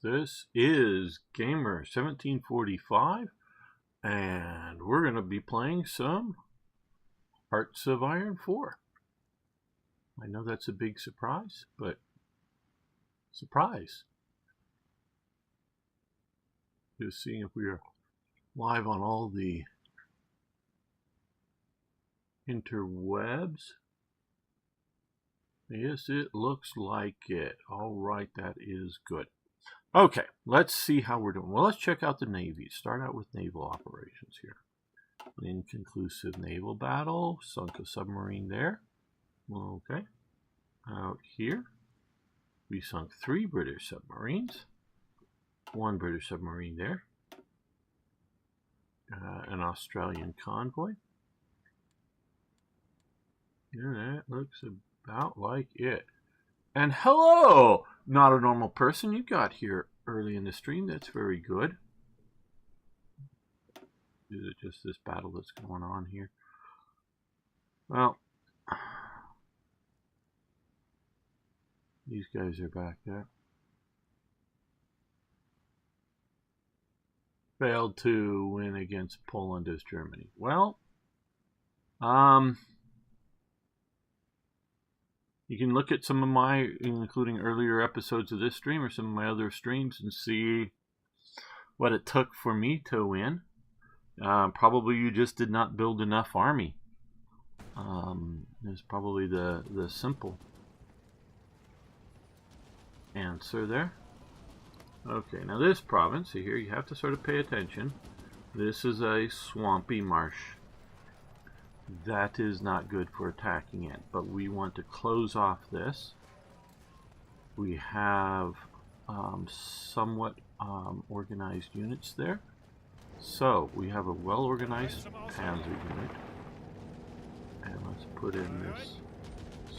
This is Gamer 1745, and we're going to be playing some Hearts of Iron 4. I know that's a big surprise, but surprise. Just seeing if we are live on all the interwebs. Yes, it looks like it. All right, that is good. Okay, let's see how we're doing. Well, let's check out the Navy. Start out with naval operations here. Inconclusive naval battle. Sunk a submarine there. Okay. Out here, we sunk 3 British submarines. 1 British submarine there. An Australian convoy. Yeah, that looks about like it. And hello! Not a normal person you got here early in the stream. That's very good. Is it just this battle that's going on here? Well, these guys are back there. Failed to win against Poland as Germany. Well, you can look at some of my, including earlier episodes of this stream or some of my other streams, and see what it took for me to win. Probably you just did not build enough army. Is probably the simple answer there. Okay, now this province, see here, you have to sort of pay attention. This is a swampy marsh. That is not good for attacking it, but we want to close off this. We have somewhat organized units there. So we have a well-organized panzer unit. And let's put in this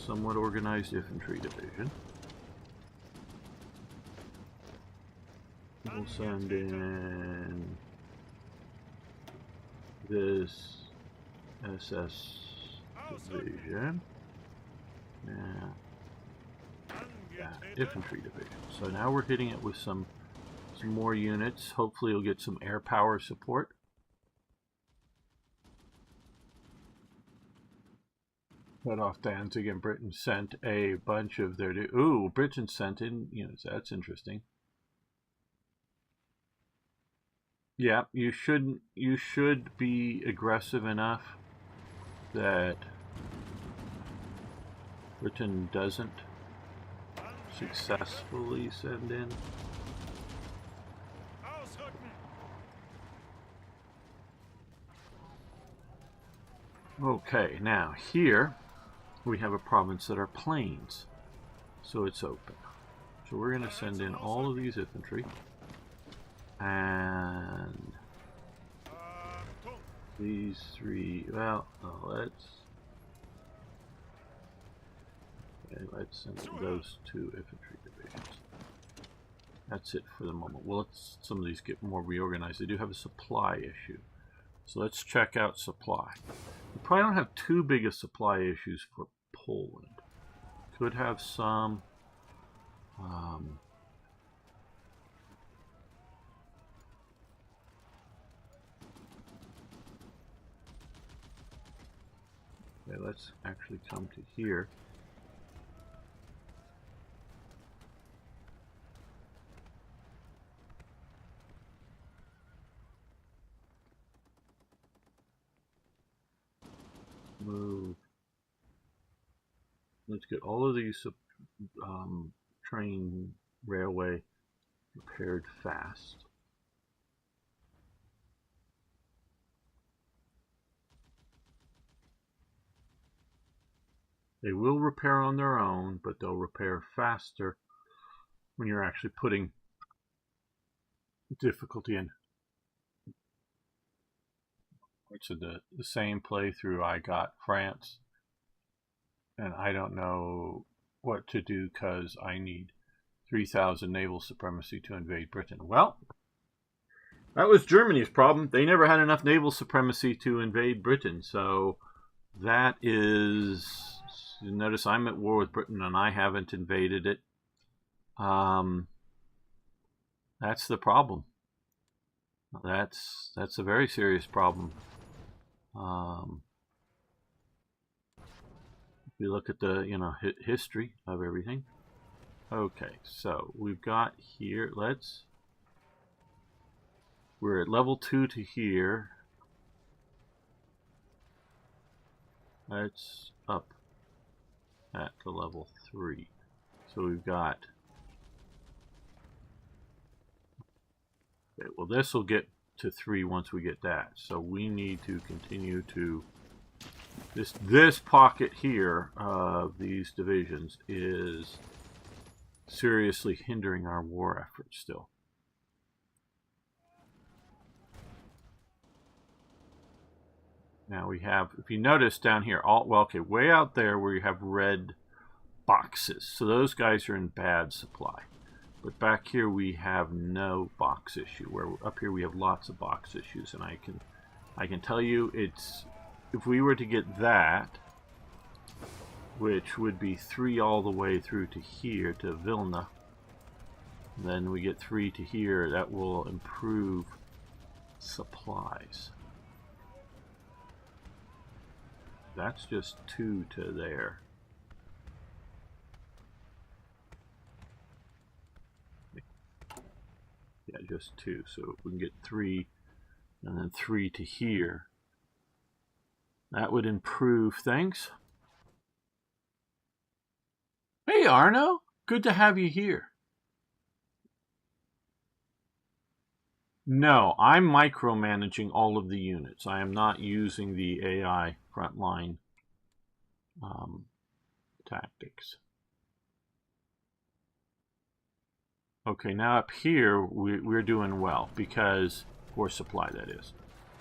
somewhat organized infantry division. We'll send in this SS division. Infantry division. So now we're hitting it with some more units. Hopefully you'll get some air power support. Cut off Danzig, and Britain sent a bunch of their... Ooh, Britain sent in units. That's interesting. Yeah, you should be aggressive enough that Britain doesn't successfully send in. Okay, now here we have a province that are plains, so it's open. So we're going to send in all of these infantry, and these 3. Well, let's send in those 2 infantry divisions. That's it for the moment. Well, some of these get more reorganized. They do have a supply issue, so let's check out supply. We probably don't have too big of supply issues for Poland. Could have some. Okay, let's actually come to here. Move. Let's get all of these train railway repaired fast. They will repair on their own, but they'll repair faster when you're actually putting difficulty in. So the same playthrough I got France, and I don't know what to do because I need 3,000 naval supremacy to invade Britain. Well, that was Germany's problem. They never had enough naval supremacy to invade Britain, so that is... Notice I'm at war with Britain and I haven't invaded it. That's the problem. That's a very serious problem. If you look at the history of everything. Okay, so we've got here. We're at level 2 to here. Let's up that to level 3. So we've got. Okay, well, this will get to 3 once we get that. So we need to continue to. This pocket here of these divisions is seriously hindering our war efforts still. Now we have, if you notice down here, way out there where you have red boxes. So those guys are in bad supply. But back here we have no box issue. Where up here we have lots of box issues, and I can tell you it's, if we were to get that, which would be 3 all the way through to here to Vilna, then we get 3 to here, that will improve supplies. That's just 2 to there. Yeah, just 2. So if we can get 3 and then 3 to here, that would improve things. Hey Arno, good to have you here. No, I'm micromanaging all of the units. I am not using the AI frontline tactics. Okay, now up here we're doing well because, for supply that is,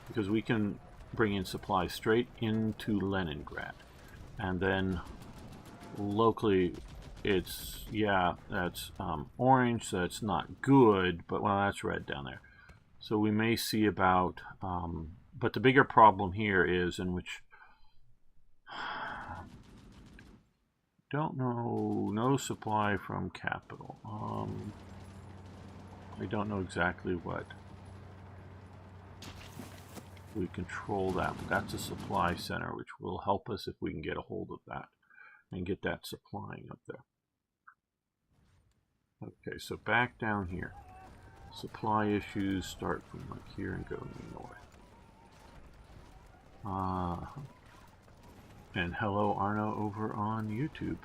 because we can bring in supplies straight into Leningrad, and then locally it's, yeah, that's orange, so that's not good, but well, that's red down there. So we may see about, but the bigger problem here is, in which, don't know, no supply from capital. I don't know exactly what. We control that, but that's a supply center, which will help us if we can get a hold of that and get that supplying up there. Okay, so back down here. Supply issues start from like here and go north. And hello Arno over on YouTube.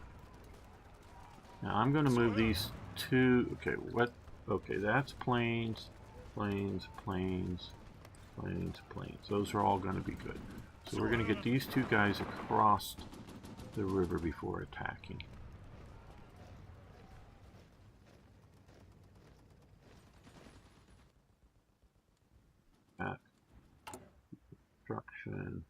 Now I'm going to move these two. Okay, what? Okay, that's plains, plains, plains, plains, plains. Those are all going to be good. So we're going to get these 2 guys across the river before attacking. That construction.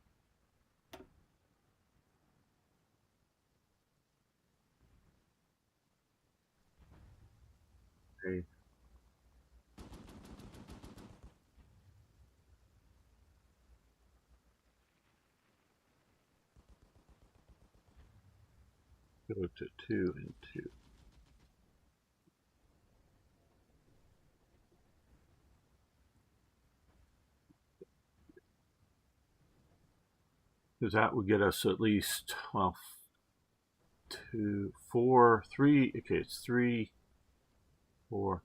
Okay. Go to 2 and 2. Because that would get us at least, well, 2, 4, 3. Okay, it's 3, 4.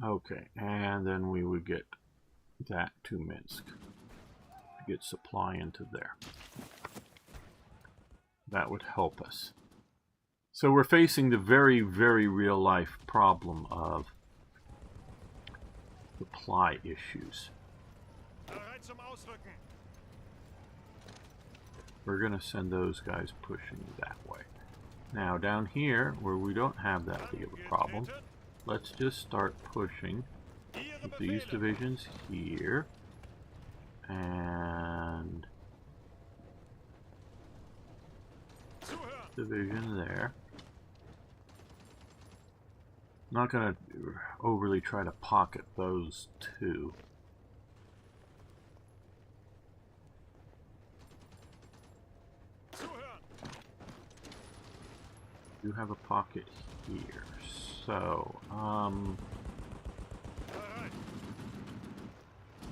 Okay, and then we would get that to Minsk to get supply into there. That would help us. So we're facing the very, very real life problem of supply issues. We're going to send those guys pushing that way. Now down here, where we don't have that big of a problem, let's just start pushing with these divisions here and division there. I'm not going to overly try to pocket those 2. You have a pocket here, so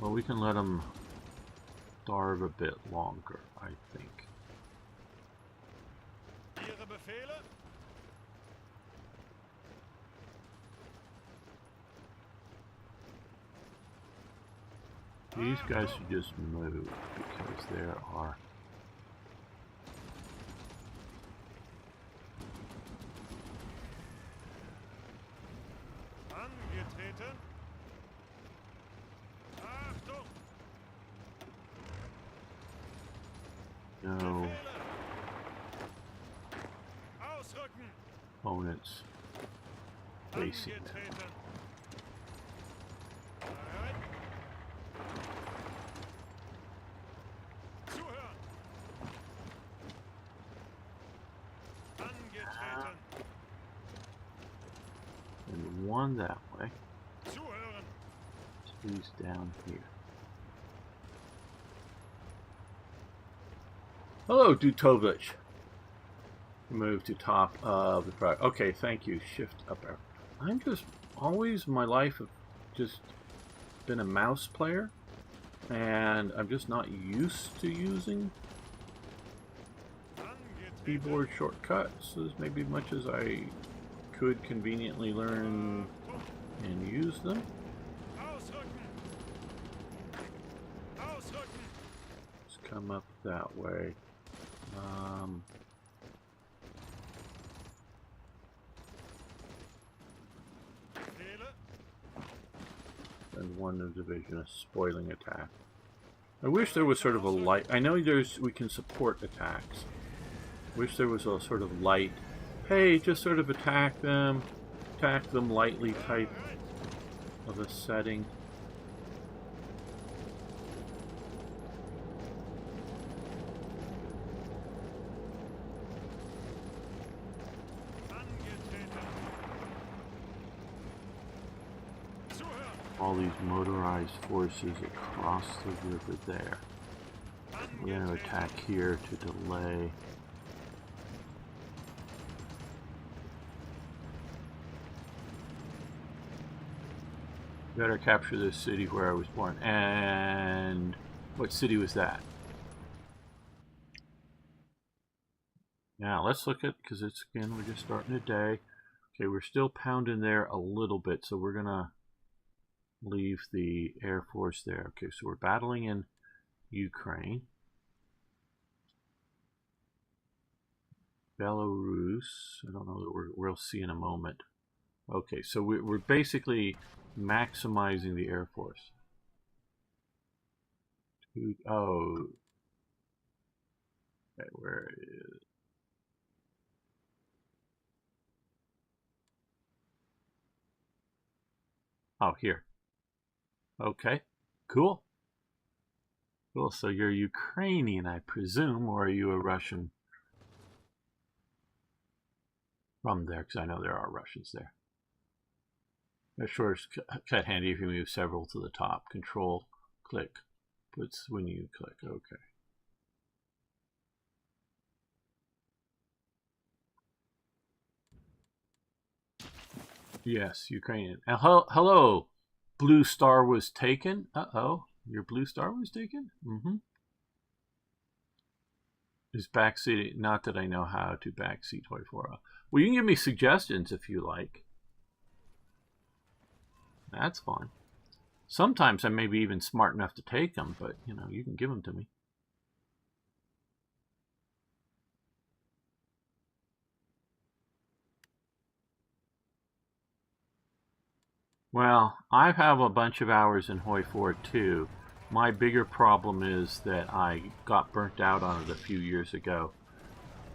Well, we can let them starve a bit longer, I think. Ihre Befehle? These guys should just move because there are... Angetreten. Achtung! no Befehle! Ausrücken! opponents facing them. Angetreten. Bereit? Zuhören! Angetreten. And one that way. Zuhören! Two's down here. Hello, Dutovich. Move to top of the product. Okay, thank you. Shift up arrow. I'm just always in my life have just been a mouse player, and I'm just not used to using keyboard shortcuts as maybe much as I could conveniently learn and use them. Ausrücken! Ausrücken! Let's come up that way. Befehle? And one division, a spoiling attack. I wish there was sort of a light. I know we can support attacks. Wish there was a sort of light. Hey, just sort of attack them lightly type of a setting. Angetreten. Zuhören! All these motorized forces across the river there. We're going to attack here to delay. Better capture this city where I was born. And what city was that? Now let's look at, because it's again, we're just starting a day. Okay, we're still pounding there a little bit, so we're gonna leave the Air Force there. Okay, so we're battling in Ukraine. Belarus, I don't know that we'll see in a moment. Okay, so we're basically maximizing the Air Force. Oh. Okay, where is... Oh, here. Okay, cool. Cool, so you're Ukrainian, I presume, or are you a Russian? From there, because I know there are Russians there. That sure is cut handy if you move several to the top. Control, click, puts when you click. Okay. Yes, Ukrainian. Hello, blue star was taken. Uh-oh, your blue star was taken? Mm-hmm. Is backseat, not that I know how to backseat HOI IV. Well, you can give me suggestions if you like. That's fine. Sometimes I may be even smart enough to take them, but, you know, you can give them to me. Well, I have a bunch of hours in HOI IV too. My bigger problem is that I got burnt out on it a few years ago.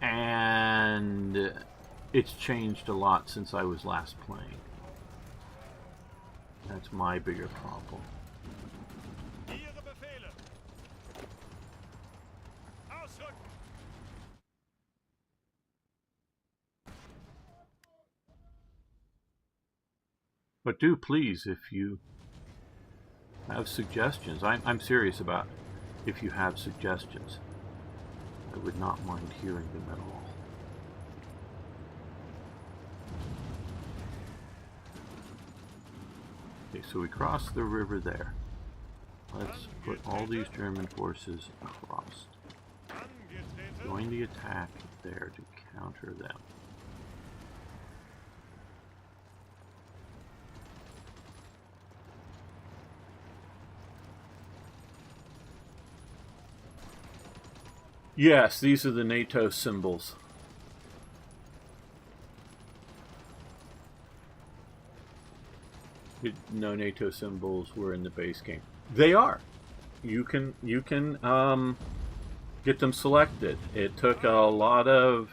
And it's changed a lot since I was last playing. That's my bigger problem. Ihre Befehle! Ausrücken! But do please, if you have suggestions, I'm serious about if you have suggestions. I would not mind hearing them at all. Okay, so we crossed the river there. let's put all these German forces across. Angetreten. Join the attack there to counter them. Yes, these are the NATO symbols. No NATO symbols were in the base game. They are. You can get them selected. It took a lot of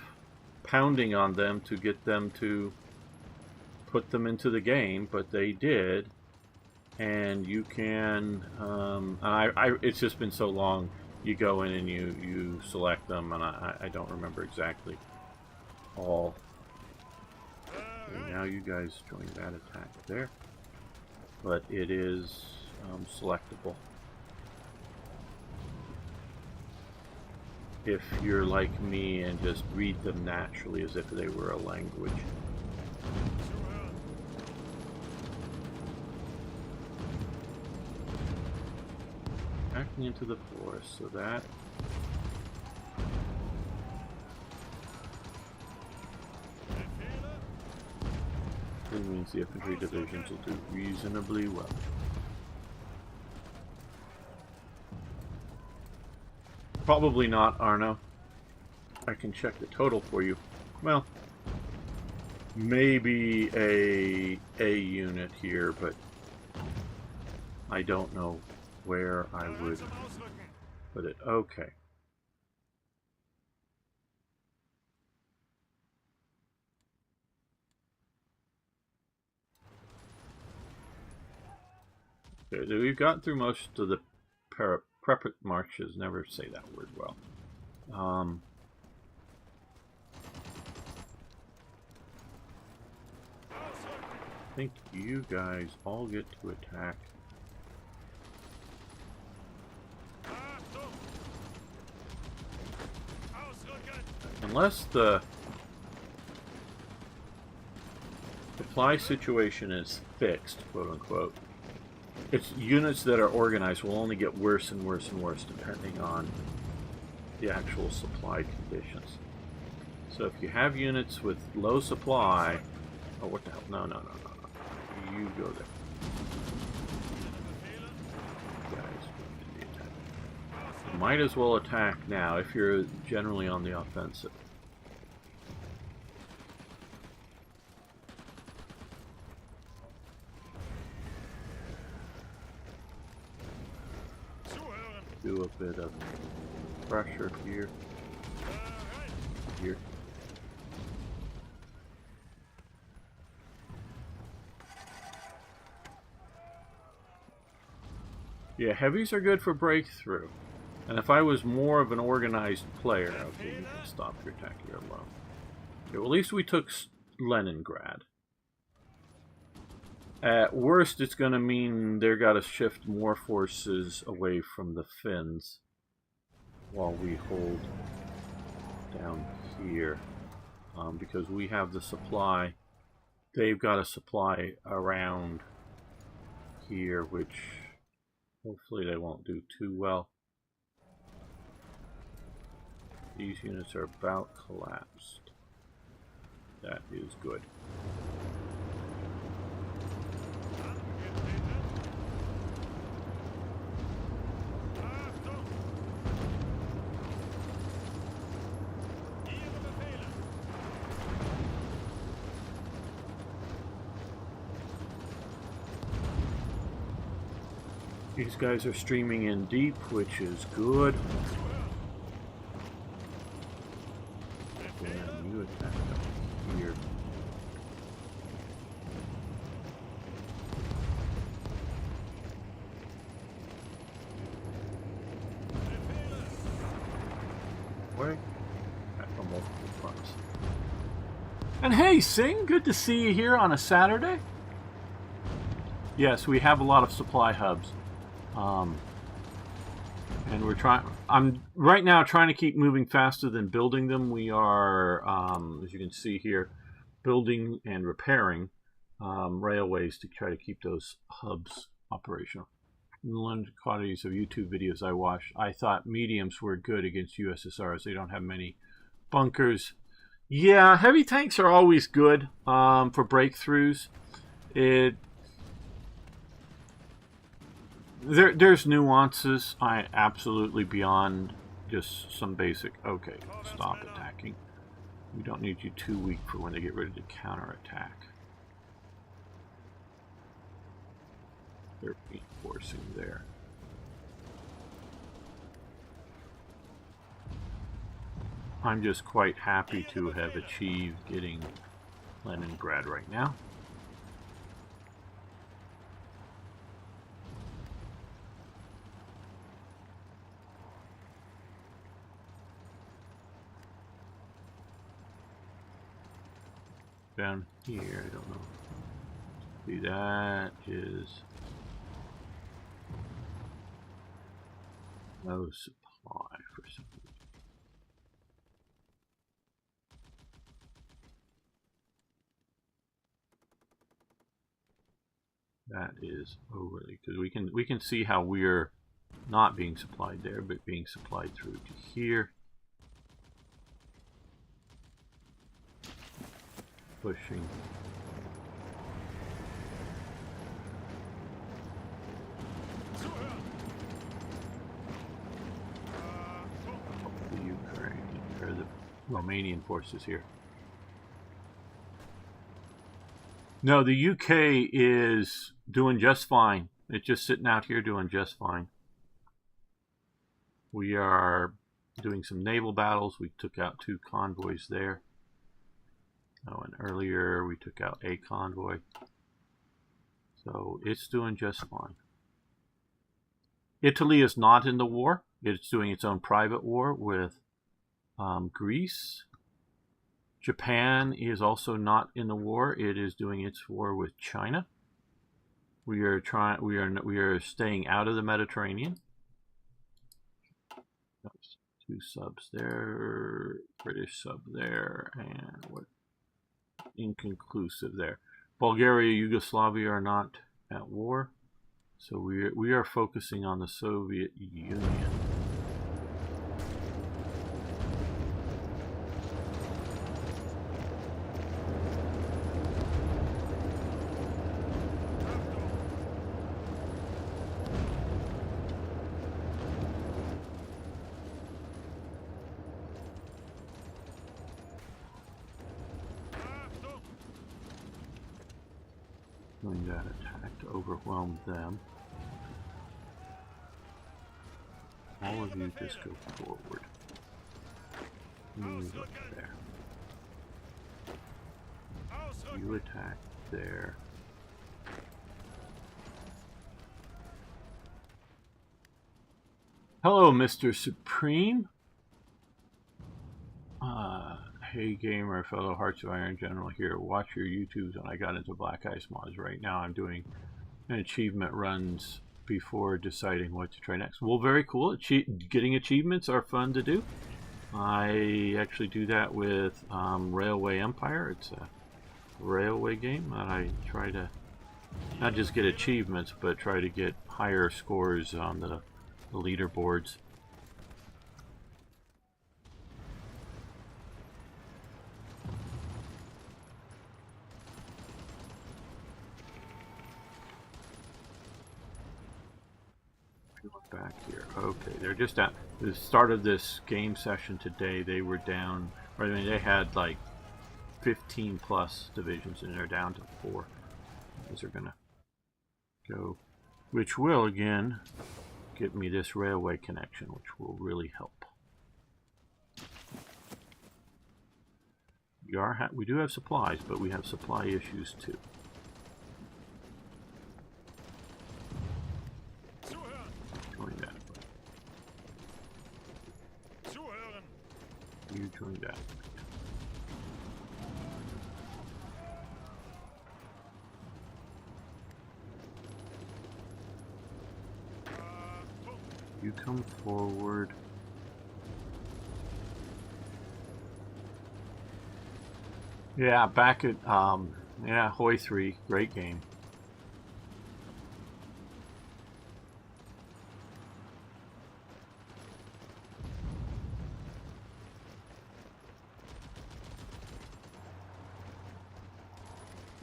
pounding on them to get them to put them into the game, but they did. And you can. It's just been so long. You go in and you select them, and I don't remember exactly all. Okay, now you guys join that attack there, but it is selectable. If you're like me and just read them naturally as if they were a language. Backing into the forest, so that means the infantry divisions will do reasonably well. Probably not, Arno. I can check the total for you. Well, maybe a unit here, but I don't know where I would put it. Okay. Okay, so we've gotten through most of the prep marches. Never say that word well. I think you guys all get to attack. Unless the supply situation is fixed, quote unquote, it's units that are organized will only get worse and worse and worse depending on the actual supply conditions. So if you have units with low supply, oh what the hell? No. You go there. Might as well attack now if you're generally on the offensive. Do a bit of pressure here. Here. Yeah, heavies are good for breakthrough. And if I was more of an organized player, okay, you can stop your attack here alone. Okay, well, at least we took Leningrad. At worst, it's going to mean they've got to shift more forces away from the Finns while we hold down here. Because we have the supply. They've got a supply around here, which hopefully they won't do too well. These units are about collapsed. That is good. These guys are streaming in deep, which is good. And you attack up here. Wait. On multiple fronts. And hey, Singh, good to see you here on a Saturday. Yes, we have a lot of supply hubs. And we're trying. I'm right now trying to keep moving faster than building them. We are, as you can see here, building and repairing railways to try to keep those hubs operational. the quantities of YouTube videos I watched, I thought mediums were good against USSRs. They don't have many bunkers. Yeah, heavy tanks are always good for breakthroughs. There's nuances. I absolutely beyond just some basic. Okay, stop attacking. We don't need you too weak for when they get ready to counterattack. They're reinforcing there. I'm just quite happy to have achieved getting Leningrad right now. Down here, I don't know. See, that is no supply for some reason. That is overly, because we can see how we're not being supplied there, but being supplied through to here. Pushing. The Ukraine, or the Romanian forces here. No, the UK is doing just fine. It's just sitting out here doing just fine. We are doing some naval battles. We took out 2 convoys there. Oh, and earlier we took out a convoy. So it's doing just fine. Italy is not in the war. It's doing its own private war with Greece. Japan is also not in the war. It is doing its war with China. We are staying out of the Mediterranean. 2 subs there, British sub there, and what? Inconclusive there. Bulgaria, Yugoslavia are not at war, so we are focusing on the Soviet Union. Doing that attack to overwhelm them. All of you just go forward. Move up there. You attack there. Hello, Mr. Supreme. Hey gamer, fellow Hearts of Iron General here. Watch your YouTubes when I got into Black Ice mods. Right now I'm doing an achievement runs before deciding what to try next. Well, very cool. Getting achievements are fun to do. I actually do that with Railway Empire. It's a railway game that I try to not just get achievements, but try to get higher scores on the leaderboards. Back here. Okay, they're just at the start of this game session today. They were down, or I mean, they had like 15 plus divisions, and they're down to 4. These are gonna go, which will again get me this railway connection, which will really help. We do have supplies, but we have supply issues too. You join that. You come forward. Yeah, back at yeah, HOI IV, great game.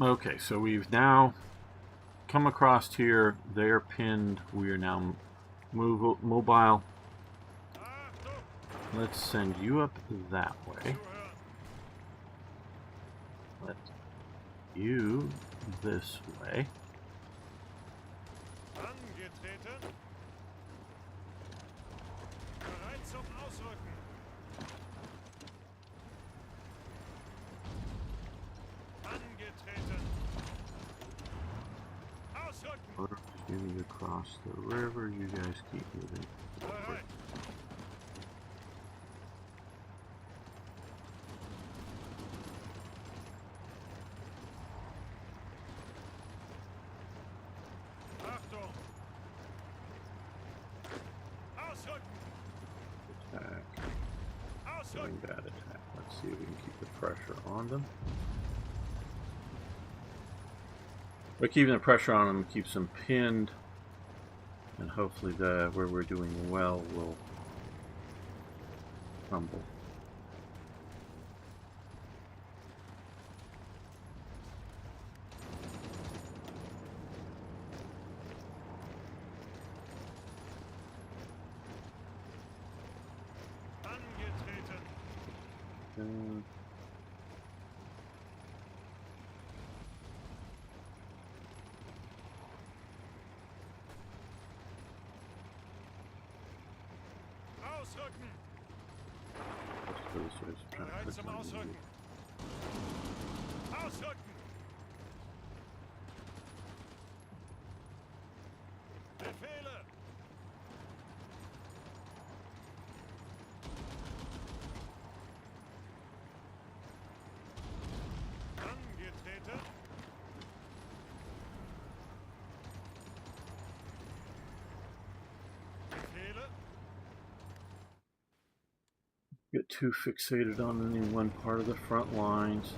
Okay, so we've now come across here. They're pinned. We are now mobile. Achtung! Let's send you up that way. Zuhören! Let you this way. Angetreten! Bereit zum Ausrücken! Angetreten! Ausrücken! We're moving across the river. You guys keep moving forward. Bereit! Achtung! Ausrücken! Attack. Doing Ausrücken! that attack. Let's see if we can keep the pressure on them. But keeping the pressure on them keeps them pinned, and hopefully where we're doing well will crumble. Angetreten! Ausrücken! Bereit zum Ausrücken! Ausrücken! Befehle! Angetreten! Befehle! Get too fixated on any one part of the front lines.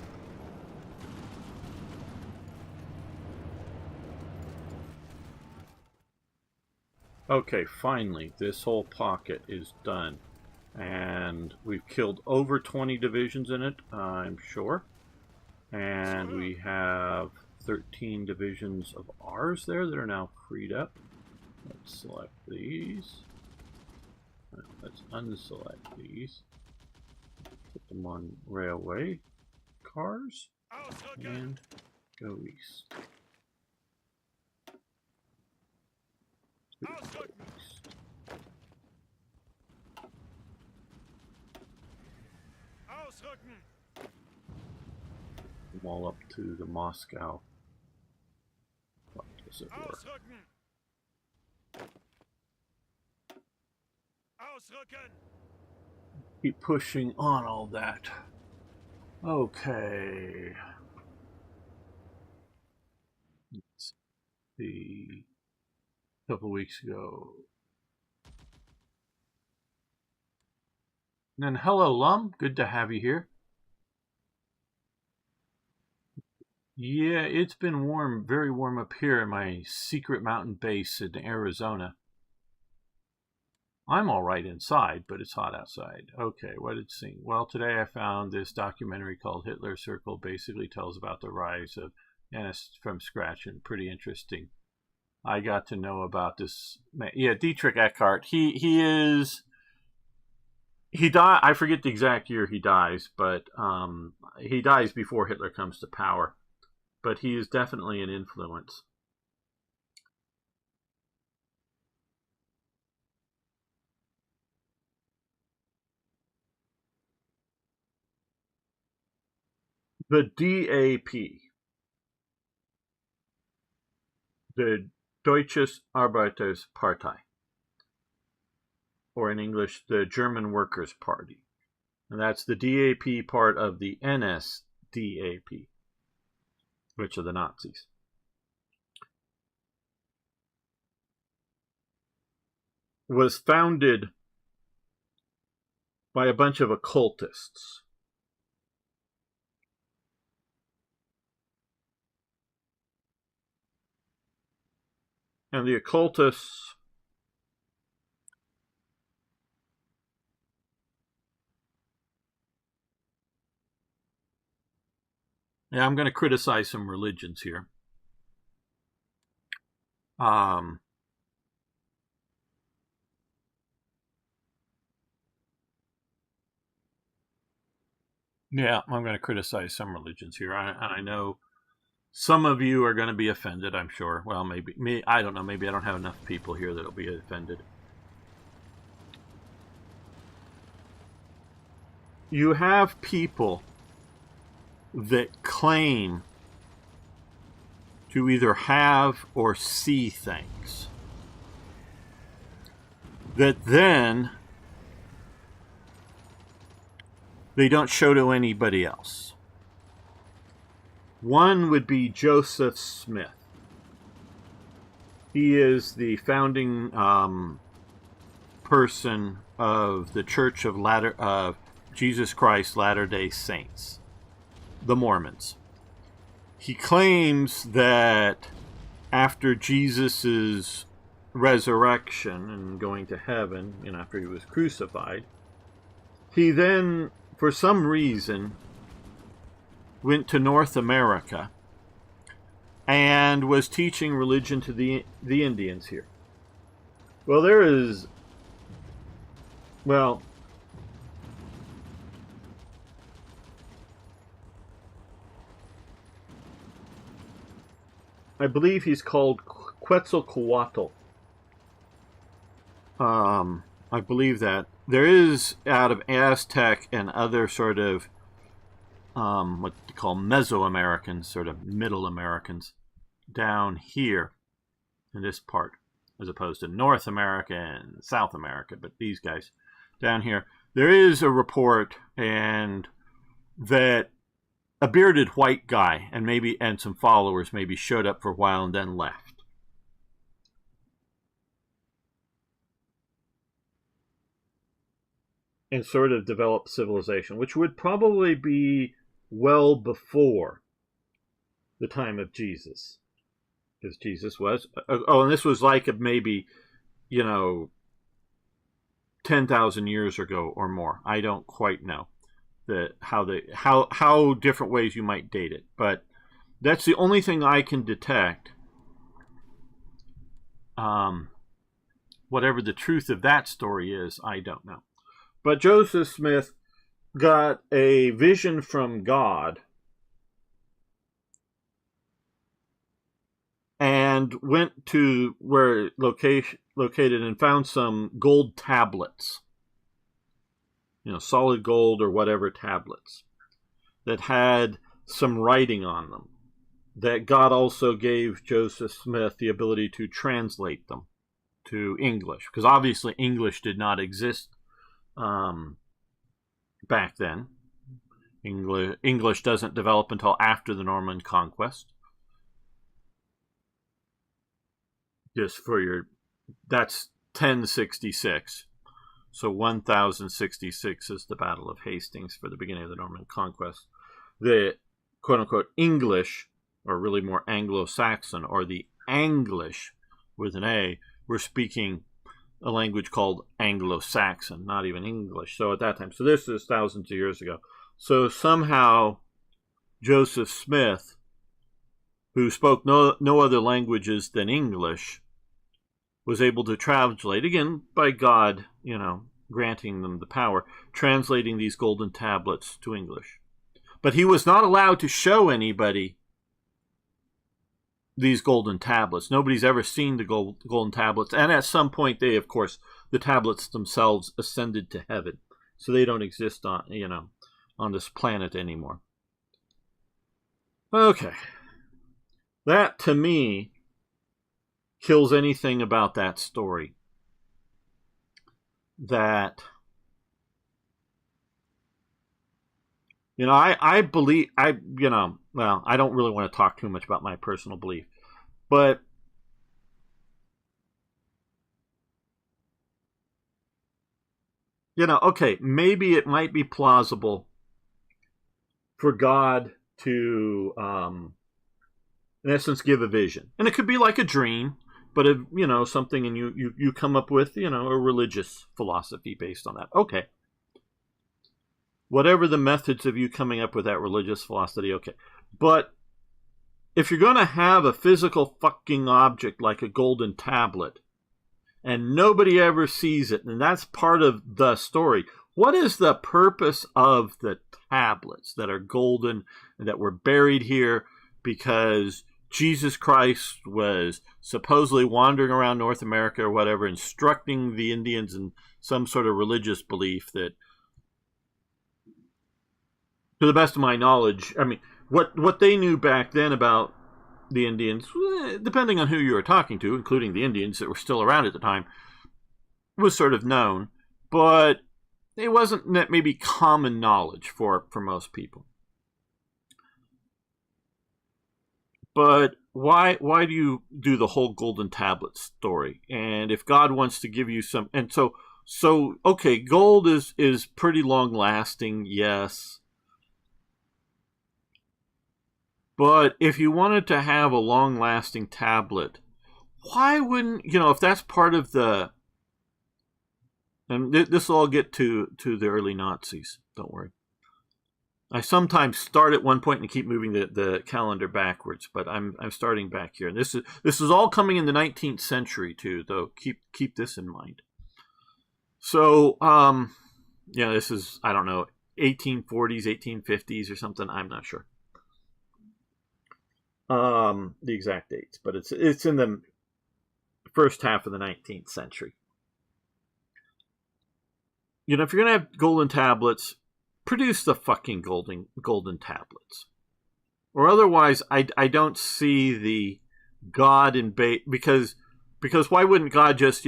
Okay, finally, this whole pocket is done. And we've killed over 20 divisions in it, I'm sure. And we have 13 divisions of ours there that are now freed up. Let's select these. Let's unselect these. Put them on railway cars Ausrücken! and go east. Ausrücken! Ausrücken! Them all up to the Moscow, as it were. Ausrücken! Ausrücken! Keep pushing on all that. Okay. Let's see. A couple weeks ago. And then hello, Lum. Good to have you here. Yeah, it's been warm, very warm up here in my secret mountain base in Arizona. I'm all right inside, but it's hot outside. Okay, what did it seem? Well, today I found this documentary called Hitler Circle. Basically tells about the rise of NS from scratch, and pretty interesting. I got to know about this. Yeah, Dietrich Eckart. He died. I forget the exact year he dies, but he dies before Hitler comes to power. But he is definitely an influence. The DAP, the Deutsches Arbeiterspartei, or in English, the German Workers' Party. And that's the DAP part of the NSDAP, which are the Nazis. Was founded by a bunch of occultists. And the occultists Yeah, I'm going to criticize some religions here. Yeah, I'm going to criticize some religions here. I know some of you are going to be offended, I'm sure. Well, maybe me. I don't know. Maybe I don't have enough people here that will be offended. You have people that claim to either have or see things that then they don't show to anybody else. One would be Joseph Smith. He is the founding person of the Church of Jesus Christ Latter-day Saints, the Mormons. He claims that after Jesus' resurrection and going to heaven, after he was crucified, he then, for some reason, went to North America and was teaching religion to the Indians here. Well, I believe he's called Quetzalcoatl. I believe that. There is, out of Aztec and other sort of what they call Mesoamericans, sort of Middle Americans, down here in this part, as opposed to North America and South America. But these guys down here, there is a report and that a bearded white guy and some followers maybe showed up for a while and then left. And sort of developed civilization, which would probably be well before the time of Jesus. Because Jesus was... and this was like maybe, 10,000 years ago or more. I don't quite know how different ways you might date it. But that's the only thing I can detect. Whatever the truth of that story is, I don't know. But Joseph Smith got a vision from God and went to where located and found some gold tablets, solid gold or whatever tablets that had some writing on them, that God also gave Joseph Smith the ability to translate them to English, because obviously English did not exist back then. English doesn't develop until after the Norman Conquest. That's 1066. So 1066 is the Battle of Hastings for the beginning of the Norman Conquest. The quote-unquote English, or really more Anglo-Saxon, or the Anglish with an A, were speaking a language called Anglo-Saxon, not even English. So at that time, so this is thousands of years ago. So somehow Joseph Smith, who spoke no other languages than English, was able to translate, again, by God, granting them the power, translating these golden tablets to English. But he was not allowed to show anybody these golden tablets. Nobody's ever seen the golden tablets. And at some point, the tablets themselves ascended to heaven. So they don't exist on this planet anymore. Okay. That, to me, kills anything about that story. That, I believe, I don't really want to talk too much about my personal belief, but okay, maybe it might be plausible for God to, in essence, give a vision. And it could be like a dream, but something, and you come up with, a religious philosophy based on that. Okay. Whatever the methods of you coming up with that religious philosophy, okay. But if you're going to have a physical fucking object like a golden tablet, and nobody ever sees it, and that's part of the story, what is the purpose of the tablets that are golden and that were buried here because Jesus Christ was supposedly wandering around North America or whatever, instructing the Indians in some sort of religious belief that, to the best of my knowledge, I mean, what they knew back then about the Indians, depending on who you were talking to, including the Indians that were still around at the time, was sort of known, but it wasn't maybe common knowledge for most people. But why do you do the whole golden tablet story? And if God wants to give you some, and so okay, gold is pretty long lasting, yes. But if you wanted to have a long lasting tablet, why wouldn't, if that's part of the, and this will all get to the early Nazis, don't worry. I sometimes start at one point and keep moving the calendar backwards, but I'm starting back here. And this is all coming in the 19th century too, though. Keep this in mind. So this is, I don't know, 1840s, 1850s or something. I'm not sure the exact dates, but it's in the first half of the 19th century. If you're gonna have golden tablets, produce the fucking golden tablets, or otherwise I don't see the God in because why wouldn't God just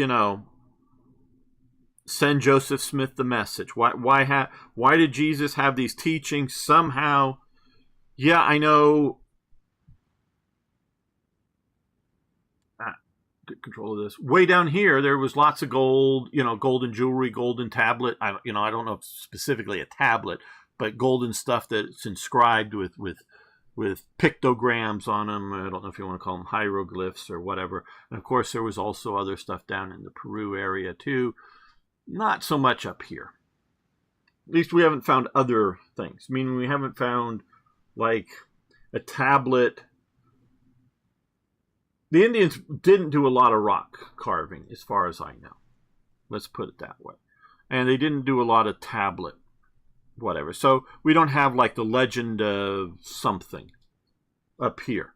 send Joseph Smith the message? Why did Jesus have these teachings somehow? Yeah, I know. Get control of this. Way down here, there was lots of gold, golden jewelry, golden tablet. I don't know if specifically a tablet, but golden stuff that's inscribed with pictograms on them. I don't know if you want to call them hieroglyphs or whatever. And of course, there was also other stuff down in the Peru area too. Not so much up here. At least we haven't found other things. I mean, we haven't found like a tablet. The Indians didn't do a lot of rock carving, as far as I know. Let's put it that way. And they didn't do a lot of tablet, whatever. So we don't have like the legend of something up here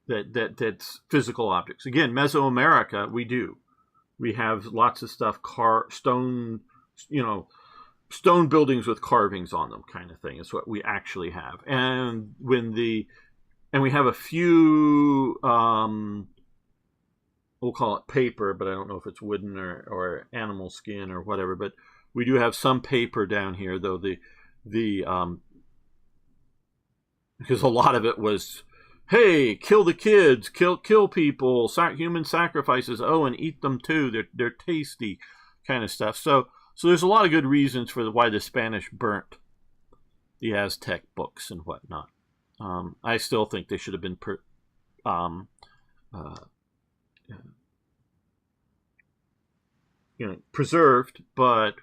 that's physical objects. Again, Mesoamerica, we do. We have lots of stuff, stone buildings with carvings on them, kind of thing. Is what we actually have. And we have a few, we'll call it paper, but I don't know if it's wooden or animal skin or whatever. But we do have some paper down here, though because a lot of it was, hey, kill the kids, kill people, human sacrifices. Oh, and eat them too. They're tasty, kind of stuff. So there's a lot of good reasons for why the Spanish burnt the Aztec books and whatnot. I still think they should have been preserved, but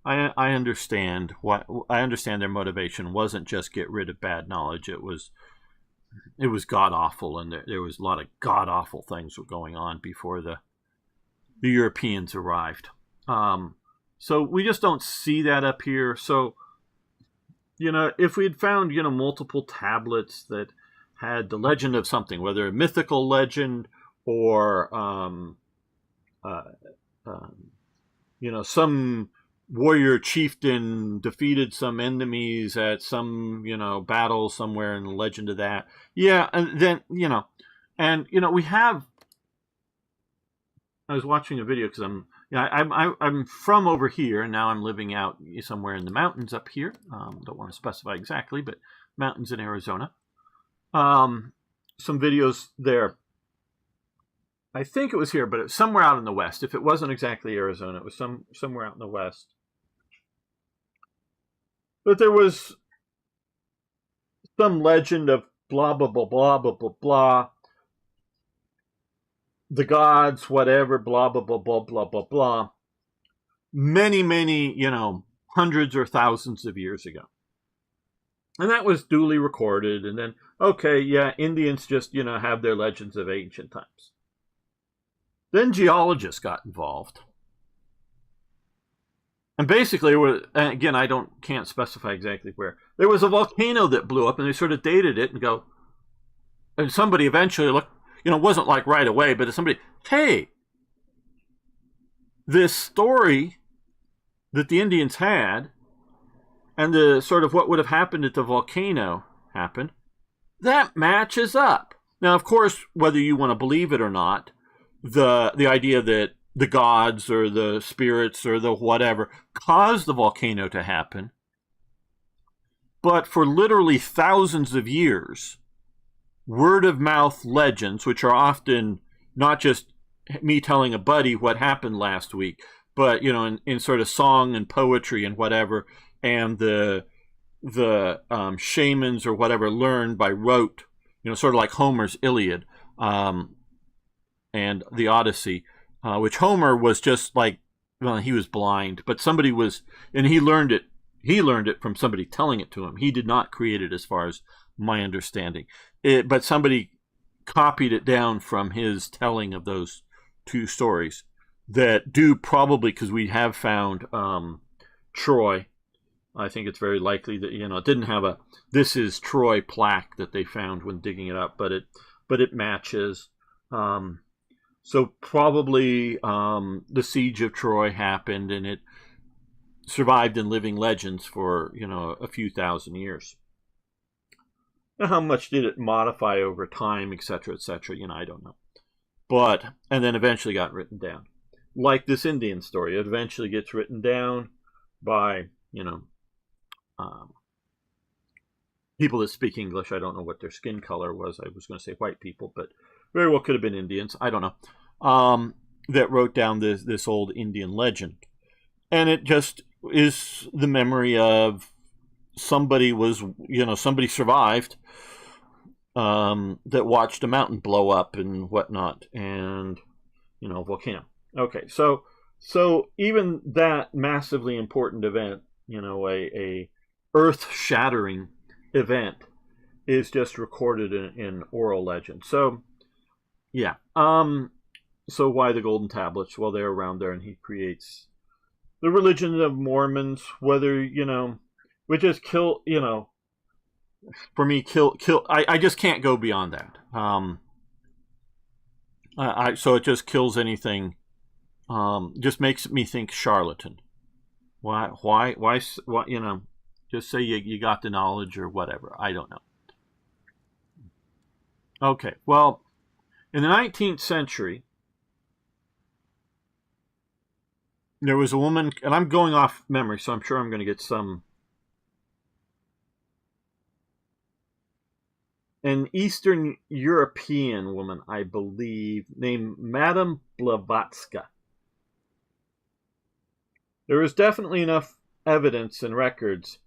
I understand their motivation wasn't just get rid of bad knowledge. It was god awful, and there was a lot of god awful things were going on before the Europeans arrived. So we just don't see that up here. So if we had found, multiple tablets that had the legend of something, whether a mythical legend or, some warrior chieftain defeated some enemies at some, battle somewhere in the legend of that. Yeah. And then, we have, I was watching a video because I'm from over here, and now I'm living out somewhere in the mountains up here. Don't want to specify exactly, but mountains in Arizona. Some videos there. I think it was here, but it was somewhere out in the west. If it wasn't exactly Arizona, it was somewhere out in the west. But there was some legend of blah, blah, blah, blah, blah, blah, blah. The gods, whatever, blah, blah, blah, blah, blah, blah, blah. Many, many, hundreds or thousands of years ago. And that was duly recorded. And then, okay, yeah, Indians just, have their legends of ancient times. Then geologists got involved. And basically, and again, can't specify exactly where. There was a volcano that blew up, and they sort of dated it and somebody eventually looked, it wasn't like right away, but somebody, hey, this story that the Indians had and the sort of what would have happened at the volcano happened, that matches up. Now, of course, whether you want to believe it or not, the idea that the gods or the spirits or the whatever caused the volcano to happen, but for literally thousands of years, word of mouth legends, which are often not just me telling a buddy what happened last week, but in sort of song and poetry and whatever, and the shamans or whatever learned by rote, sort of like Homer's Iliad and the Odyssey, which Homer was just like, well, he was blind, but somebody was, and he learned it. He learned it from somebody telling it to him. He did not create it, as far as my understanding. But somebody copied it down from his telling of those two stories that do probably, because we have found Troy. I think it's very likely that, it didn't have a "This is Troy" plaque that they found when digging it up, but it matches. So probably the siege of Troy happened, and it survived in living legends for, a few thousand years. Now, how much did it modify over time, etc., etc., I don't know. But, and then eventually got written down. Like this Indian story, it eventually gets written down by, people that speak English. I don't know what their skin color was. I was going to say white people, but very well could have been Indians. I don't know. That wrote down this old Indian legend. And it just is the memory of somebody survived that watched a mountain blow up and whatnot, and volcano. Okay, so even that massively important event, a earth-shattering event, is just recorded in oral legend. So yeah, so why the golden tablets? Well, they're around there, and he creates the religion of Mormons. Whether we just kill, for me, kill. I just can't go beyond that. So it just kills anything. Just makes me think charlatan. Why? Just say you got the knowledge or whatever. I don't know. Okay, well, in the 19th century, there was a woman, and I'm going off memory, so I'm sure I'm going to get an Eastern European woman, I believe, named Madame Blavatsky. There is definitely enough evidence and records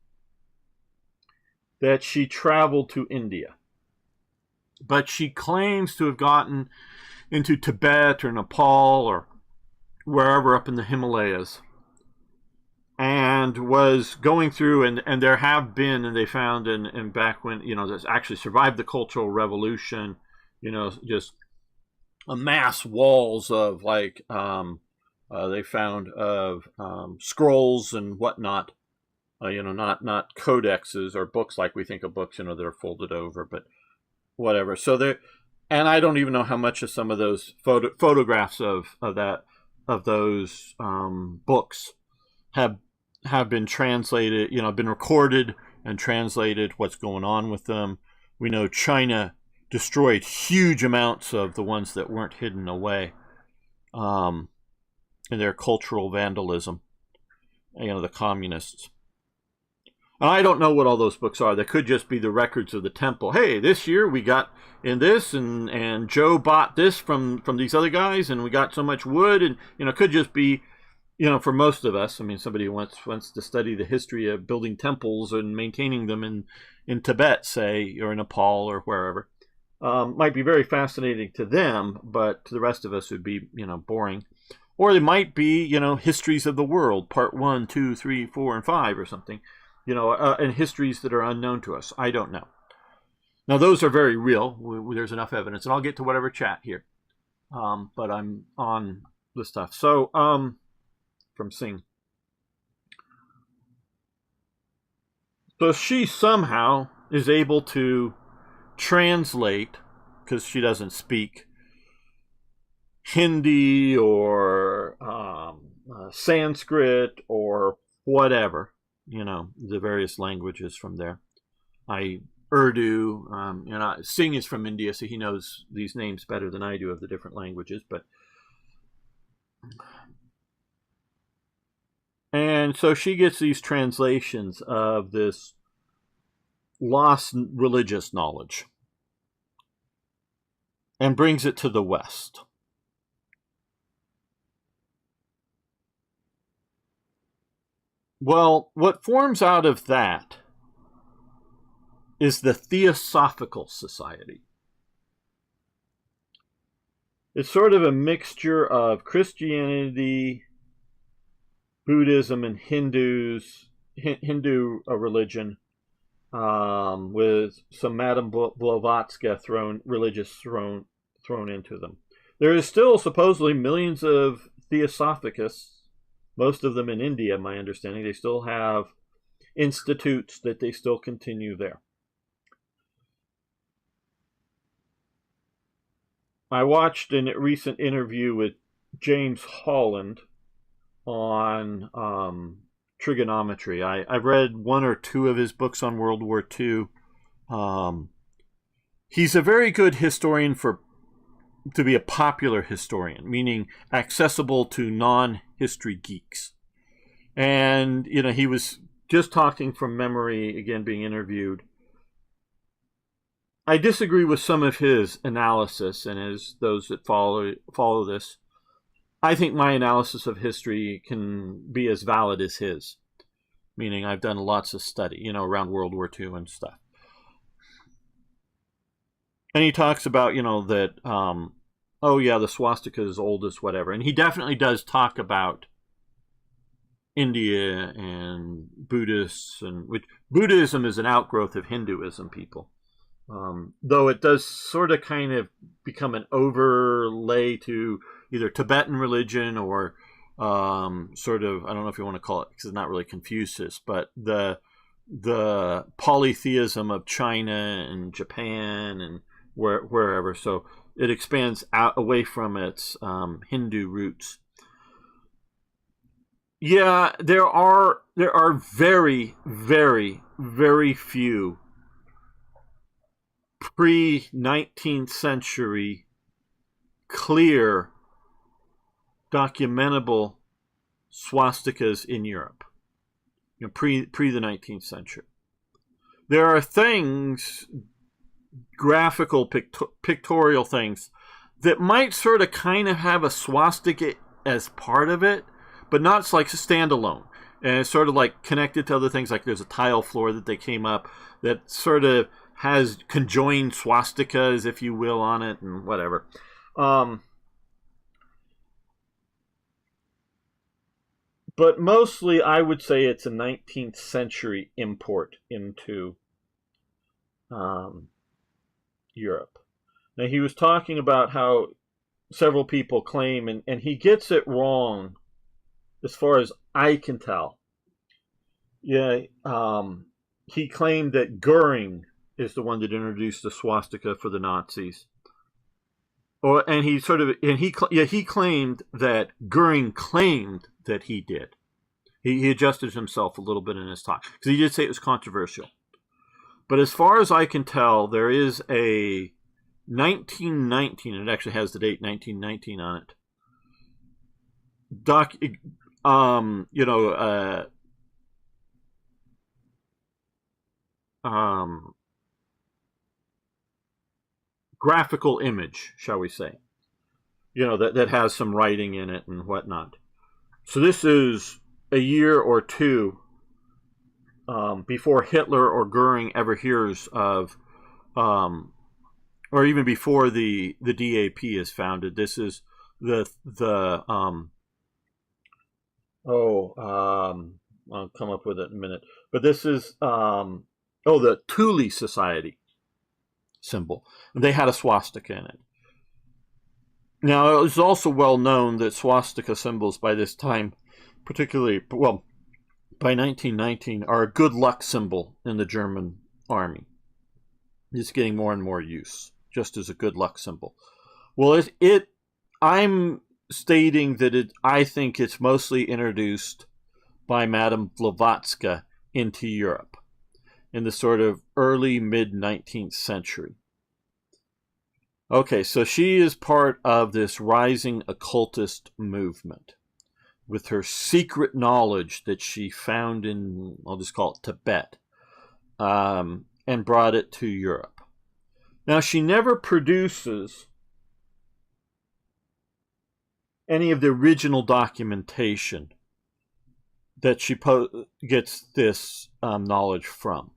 that she traveled to India. But she claims to have gotten into Tibet or Nepal or wherever up in the Himalayas, and was going through, and there have been, and they found, and back when, that's actually survived the Cultural Revolution, just amass walls of like, they found of scrolls and whatnot, not codexes or books like we think of books, that are folded over, but whatever. So there, and I don't even know how much of some of those photographs of those books have been translated, been recorded and translated, what's going on with them. We know China destroyed huge amounts of the ones that weren't hidden away in their cultural vandalism, the communists. And I don't know what all those books are. They could just be the records of the temple. Hey, this year we got in this, and Joe bought this from these other guys, and we got so much wood, and it could just be, for most of us. I mean, somebody who wants to study the history of building temples and maintaining them in Tibet, say, or in Nepal or wherever, might be very fascinating to them, but to the rest of us it would be, boring. Or they might be, histories of the world, part 1, 2, 3, 4, and 5 or something. and histories that are unknown to us. I don't know. Now, those are very real. There's enough evidence, and I'll get to whatever chat here. But I'm on the stuff. So, from Sing. So she somehow is able to translate, because she doesn't speak Hindi or Sanskrit or whatever, the various languages from there. Urdu, Singh is from India, so he knows these names better than I do of the different languages. And so she gets these translations of this lost religious knowledge and brings it to the West. Well, what forms out of that is the Theosophical Society. It's sort of a mixture of Christianity, Buddhism, and Hindu religion, with some Madame Blavatsky religious thrown into them. There is still supposedly millions of Theosophists, most of them in India, my understanding. They still have institutes that they still continue there. I watched a recent interview with James Holland on trigonometry. I've read one or two of his books on World War II. He's a very good historian to be a popular historian, meaning accessible to non-history geeks. And, he was just talking from memory, again, being interviewed. I disagree with some of his analysis, and as those that follow this, I think my analysis of history can be as valid as his, meaning I've done lots of study, around World War II and stuff. And he talks about, that, the swastika is oldest, whatever. And he definitely does talk about India and Buddhists, which Buddhism is an outgrowth of Hinduism, people. Though it does sort of kind of become an overlay to either Tibetan religion or sort of, I don't know if you want to call it, because it's not really Confucius, but the polytheism of China and Japan and wherever. So it expands out away from its Hindu roots. Yeah, there are very, very, very few pre-19th century clear documentable swastikas in Europe, pre the 19th century. There are things, graphical pictorial things, that might sort of kind of have a swastika as part of it, but not like standalone. And it's sort of like connected to other things, like there's a tile floor that they came up that sort of has conjoined swastikas, if you will, on it and whatever. But mostly, I would say it's a 19th century import into Europe. Now, he was talking about how several people claim, and he gets it wrong as far as I can tell. Yeah, he claimed that Goering is the one that introduced the swastika for the Nazis. He claimed that Goering claimed that he did. He adjusted himself a little bit in his talk, because he did say it was controversial. But as far as I can tell, there is a 1919, it actually has the date 1919 on it, graphical image, shall we say, that has some writing in it and whatnot. So this is a year or two before Hitler or Goering ever hears of, or even before the DAP is founded. This is I'll come up with it in a minute. But this is, the Thule Society symbol. They had a swastika in it. Now, it was also well known that swastika symbols by this time, particularly, well, by 1919, are a good luck symbol in the German army. It's getting more and more use, just as a good luck symbol. Well, I'm stating that I think it's mostly introduced by Madame Blavatsky into Europe in the sort of early mid-19th century. Okay, so she is part of this rising occultist movement with her secret knowledge that she found in, I'll just call it Tibet, and brought it to Europe. Now, she never produces any of the original documentation that she gets this knowledge from.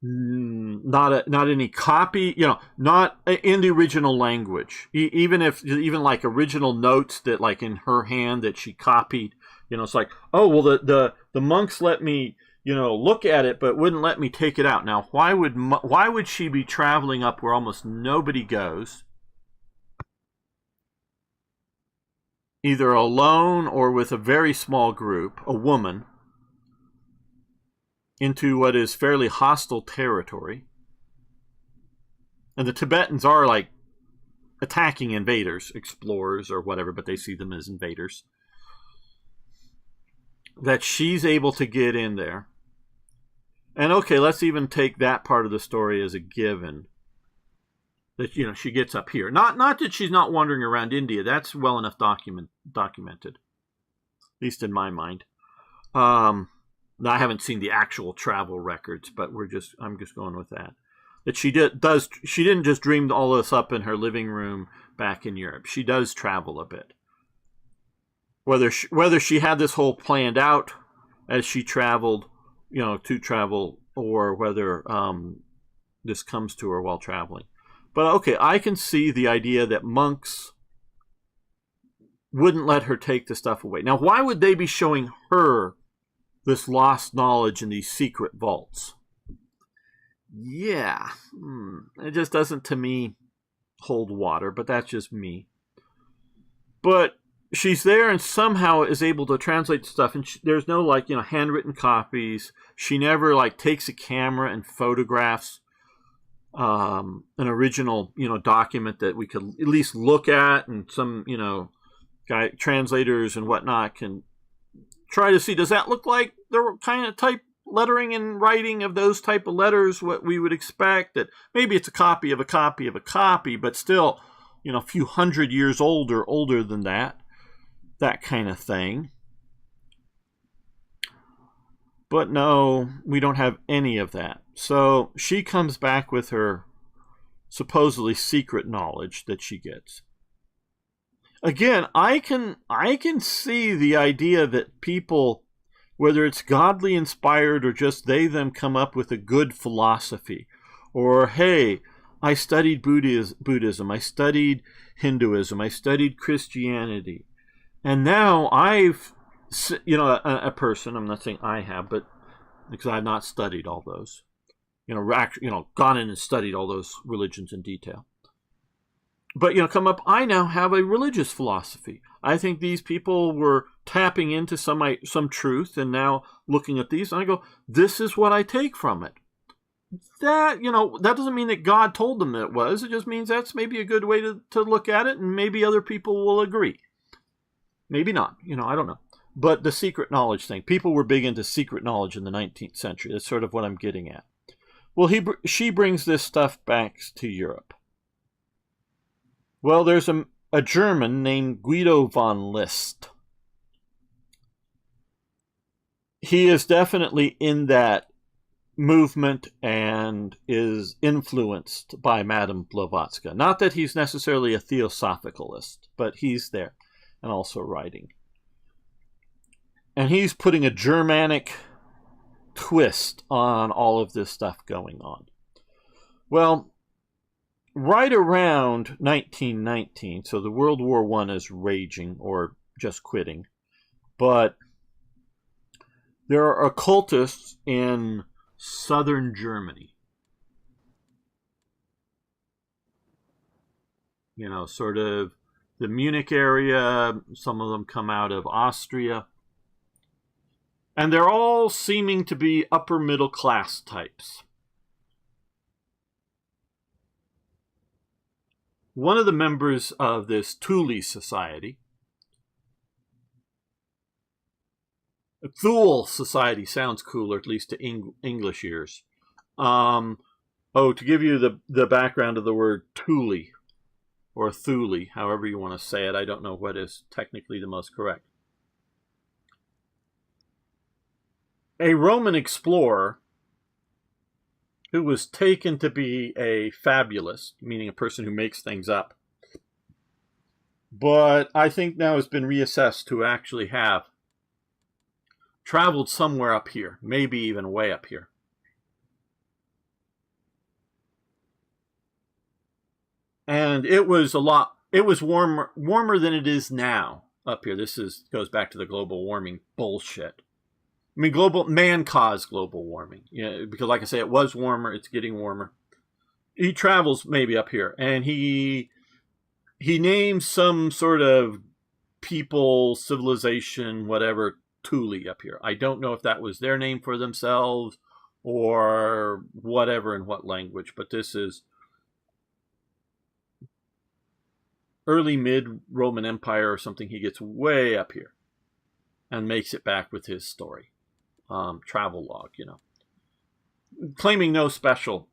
Not any copy, not in the original language. Even like original notes that like in her hand that she copied, it's like, oh well, the monks let me look at it, but wouldn't let me take it out. Now, why would she be traveling up where almost nobody goes, either alone or with a very small group, a woman, into what is fairly hostile territory? And the Tibetans are like attacking invaders, explorers or whatever, but they see them as invaders. That she's able to get in there. And okay, let's even take that part of the story as a given. That, she gets up here. Not that she's not wandering around India. That's well enough documented. At least in my mind. I haven't seen the actual travel records, but I'm just going with that. That she didn't just dream all this up in her living room back in Europe. She does travel a bit. Whether she had this whole planned out as she traveled, to travel, or whether this comes to her while traveling. But okay, I can see the idea that monks wouldn't let her take the stuff away. Now, why would they be showing her this lost knowledge in these secret vaults? Yeah, it just doesn't, to me, hold water, but that's just me. But she's there and somehow is able to translate stuff, and there's no, handwritten copies. She never, takes a camera and photographs an original, document that we could at least look at, and some, translators and whatnot can try to see, does that look like the kind of type lettering and writing of those type of letters, what we would expect? That maybe it's a copy of a copy of a copy, but still, a few hundred years older than that kind of thing. But no, we don't have any of that. So she comes back with her supposedly secret knowledge that she gets. Again, I can see the idea that people, whether it's godly inspired or just they them come up with a good philosophy, or hey, I studied Buddhism, I studied Hinduism, I studied Christianity, and now I've, a person, I'm not saying I have, but because I've not studied all those, gone in and studied all those religions in detail. But, come up, I now have a religious philosophy. I think these people were tapping into some truth, and now looking at these, and I go, this is what I take from it. That, that doesn't mean that God told them that it was. It just means that's maybe a good way to look at it, and maybe other people will agree. Maybe not, I don't know. But the secret knowledge thing, people were big into secret knowledge in the 19th century. That's sort of what I'm getting at. Well, she brings this stuff back to Europe. Well, there's a German named Guido von List. He is definitely in that movement and is influenced by Madame Blavatsky. Not that he's necessarily a theosophicalist, but he's there and also writing. And he's putting a Germanic twist on all of this stuff going on. Well, right around 1919, so the World War I is raging, or just quitting, but there are occultists in southern Germany. You know, sort of the Munich area. Some of them come out of Austria. And they're all seeming to be upper middle class types. One of the members of this Thule Society, Thule Society sounds cooler, at least to English ears. To give you the background of the word Thule, or Thule, however you want to say it, I don't know what is technically the most correct. A Roman explorer who was taken to be a fabulist, meaning a person who makes things up, but I think now has been reassessed to actually have traveled somewhere up here, maybe even way up here. And it was warmer than it is now up here. Goes back to the global warming bullshit. I mean, man-caused global warming. Because like I say, it was warmer. It's getting warmer. He travels maybe up here, and he names some sort of people, civilization, whatever, Thule up here. I don't know if that was their name for themselves or whatever in what language, but this is early mid-Roman Empire or something. He gets way up here and makes it back with his story. Travel log, claiming no special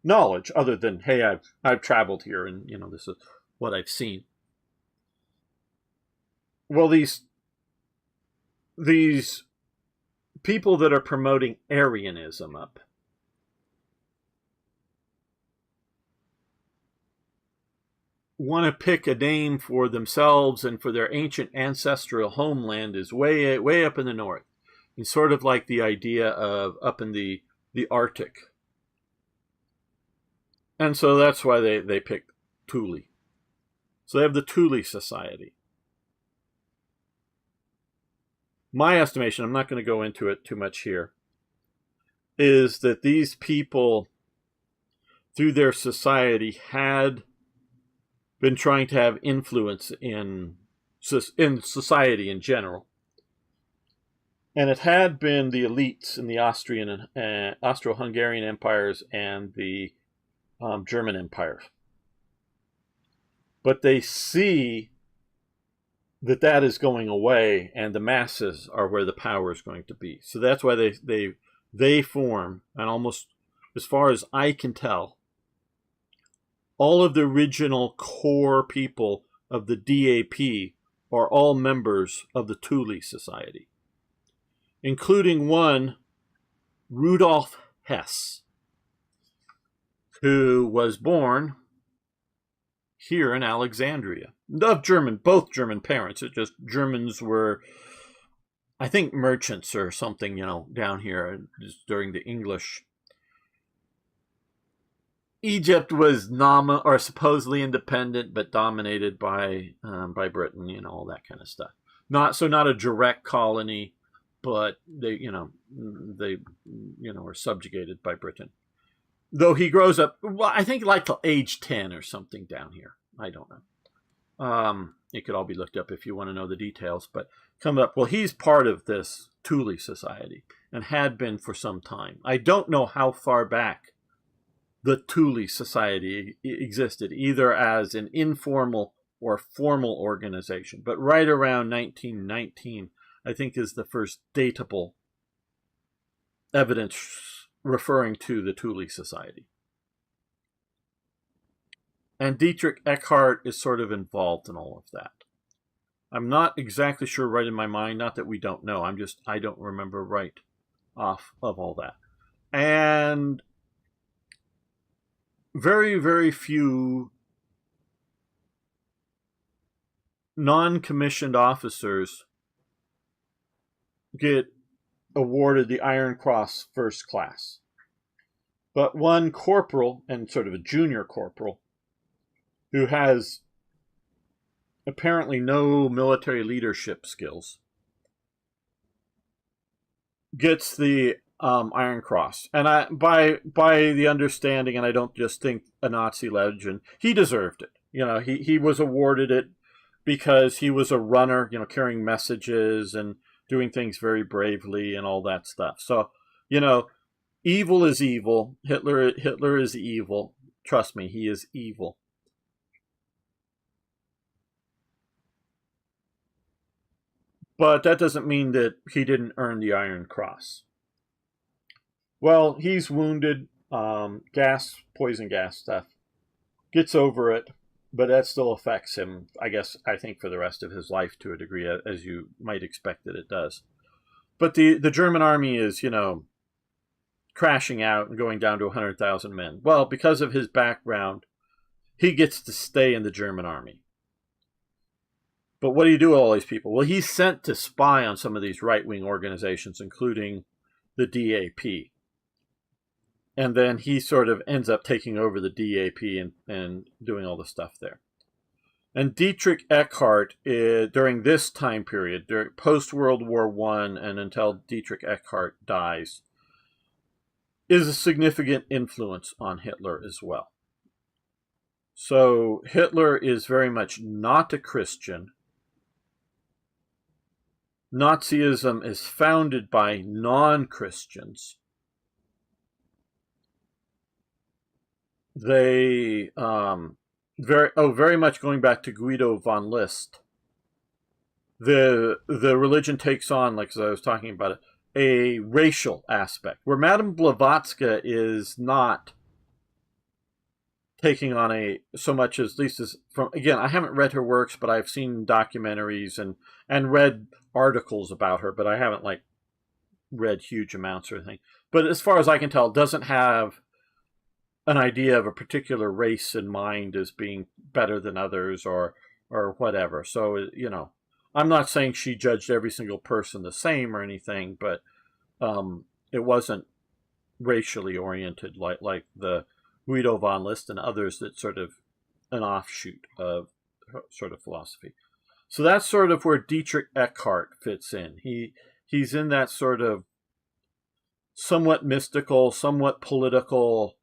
knowledge other than, hey, I've traveled here and this is what I've seen. Well, these people that are promoting Arianism up want to pick a name for themselves and for their ancient ancestral homeland is way up in the north. And sort of like the idea of up in the Arctic. And so that's why they picked Thule. So they have the Thule Society. My estimation, I'm not going to go into it too much here, is that these people, through their society, had been trying to have influence in society in general. And it had been the elites in the Austrian and Austro-Hungarian empires and the German empires. But they see that is going away, and the masses are where the power is going to be. So that's why they form, and almost as far as I can tell, all of the original core people of the DAP are all members of the Thule Society, including one, Rudolf Hess, who was born here in Alexandria, both German parents. It just Germans were, I think, merchants or something, down here during the English. Egypt was supposedly independent, but dominated by Britain, all that kind of stuff. Not a direct colony, but they were subjugated by Britain. Though he grows up, well, I think like till age 10 or something down here. I don't know. It could all be looked up if you want to know the details, but he's part of this Thule Society and had been for some time. I don't know how far back the Thule Society existed, either as an informal or formal organization. But right around 1919, I think, is the first datable evidence referring to the Thule Society. And Dietrich Eckhart is sort of involved in all of that. I'm not exactly sure right in my mind, not that we don't know, I don't remember right off of all that. And very, very few non-commissioned officers get awarded the Iron Cross First Class. But one corporal, and sort of a junior corporal, who has apparently no military leadership skills, gets the Iron Cross, and by the understanding, and I don't just think a Nazi legend, he deserved it. He was awarded it because he was a runner, carrying messages and doing things very bravely and all that stuff. So, evil is evil. Hitler is evil. Trust me, he is evil. But that doesn't mean that he didn't earn the Iron Cross. Well, he's wounded, poison gas stuff. Gets over it, but that still affects him, I think, for the rest of his life to a degree, as you might expect that it does. But the German army is, crashing out and going down to 100,000 men. Well, because of his background, he gets to stay in the German army. But what do you do with all these people? Well, he's sent to spy on some of these right-wing organizations, including the DAP. And then he sort of ends up taking over the DAP and doing all the stuff there. And Dietrich Eckart, during this time period, post-World War I and until Dietrich Eckart dies, is a significant influence on Hitler as well. So Hitler is very much not a Christian. Nazism is founded by non-Christians. They very much going back to Guido von List. The religion takes on, like as I was talking about it, a racial aspect, where Madame Blavatsky is not taking on so much as least as from, again, I haven't read her works, but I've seen documentaries and read articles about her, but I haven't read huge amounts or anything. But as far as I can tell, it doesn't have an idea of a particular race in mind as being better than others or whatever. So, I'm not saying she judged every single person the same or anything, but it wasn't racially oriented like the Guido von List and others that sort of an offshoot of sort of philosophy. So that's sort of where Dietrich Eckart fits in. He's in that sort of somewhat mystical, somewhat political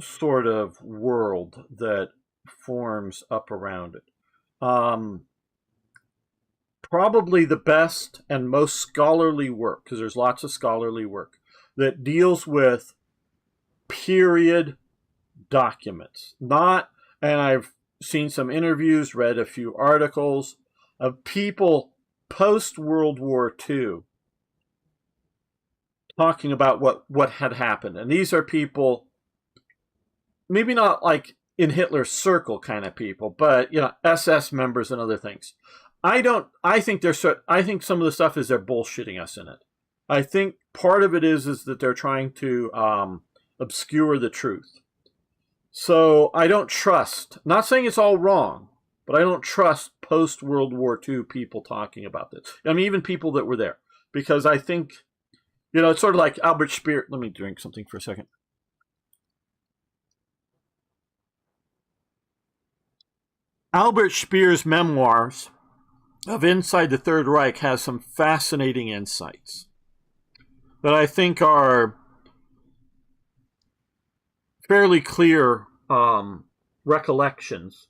sort of world that forms up around it. Probably the best and most scholarly work, because there's lots of scholarly work, that deals with period documents. And I've seen some interviews, read a few articles of people post-World War II talking about what had happened. And these are people, maybe not like in Hitler's circle kind of people, but, SS members and other things. I think some of the stuff is they're bullshitting us in it. I think part of it is that they're trying to obscure the truth. So I don't trust, not saying it's all wrong, but I don't trust post-World War II people talking about this. I mean, even people that were there. Because I think, it's sort of like Albert Speer. Let me drink something for a second. Albert Speer's memoirs of Inside the Third Reich has some fascinating insights that I think are fairly clear recollections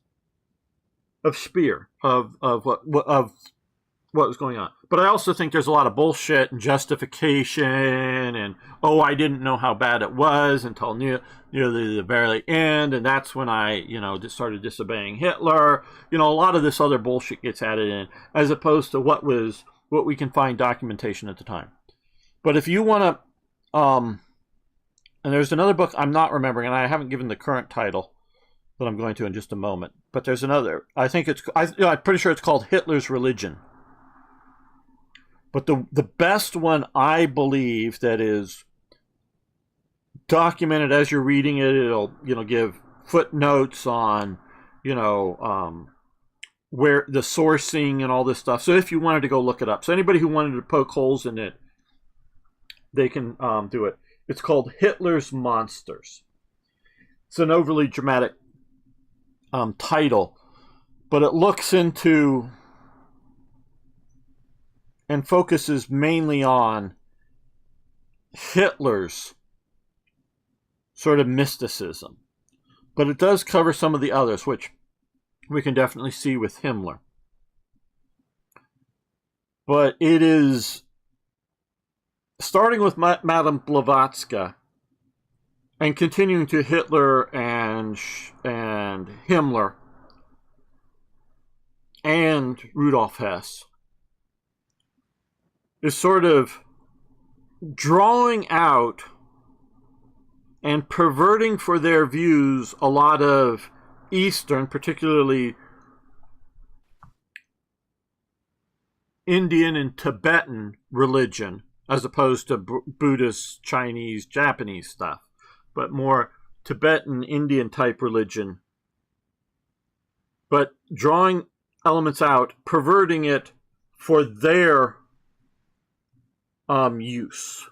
of Speer, of what was going on. But I also think there's a lot of bullshit and justification and, I didn't know how bad it was until near the very end, and that's when I, just started disobeying Hitler. A lot of this other bullshit gets added in, as opposed to what we can find documentation at the time. But if you want to, and there's another book I'm not remembering, and I haven't given the current title that I'm going to in just a moment. But there's another. I think I'm pretty sure it's called Hitler's Religion. But the best one, I believe, that is documented as you're reading it, it'll give footnotes on where the sourcing and all this stuff. So if you wanted to go look it up, so anybody who wanted to poke holes in it, they can do it. It's called Hitler's Monsters. It's an overly dramatic title, but it looks into and focuses mainly on Hitler's sort of mysticism. But it does cover some of the others, which we can definitely see with Himmler. But it is starting with Madame Blavatsky and continuing to Hitler and Himmler and Rudolf Hess is sort of drawing out and perverting for their views a lot of Eastern, particularly Indian and Tibetan religion, as opposed to Buddhist, Chinese, Japanese stuff, but more Tibetan, Indian type religion, but drawing elements out, perverting it for their use,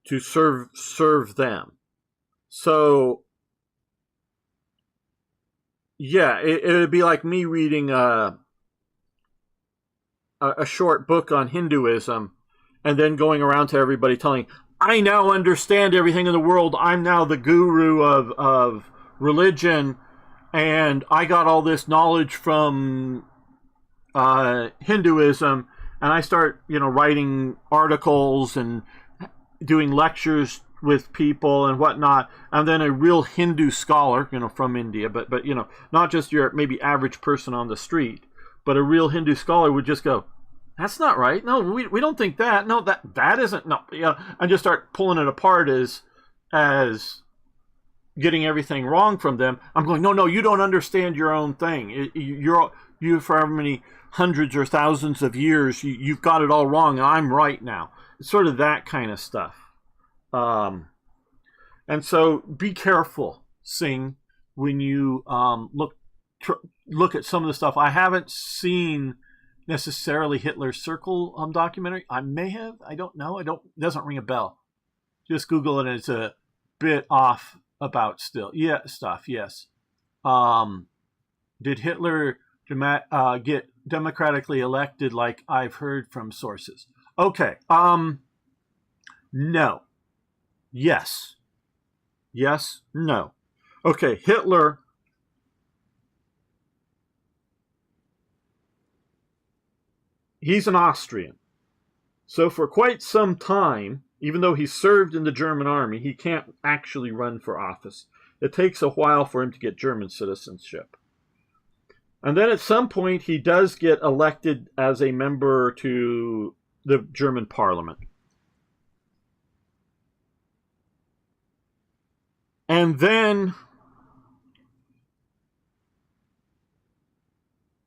to serve them. So, yeah, it would be like me reading a short book on Hinduism and then going around to everybody telling, I now understand everything in the world. I'm now the guru of religion, and I got all this knowledge from Hinduism, and I start, writing articles and doing lectures with people and whatnot, and then a real Hindu scholar, from India, but not just your maybe average person on the street, but a real Hindu scholar would just go, that's not right. No, we don't think that. No, that isn't. No, and just start pulling it apart as getting everything wrong from them. I'm going, no, you don't understand your own thing. You for however many hundreds or thousands of years, you've got it all wrong, and I'm right now. It's sort of that kind of stuff. And so be careful, Singh, when you look at some of the stuff. I haven't seen necessarily Hitler's Circle documentary. I may have. I don't know. It doesn't ring a bell. Just Google it, and it's a bit off about stuff. Yes. Did Hitler get democratically elected, like I've heard from sources? Okay. No. Yes. Yes. No. Okay. Hitler. He's an Austrian. So for quite some time, even though he served in the German army, he can't actually run for office. It takes a while for him to get German citizenship. And then at some point, he does get elected as a member to the German parliament. And then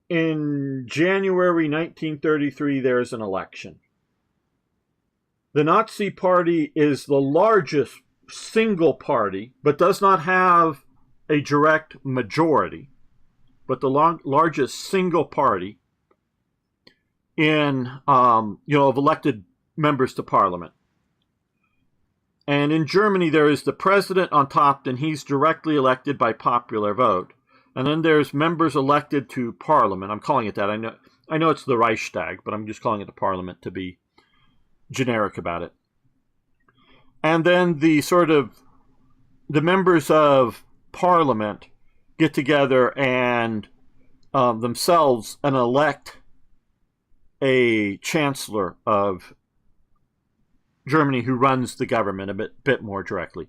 in January 1933, there's an election. The Nazi Party is the largest single party, but does not have a direct majority, but the largest single party in, of elected members to parliament. And in Germany, there is the president on top, and he's directly elected by popular vote. And then there's members elected to parliament. I'm calling it that. I know it's the Reichstag, but I'm just calling it the parliament to be generic about it. And then the members of parliament get together and themselves and elect a chancellor of Germany who runs the government a bit more directly.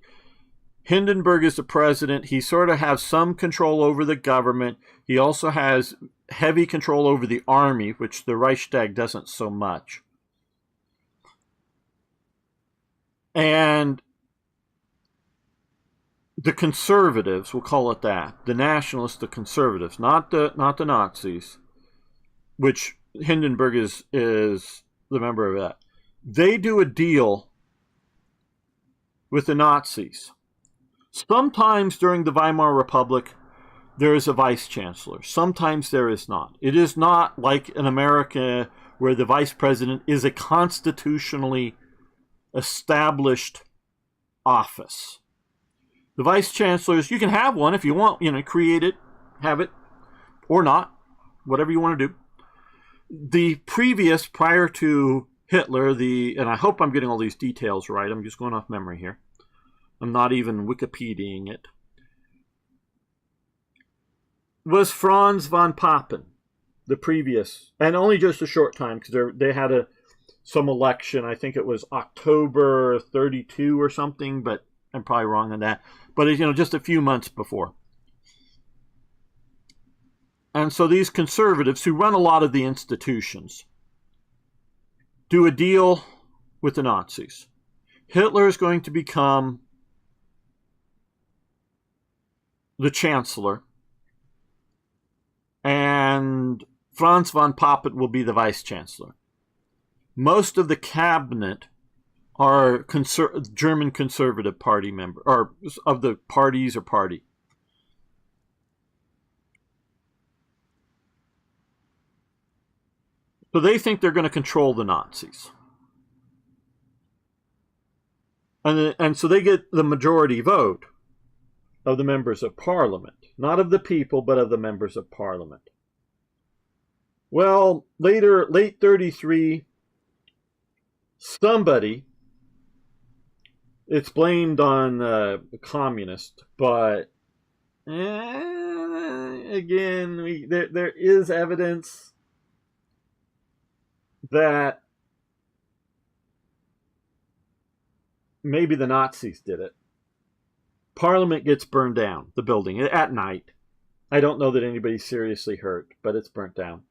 Hindenburg is the president. He sort of has some control over the government. He also has heavy control over the army, which the Reichstag doesn't so much. And the conservatives, we'll call it that, the nationalists, the conservatives, not the Nazis, which Hindenburg is the member of that. They do a deal with the Nazis. Sometimes during the Weimar Republic, there is a vice chancellor. Sometimes there is not. It is not like in America where the vice president is a constitutionally established office. The vice chancellors, you can have one if you want, create it, have it, or not, whatever you want to do. the previous, prior to Hitler, and I hope I'm getting all these details right. I'm just going off memory here. I'm not even Wikipediaing it. Was Franz von Papen, the previous, and only just a short time because they had some election. I think it was October 32 or something, but I'm probably wrong on that. But just a few months before. And so these conservatives who run a lot of the institutions do a deal with the Nazis. Hitler is going to become the chancellor, and Franz von Papen will be the vice chancellor. Most of the cabinet are German Conservative Party members, or of the parties or party. So they think they're going to control the Nazis. And so they get the majority vote of the members of parliament. Not of the people, but of the members of parliament. Well, later, late 33, somebody, it's blamed on the communist, but again, there is evidence that maybe the Nazis did it. Parliament gets burned down, the building, at night. I don't know that anybody's seriously hurt, but it's burnt down.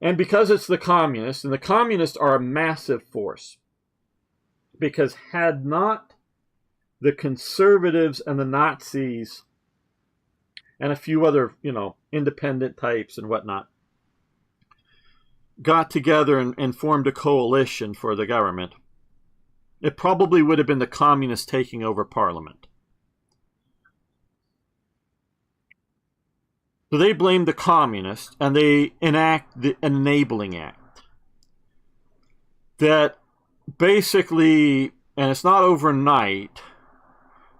And because it's the communists, and the communists are a massive force, because had not the conservatives and the Nazis and a few other, independent types and whatnot got together and formed a coalition for the government, it probably would have been the communists taking over parliament. So they blame the communists, and they enact the Enabling Act. That basically, and it's not overnight,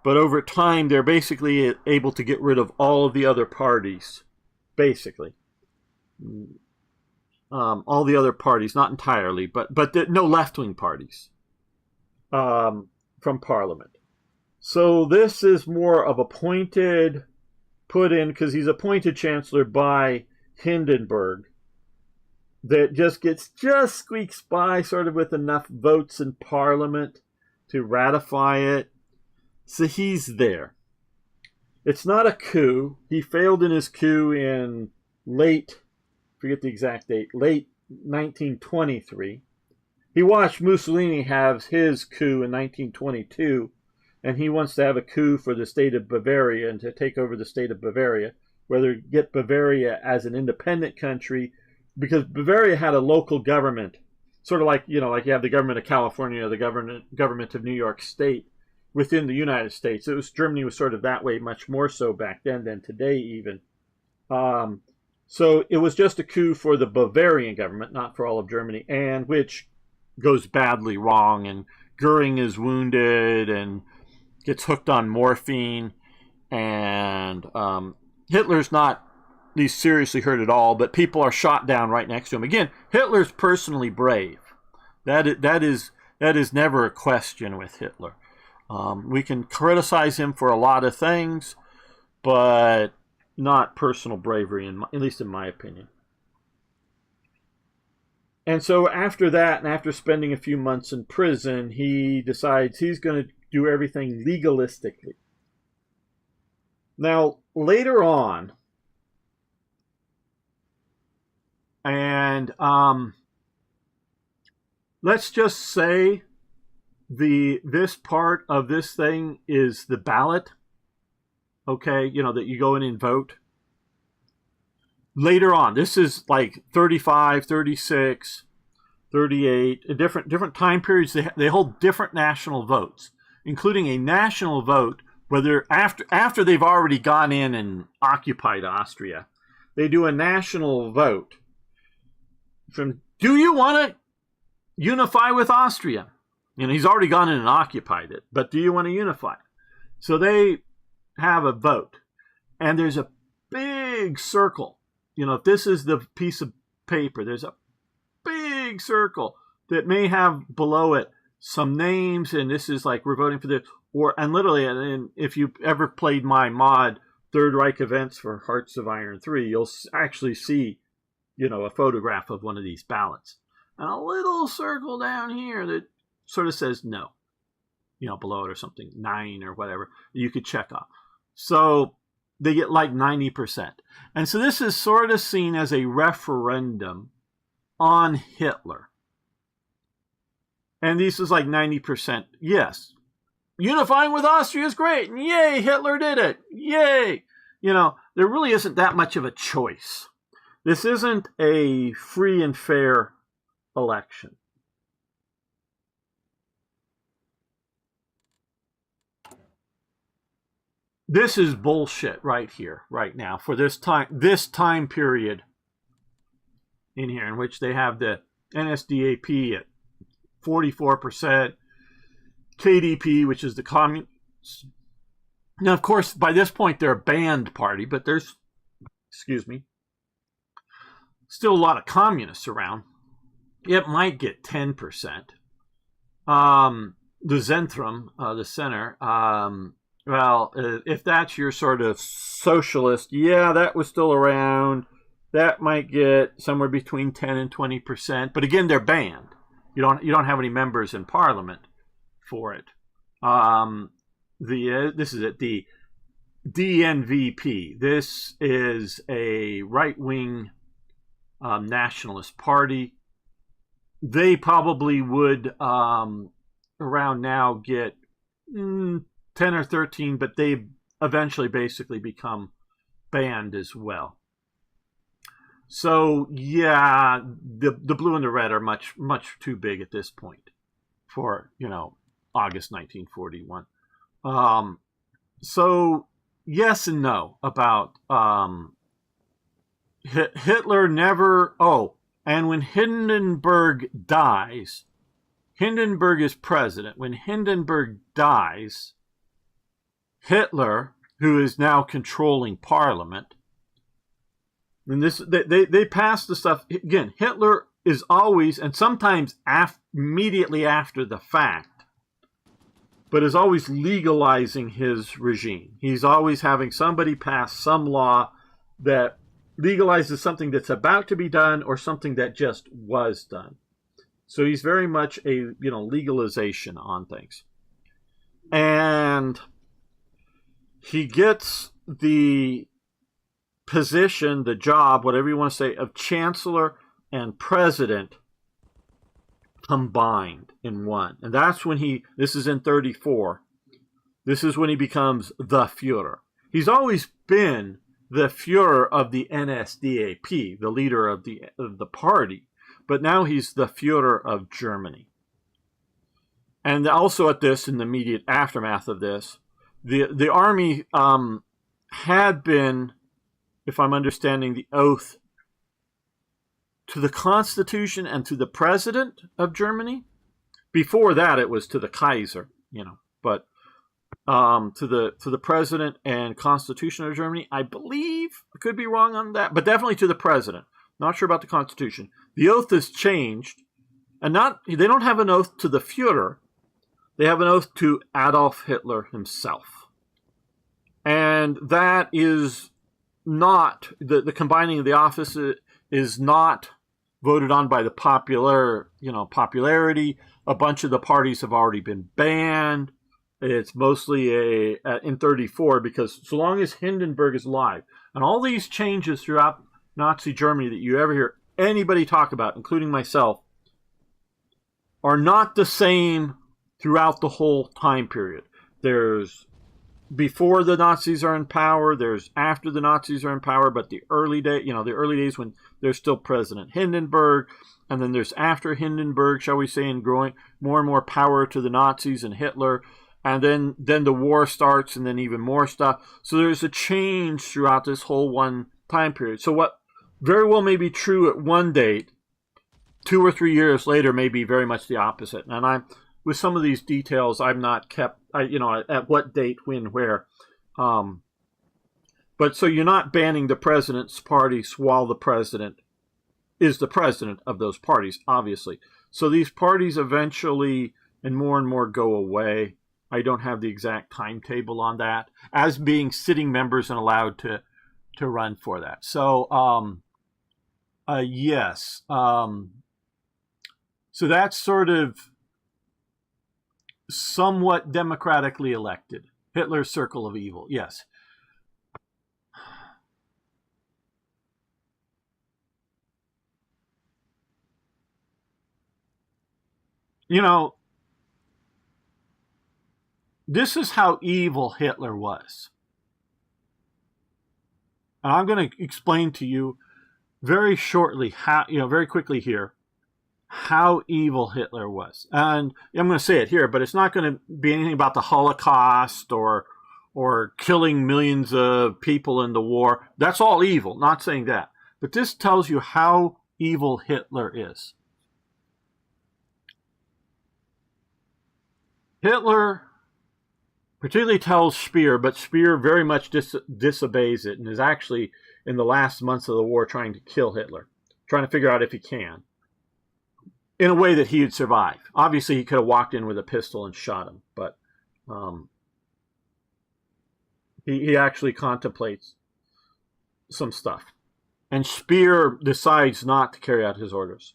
but over time, they're basically able to get rid of all of the other parties. Basically. All the other parties, not entirely, but no left-wing parties from Parliament. So this is more of appointed, put in, because he's appointed Chancellor by Hindenburg, that just squeaks by sort of with enough votes in Parliament to ratify it. So he's there. It's not a coup. He failed in his coup in late 1923. He watched Mussolini have his coup in 1922, and he wants to have a coup for the state of Bavaria and to take over the state of Bavaria, whether get Bavaria as an independent country, because Bavaria had a local government, sort of like you have the government of California or the government of New York State within the United States. Germany was sort of that way, much more so back then than today even. So it was just a coup for the Bavarian government, not for all of Germany, and which goes badly wrong, and Goering is wounded and gets hooked on morphine, and Hitler's not at least seriously hurt at all, but people are shot down right next to him. Again, Hitler's personally brave. That is never a question with Hitler. We can criticize him for a lot of things, but not personal bravery, at least in my opinion. And so after that, and after spending a few months in prison, he decides he's going to do everything legalistically. Now, later on, and let's just say this part of this thing is the ballot. Okay, that you go in and vote. Later on, this is like 35, 36, 38, different time periods. They hold different national votes, including a national vote whether after they've already gone in and occupied Austria. They do a national vote from, do you want to unify with Austria? He's already gone in and occupied it, but do you want to unify? So they have a vote, and there's a big circle. If this is the piece of paper, there's a big circle that may have below it some names, and this is like we're voting for this, and literally, and if you've ever played my mod Third Reich Events for Hearts of Iron 3, you'll actually see, a photograph of one of these ballots, and a little circle down here that sort of says no, below it or something, 9 or whatever, you could check off. So they get like 90%. And so this is sort of seen as a referendum on Hitler. And this is like 90% yes. Unifying with Austria is great. And yay, Hitler did it. Yay. There really isn't that much of a choice. This isn't a free and fair election. This is bullshit right here, right now, for this time period in here, in which they have the NSDAP at 44%, KDP, which is the communists. Now, of course, by this point, they're a banned party, but there's, still a lot of communists around. It might get 10%. The Zentrum, the center, well, if that's your sort of socialist, yeah, that was still around. That might get somewhere between 10 and 20%. But again, they're banned. You don't have any members in parliament for it. This is at the DNVP. This is a right-wing nationalist party. They probably would around now get 10 or 13, but they eventually basically become banned as well. So yeah, the blue and the red are much too big at this point for August 1941. So yes and no about Hitler never. Oh, and when Hindenburg dies, Hindenburg is president. When Hindenburg dies, Hitler, who is now controlling parliament, and this they pass the stuff again. Hitler is always, and sometimes immediately after the fact, but is always legalizing his regime. He's always having somebody pass some law that legalizes something that's about to be done or something that just was done. So he's very much a legalization on things, and he gets the position, the job, whatever you want to say, of chancellor and president combined in one. And that's when this is in 1934, this is when he becomes the Führer. He's always been the Führer of the NSDAP, the leader of the party, but now he's the Führer of Germany. And also at this, in the immediate aftermath of this, the army had been, if I'm understanding the oath, to the Constitution and to the President of Germany. Before that, it was to the Kaiser, but to the President and Constitution of Germany, I believe. I could be wrong on that, but definitely to the President. Not sure about the Constitution. The oath has changed, and they don't have an oath to the Führer. They have an oath to Adolf Hitler himself. And that is not, the combining of the offices is not voted on by the popularity. A bunch of the parties have already been banned. It's mostly in 1934, because so long as Hindenburg is alive, and all these changes throughout Nazi Germany that you ever hear anybody talk about, including myself, are not the same throughout the whole time period. There's before the Nazis are in power, there's after the Nazis are in power, but the early days when there's still President Hindenburg, and then there's after Hindenburg, shall we say, and growing more and more power to the Nazis and Hitler, and then the war starts, and then even more stuff. So there's a change throughout this whole one time period. So what very well may be true at one date, 2 or 3 years later may be very much the opposite. And with some of these details, I've not kept, at what date, when, where. But so you're not banning the president's parties while the president is the president of those parties, obviously. So these parties eventually and more go away. I don't have the exact timetable on that, as being sitting members and allowed to run for that. So, yes. So that's sort of somewhat democratically elected. Hitler's circle of evil, yes. You know, this is how evil Hitler was. And I'm going to explain to you very shortly, how, very quickly here, how evil Hitler was. And I'm going to say it here, but it's not going to be anything about the Holocaust or killing millions of people in the war. That's all evil, not saying that. But this tells you how evil Hitler is. Hitler particularly tells Speer, but Speer very much disobeys it and is actually, in the last months of the war, trying to kill Hitler, trying to figure out if he can, in a way that he would survive. Obviously, he could have walked in with a pistol and shot him, but he actually contemplates some stuff. And Speer decides not to carry out his orders.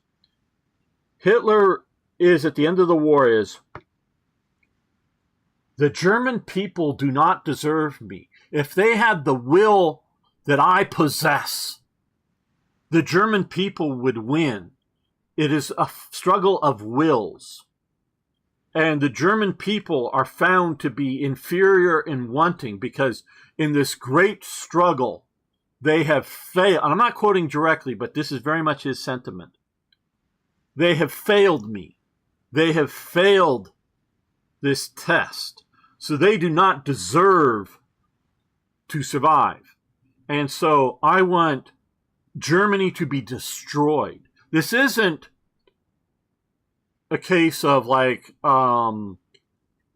Hitler is, at the end of the war, is... The German people do not deserve me. If they had the will that I possess, the German people would win. It is a struggle of wills. And the German people are found to be inferior and wanting because in this great struggle, they have failed. And I'm not quoting directly, but this is very much his sentiment. They have failed me. They have failed this test. So they do not deserve to survive. And so I want Germany to be destroyed. This isn't a case of like the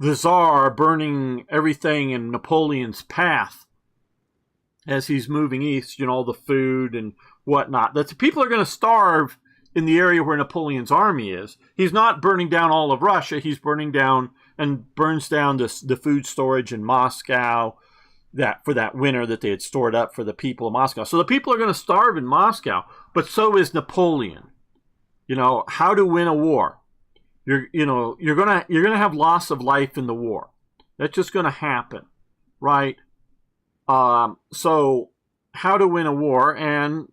Tsar burning everything in Napoleon's path as he's moving east, all the food and whatnot. That people are going to starve in the area where Napoleon's army is. He's not burning down all of Russia. He's burning down and burns down the food storage in Moscow for that winter that they had stored up for the people of Moscow. So the people are going to starve in Moscow, but so is Napoleon. How to win a war. You're going to have loss of life in the war. That's just going to happen, right? So how to win a war, and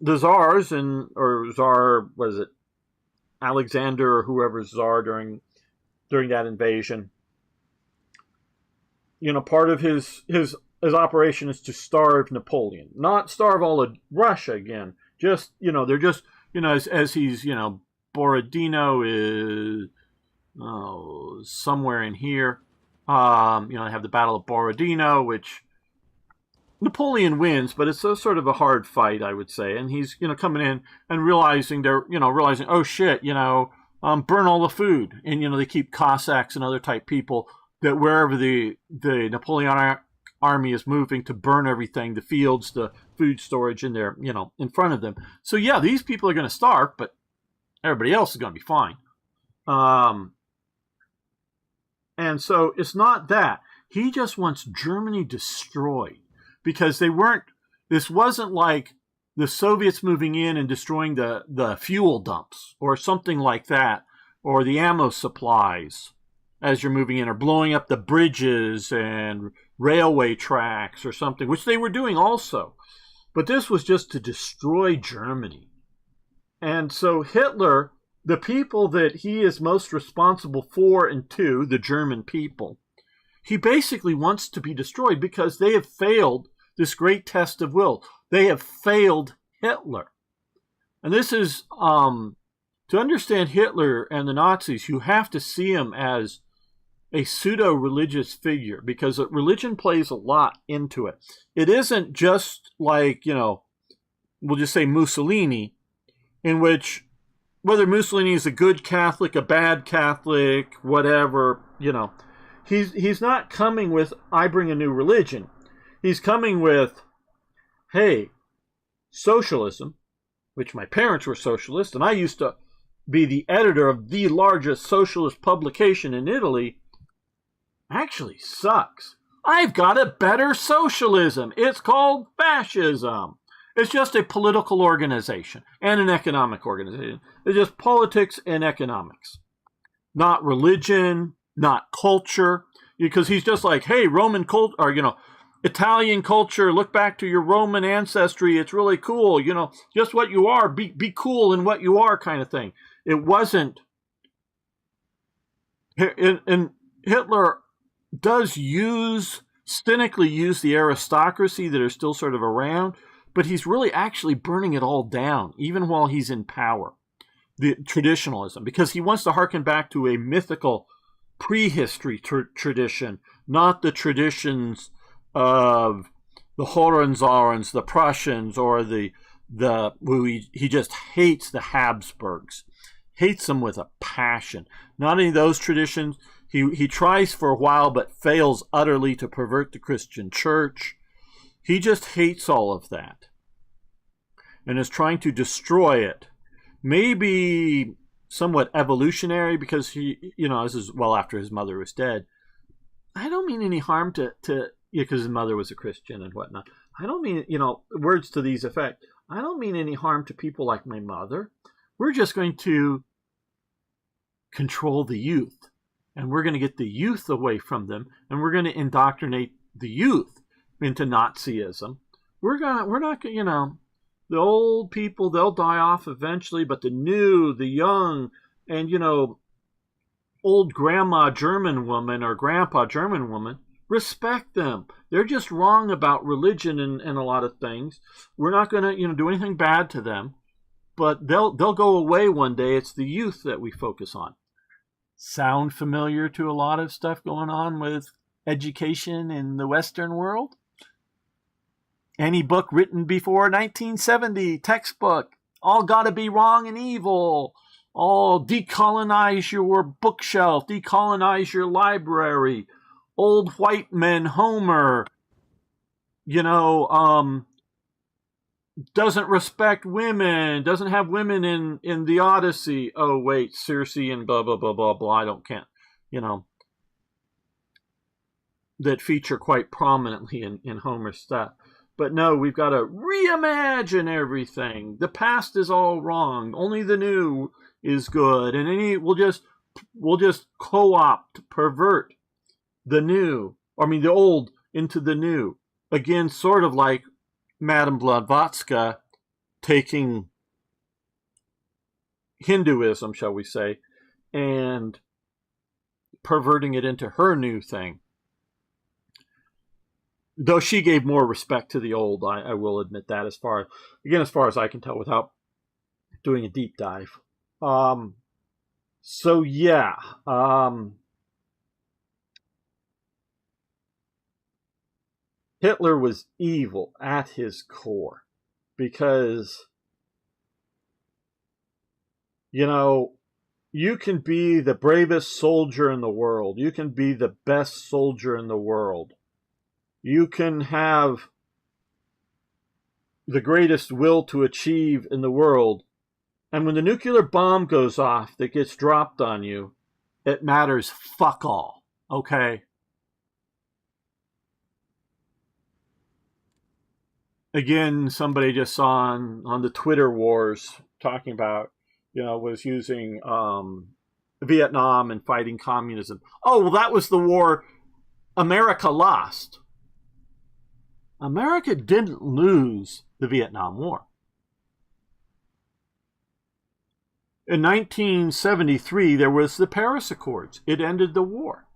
the czars Alexander or whoever's czar during that invasion. Part of his operation is to starve Napoleon, not starve all of Russia again. Just they're just as he's Borodino is somewhere in here. They have the Battle of Borodino, which Napoleon wins, but it's a sort of a hard fight, I would say. And he's coming in and realizing oh shit, burn all the food. And, they keep Cossacks and other type people that wherever the Napoleonic army is moving to burn everything, the fields, the food storage in there, in front of them. So, yeah, these people are going to starve, but everybody else is going to be fine. And so it's not that. He just wants Germany destroyed because this wasn't like the Soviets moving in and destroying the fuel dumps or something like that, or the ammo supplies as you're moving in, or blowing up the bridges and railway tracks or something, which they were doing also. But this was just to destroy Germany. And so Hitler, the people that he is most responsible for and to, the German people, he basically wants to be destroyed because they have failed this great test of will. They have failed Hitler. And this is, to understand Hitler and the Nazis, you have to see him as a pseudo-religious figure, because religion plays a lot into it. It isn't just like, we'll just say Mussolini, in which, whether Mussolini is a good Catholic, a bad Catholic, whatever, he's not coming with, I bring a new religion. He's coming with, hey, socialism, which my parents were socialists, and I used to be the editor of the largest socialist publication in Italy, actually sucks. I've got a better socialism. It's called fascism. It's just a political organization and an economic organization. It's just politics and economics, not religion, not culture. Because he's just like, hey, Roman culture, or, Italian culture, look back to your Roman ancestry. It's really cool. Just what you are. Be cool in what you are, kind of thing. It wasn't. And Hitler does cynically use the aristocracy that are still sort of around, but he's really actually burning it all down, even while he's in power. The traditionalism, because he wants to harken back to a mythical prehistory tradition, not the traditions of the Hohenzollerns, the Prussians, or he just hates the Habsburgs, hates them with a passion. Not any of those traditions. He tries for a while but fails utterly to pervert the Christian church. He just hates all of that and is trying to destroy it. Maybe somewhat evolutionary, because this is well after his mother was dead. I don't mean any harm to because his mother was a Christian and whatnot. I don't mean, words to these effect. I don't mean any harm to people like my mother. We're just going to control the youth, and we're going to get the youth away from them, and we're going to indoctrinate the youth into Nazism. We're not, the old people, they'll die off eventually, but the young, and, old grandma German woman or grandpa German woman, respect them. They're just wrong about religion and a lot of things. We're not going to, do anything bad to them, but they'll go away one day. It's the youth that we focus on. Sound familiar to a lot of stuff going on with education in the Western world? Any book written before 1970, textbook, all gotta be wrong and evil. All decolonize your bookshelf, decolonize your library. Old white men, Homer, doesn't respect women, doesn't have women in the Odyssey. Oh, wait, Circe and blah, blah, blah, blah, blah. That feature quite prominently in Homer's stuff. But no, we've got to reimagine everything. The past is all wrong. Only the new is good. And we'll just co-opt, pervert the old into the new. Again, sort of like Madame Blavatsky taking Hinduism, shall we say, and perverting it into her new thing. Though she gave more respect to the old, I will admit that, as far as I can tell without doing a deep dive. Hitler was evil at his core because, you can be the bravest soldier in the world. You can be the best soldier in the world. You can have the greatest will to achieve in the world. And when the nuclear bomb goes off that gets dropped on you, it matters fuck all. Okay? Again, somebody just saw on the Twitter wars talking about, was using Vietnam and fighting communism. Oh, well, that was the war America lost. America didn't lose the Vietnam War. In 1973, there was the Paris Accords. It ended the war.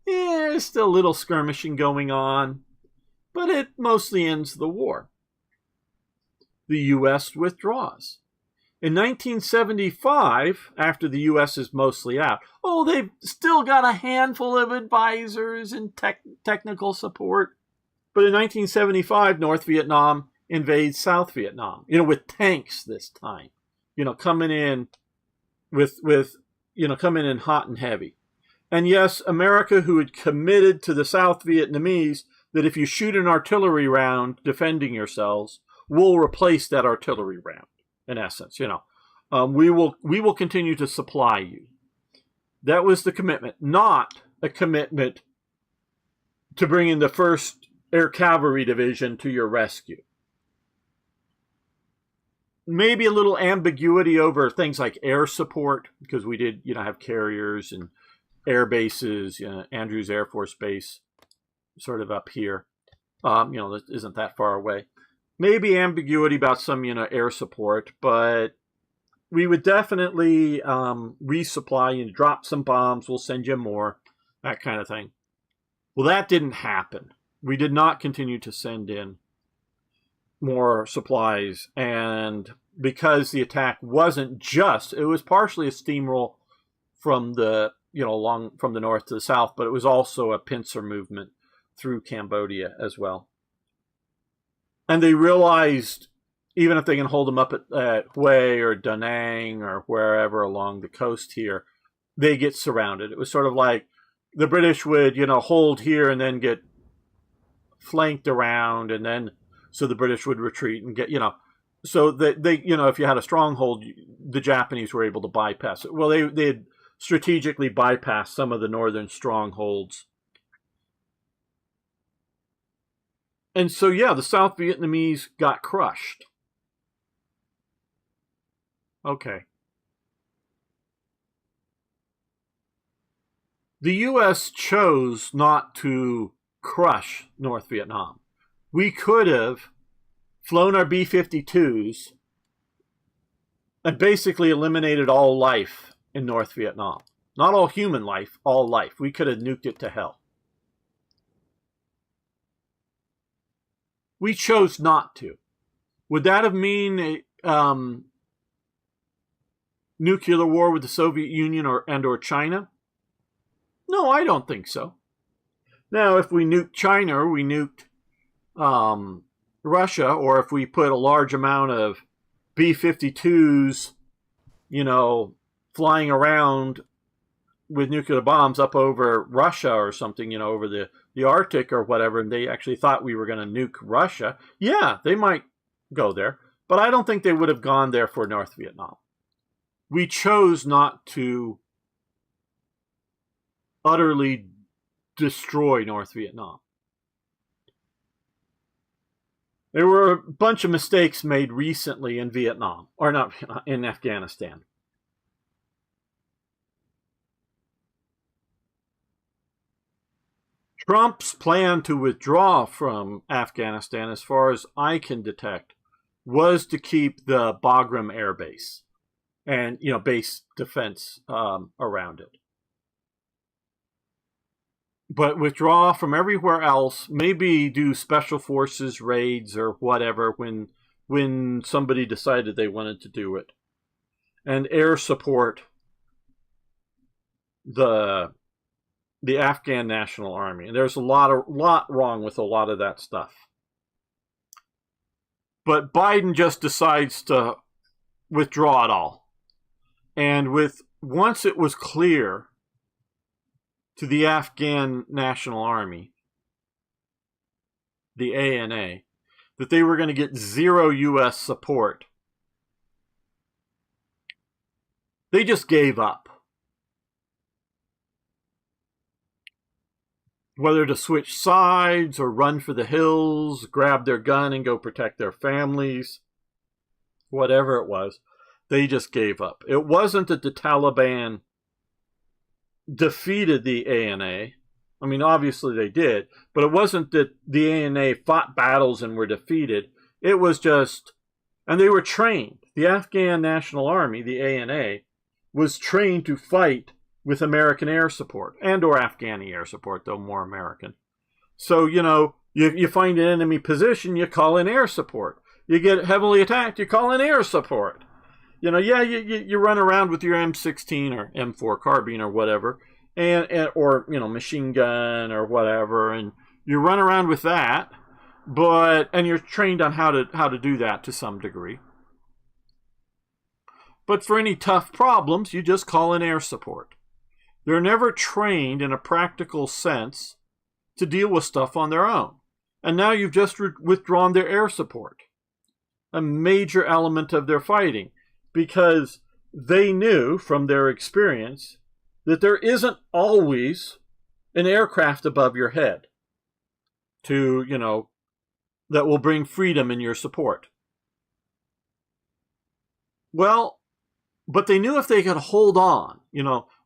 There's still a little skirmishing going on, but it mostly ends the war. The U.S. withdraws. In 1975, after the U.S. is mostly out, they've still got a handful of advisors and technical support. But in 1975, North Vietnam invades South Vietnam, with tanks this time, coming in coming in hot and heavy. And yes, America, who had committed to the South Vietnamese that if you shoot an artillery round defending yourselves, we'll replace that artillery round. in essence. We will continue to supply you. That was the commitment, not a commitment to bring in the 1st Air Cavalry Division to your rescue. Maybe a little ambiguity over things like air support, because we did, have carriers and air bases, Andrews Air Force Base, sort of up here. That isn't that far away. Maybe ambiguity about some, air support, but we would definitely resupply you, drop some bombs, we'll send you more, that kind of thing. Well, that didn't happen. We did not continue to send in more supplies, and because the attack wasn't just, it was partially a steamroll from the, from the north to the south, but it was also a pincer movement through Cambodia as well. And they realized, even if they can hold them up at Hue or Da Nang or wherever along the coast here, they get surrounded. It was sort of like the British would, hold here and then get flanked around, and then so the British would retreat and get, so that they, if you had a stronghold, the Japanese were able to bypass it. Well, they had strategically bypassed some of the northern strongholds. And so, the South Vietnamese got crushed. Okay. The U.S. chose not to crush North Vietnam. We could have flown our B-52s and basically eliminated all life in North Vietnam. Not all human life, all life. We could have nuked it to hell. We chose not to. Would that have mean nuclear war with the Soviet Union or China? No, I don't think so. Now, if we nuked China, or we nuked Russia, or if we put a large amount of B-52s, flying around with nuclear bombs up over Russia or something, over the Arctic or whatever, and they actually thought we were going to nuke Russia, they might go there. But I don't think they would have gone there for North Vietnam. We chose not to utterly destroy North Vietnam. There were a bunch of mistakes made recently in Vietnam, or not in Afghanistan. Trump's plan to withdraw from Afghanistan, as far as I can detect, was to keep the Bagram Air Base and, base defense around it. But withdraw from everywhere else, maybe do special forces raids or whatever when somebody decided they wanted to do it. And air support the Afghan National Army. And there's a lot wrong with a lot of that stuff. But Biden just decides to withdraw it all. And once it was clear to the Afghan National Army, the ANA, that they were going to get zero U.S. support, they just gave up. Whether to switch sides or run for the hills, grab their gun and go protect their families, whatever it was, they just gave up. It wasn't that the Taliban defeated the ANA. I mean, obviously they did, but it wasn't that the ANA fought battles and were defeated. It was just, and they were trained. The Afghan National Army, the ANA, was trained to fight with American air support, and or Afghani air support, though more American. So, you find an enemy position, you call in air support. You get heavily attacked, you call in air support. You run around with your M16 or M4 carbine or whatever, or machine gun or whatever, and you run around with that, and you're trained on how to do that to some degree. But for any tough problems, you just call in air support. They're never trained in a practical sense to deal with stuff on their own. And now you've just withdrawn their air support. a major element of their fighting, because they knew from their experience that there isn't always an aircraft above your head to, that will bring freedom in your support. Well, but they knew if they could hold on,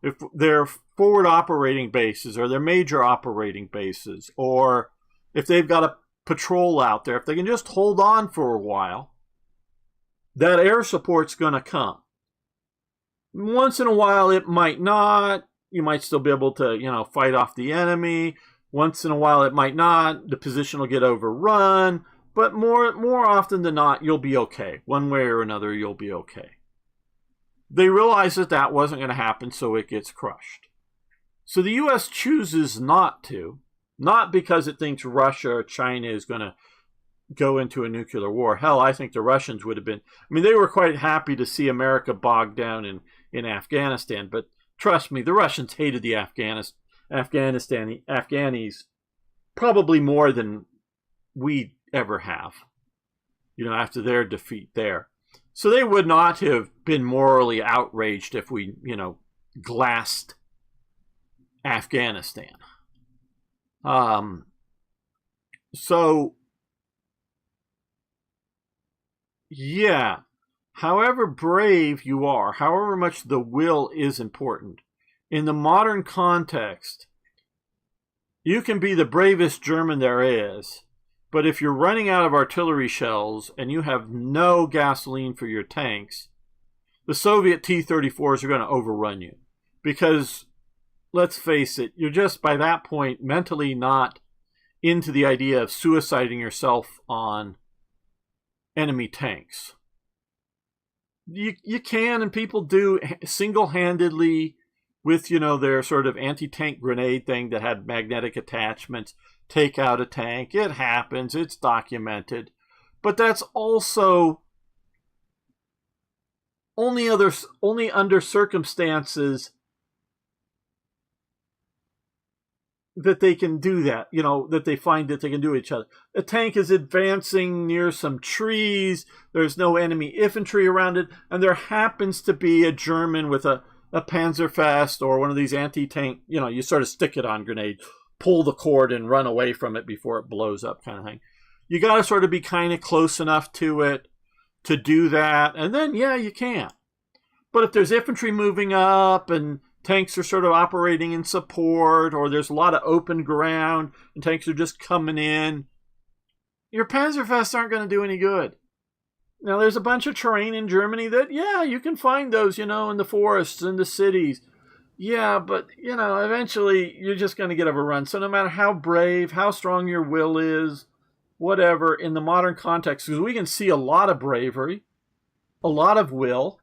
if their forward operating bases or their major operating bases, or if they've got a patrol out there, if they can just hold on for a while, that air support's going to come. Once in a while, it might not. You might still be able to, fight off the enemy. Once in a while, it might not. The position will get overrun. But more often than not, you'll be okay. One way or another, you'll be okay. They realized that wasn't going to happen, so it gets crushed. So the U.S. chooses not to, not because it thinks Russia or China is going to go into a nuclear war. Hell, I think the Russians would have been. They were quite happy to see America bogged down in Afghanistan, but trust me, the Russians hated the Afghanis probably more than we ever have, after their defeat there. So they would not have been morally outraged if we, glassed Afghanistan. So, yeah, however brave you are, however much the will is important, in the modern context, you can be the bravest German there is, but if you're running out of artillery shells and you have no gasoline for your tanks, the Soviet T-34s are going to overrun you. Because, let's face it, you're just by that point mentally not into the idea of suiciding yourself on enemy tanks. You can, and people do, single-handedly with, their sort of anti-tank grenade thing that had magnetic attachments, take out a tank. It happens. It's documented. But that's also only under circumstances that they can do that, that they find that they can do each other. A tank is advancing near some trees. There's no enemy infantry around it. And there happens to be a German with a Panzerfaust or one of these anti-tank, you sort of stick it on grenade, pull the cord and run away from it before it blows up kind of thing. You got to sort of be kind of close enough to it to do that. And then, yeah, you can. But if there's infantry moving up and tanks are sort of operating in support, or there's a lot of open ground and tanks are just coming in, your Panzerfausts aren't going to do any good. Now, there's a bunch of terrain in Germany that, yeah, you can find those, in the forests and the cities. Yeah, but, eventually you're just going to get overrun. So no matter how brave, how strong your will is, whatever, in the modern context, because we can see a lot of bravery, a lot of will,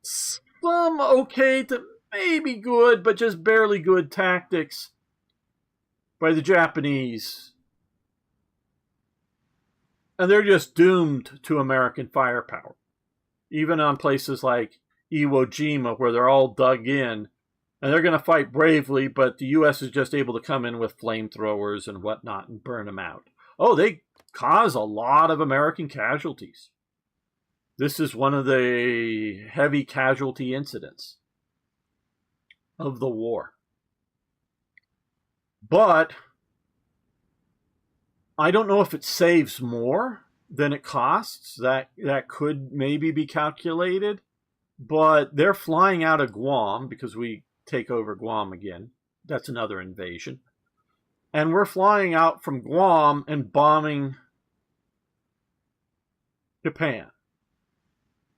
some okay to maybe good, but just barely good tactics by the Japanese. And they're just doomed to American firepower. Even on places like Iwo Jima, where they're all dug in, and they're going to fight bravely, but the U.S. is just able to come in with flamethrowers and whatnot and burn them out. Oh, they cause a lot of American casualties. This is one of the heavy casualty incidents of the war. But I don't know if it saves more than it costs. That could maybe be calculated. But they're flying out of Guam because we take over Guam again. That's another invasion. And we're flying out from Guam and bombing Japan.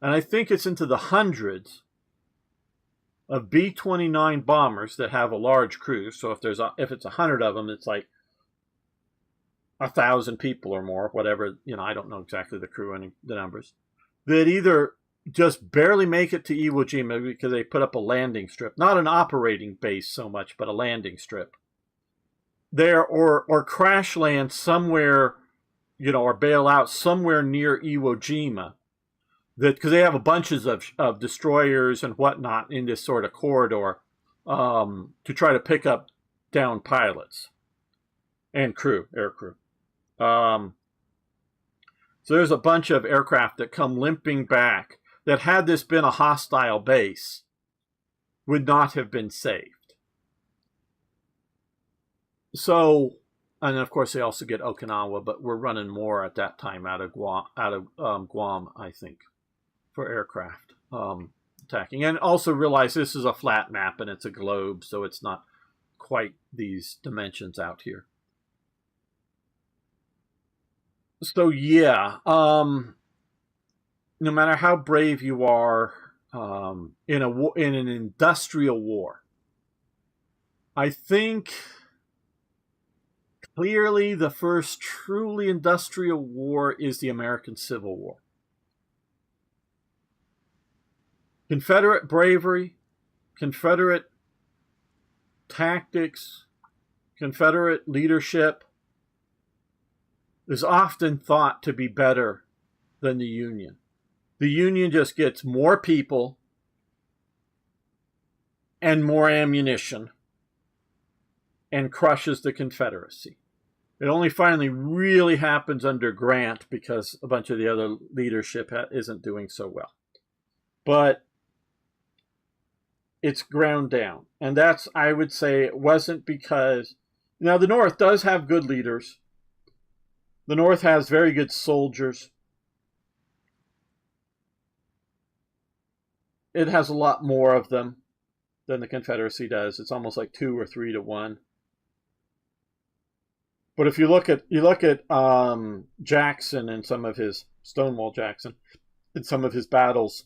And I think it's into the hundreds of B-29 bombers that have a large crew. So if it's 100 of them, it's like 1,000 people or more, whatever. I don't know exactly the crew and the numbers. That either just barely make it to Iwo Jima because they put up a landing strip. Not an operating base so much, but a landing strip. There, or crash land somewhere, or bail out somewhere near Iwo Jima. Because they have a bunches of destroyers and whatnot in this sort of corridor to try to pick up down pilots and air crew. So there's a bunch of aircraft that come limping back that, had this been a hostile base, would not have been saved. So, and of course they also get Okinawa, but we're running more at that time out of Guam, I think, for aircraft attacking. And also realize this is a flat map and it's a globe, so it's not quite these dimensions out here. So yeah, no matter how brave you are in an industrial war, I think clearly the first truly industrial war is the American Civil War. Confederate bravery, Confederate tactics, Confederate leadership is often thought to be better than the Union. The Union just gets more people and more ammunition and crushes the Confederacy. It only finally really happens under Grant because a bunch of the other leadership isn't doing so well. But it's ground down. And that's, I would say, it wasn't because... Now, the North does have good leaders. The North has very good soldiers. It has a lot more of them than the Confederacy does. It's almost like 2 or 3 to 1. But if you look at Jackson and some of his Stonewall Jackson in some of his battles,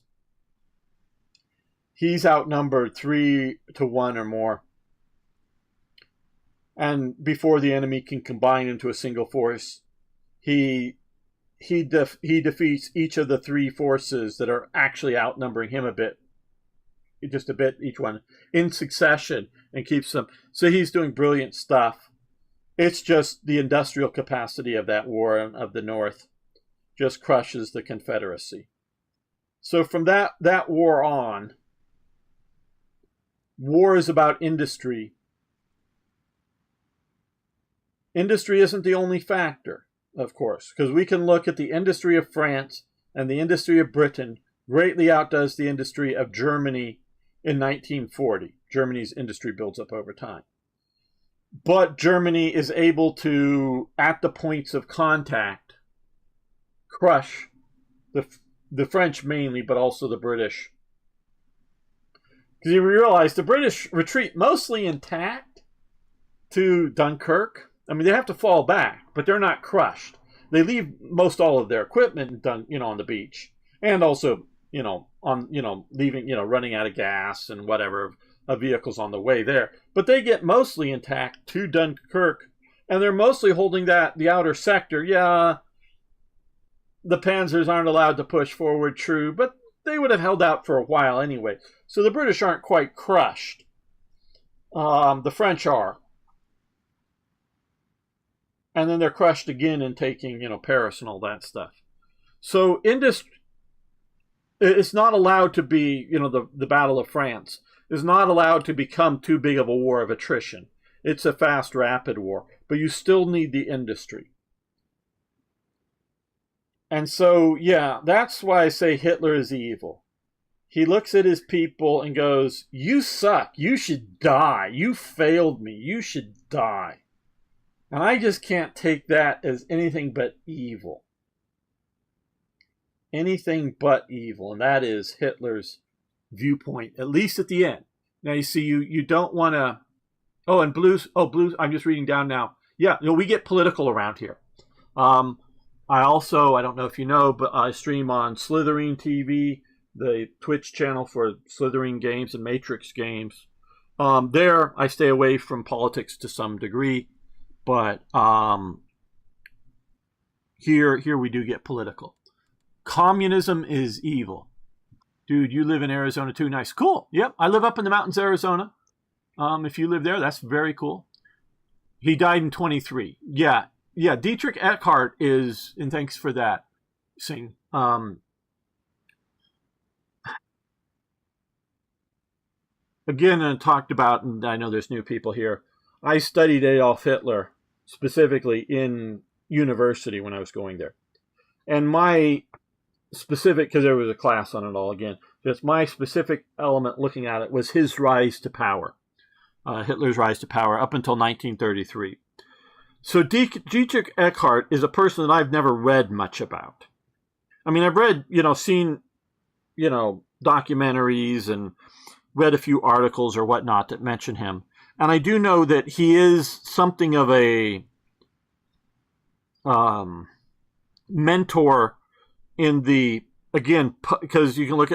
he's outnumbered 3 to 1 or more. And before the enemy can combine into a single force, he defeats each of the 3 forces that are actually outnumbering him a bit, just a bit each one, in succession, and keeps them. So he's doing brilliant stuff. It's just the industrial capacity of that war of the North just crushes the Confederacy. So from that war on, war is about industry. Industry isn't the only factor, of course, because we can look at the industry of France and the industry of Britain greatly outdoes the industry of Germany in 1940. Germany's industry builds up over time. But Germany is able to, at the points of contact, crush the French mainly, but also the British. Because you realize the British retreat mostly intact to Dunkirk. I mean, they have to fall back, but they're not crushed. They leave most all of their equipment on the beach, and also, leaving, running out of gas and whatever of vehicles on the way there. But they get mostly intact to Dunkirk, and they're mostly holding the outer sector. Yeah, the Panzers aren't allowed to push forward, true, but they would have held out for a while anyway. So the British aren't quite crushed. The French are. And then they're crushed again in taking, Paris and all that stuff. So industry, it's not allowed to be, the Battle of France is not allowed to become too big of a war of attrition. It's a fast, rapid war, but you still need the industry. And so, yeah, that's why I say Hitler is evil. He looks at his people and goes, "You suck. You should die. You failed me. You should die." And I just can't take that as anything but evil. Anything but evil. And that is Hitler's viewpoint, at least at the end. Now, you see, you don't want to... Oh, and blues, I'm just reading down now. Yeah, we get political around here. I don't know if you know, but I stream on Slitherine TV, the Twitch channel for Slitherine games and Matrix games. There, I stay away from politics to some degree. But here we do get political. Communism is evil. Dude, you live in Arizona too. Nice. Cool. Yep, I live up in the mountains, Arizona. If you live there, that's very cool. He died in 23. Yeah, Dietrich Eckhart is, and thanks for that, Sing. Again, I talked about, and I know there's new people here, I studied Adolf Hitler specifically in university when I was going there. And my specific, because there was a class on it all again, just my specific element looking at it was his rise to power, Hitler's rise to power up until 1933. So Dietrich Eckart is a person that I've never read much about. I mean, I've read, seen, documentaries and read a few articles or whatnot that mention him. And I do know that he is something of a mentor in the, again, because you look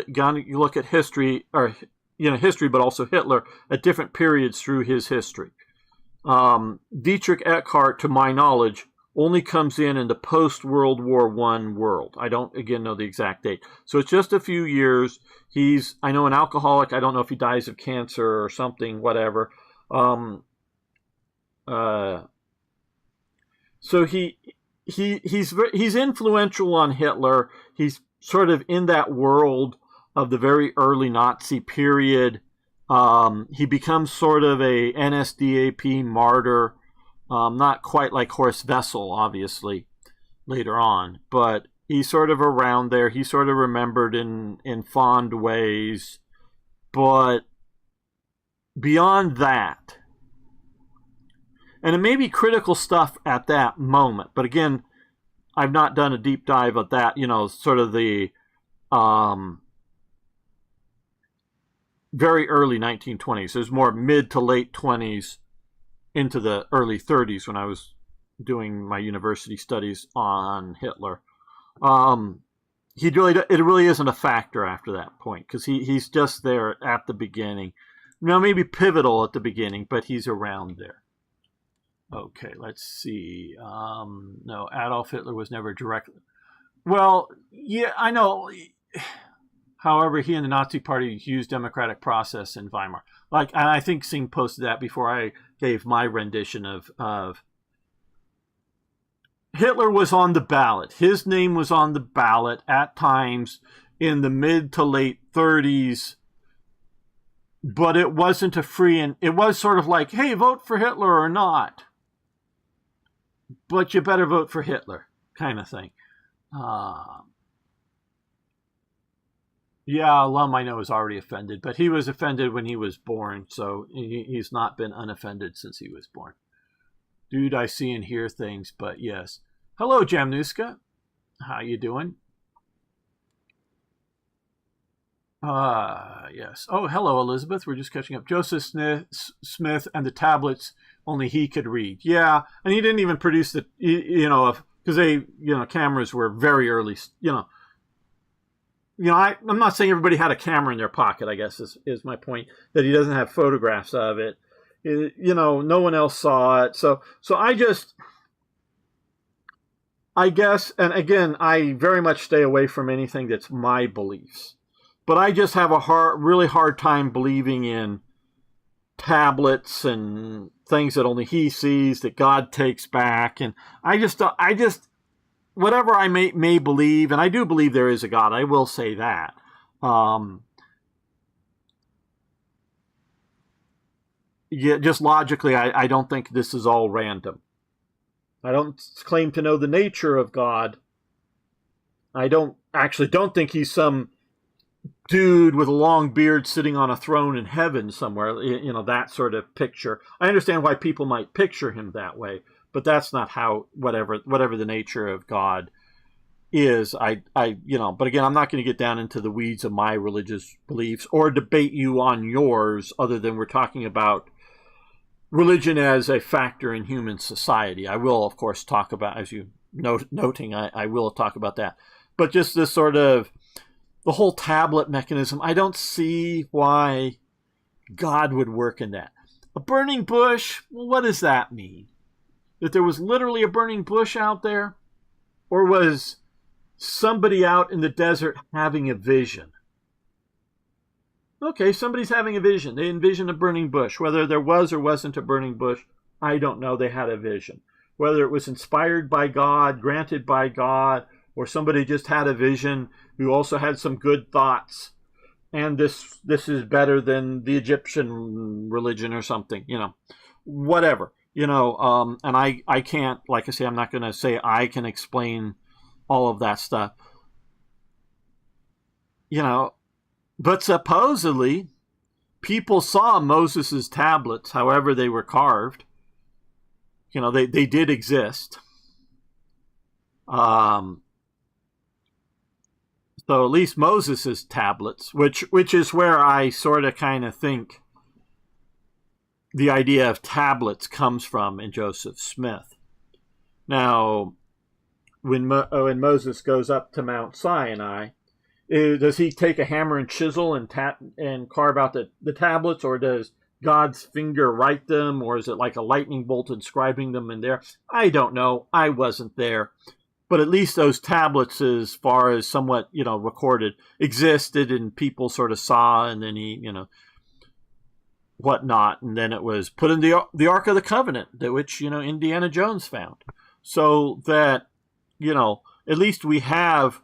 at history, or history, but also Hitler at different periods through his history. Dietrich Eckart, to my knowledge, only comes in the post-World War I world. I don't, again, know the exact date. So it's just a few years. He's, I know, an alcoholic. I don't know if he dies of cancer or something, whatever. So he's influential on Hitler. He's sort of in that world of the very early Nazi period. He becomes sort of a NSDAP martyr, not quite like Horst Wessel, obviously, later on, but he's sort of around there. He's sort of remembered in fond ways, but beyond that, and it may be critical stuff at that moment, but again, I've not done a deep dive of that, sort of the very early 1920s. There's more mid to late 20s into the early 30s when I was doing my university studies on Hitler. It really isn't a factor after that point, because he's just there at the beginning. Now, maybe pivotal at the beginning, but he's around there. Okay, let's see. No, Adolf Hitler was never directly... Well, yeah, I know. However, he and the Nazi Party used democratic process in Weimar. And I think Singh posted that before I gave my rendition of Hitler was on the ballot. His name was on the ballot at times in the mid to late 30s, but it wasn't a free, and it was sort of like, hey, vote for Hitler or not, but you better vote for Hitler kind of thing. Yeah, Lum, I know, is already offended, but he was offended when he was born, so he's not been unoffended since he was born. Dude, I see and hear things, but yes. Hello, Jamnuska. How you doing? Yes. Oh, hello, Elizabeth. We're just catching up. Joseph Smith and the tablets only he could read. Yeah, and he didn't even produce the, because they, cameras were very early, I'm not saying everybody had a camera in their pocket, I guess, is my point, that he doesn't have photographs of it. No one else saw it. So I guess, and again, I very much stay away from anything that's my beliefs. But I just have a really hard time believing in tablets and things that only he sees, that God takes back. And I just whatever I may believe, and I do believe there is a God, I will say that. Just logically, I don't think this is all random. I don't claim to know the nature of God. I don't think he's some dude with a long beard sitting on a throne in heaven somewhere, that sort of picture. I understand why people might picture him that way, but that's not how, whatever the nature of God is. But again, I'm not going to get down into the weeds of my religious beliefs or debate you on yours, other than we're talking about religion as a factor in human society. I will, of course, talk about, as you noting, I will talk about that. But just this sort of, the whole tablet mechanism, I don't see why God would work in that. A burning bush, well, what does that mean? That there was literally a burning bush out there? Or was somebody out in the desert having a vision? Okay, somebody's having a vision. They envisioned a burning bush. Whether there was or wasn't a burning bush, I don't know. They had a vision. Whether it was inspired by God, granted by God, or somebody just had a vision who also had some good thoughts, and this is better than the Egyptian religion or something, whatever. And I can't, like I say, I'm not going to say I can explain all of that stuff. But supposedly people saw Moses' tablets, however they were carved. They did exist. So at least Moses' tablets, which is where I sort of kind of think the idea of tablets comes from in Joseph Smith. Now, when Moses goes up to Mount Sinai, does he take a hammer and chisel and carve out the tablets, or does God's finger write them, or is it like a lightning bolt inscribing them in there? I don't know. I wasn't there. But at least those tablets, as far as somewhat, recorded, existed, and people sort of saw, and then he, whatnot. And then it was put in the Ark of the Covenant, which, Indiana Jones found. So that, at least we have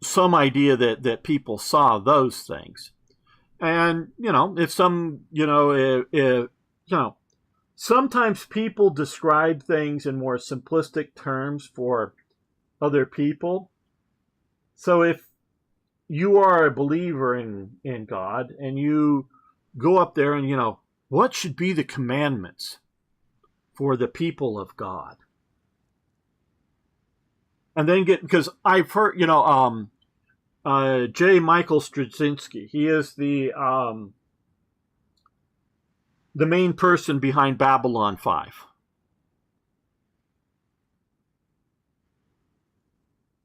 some idea that people saw those things. And, if sometimes people describe things in more simplistic terms for other people. So if you are a believer in God and you go up there and, what should be the commandments for the people of God? And then because I've heard, J. Michael Straczynski, he is the main person behind Babylon 5.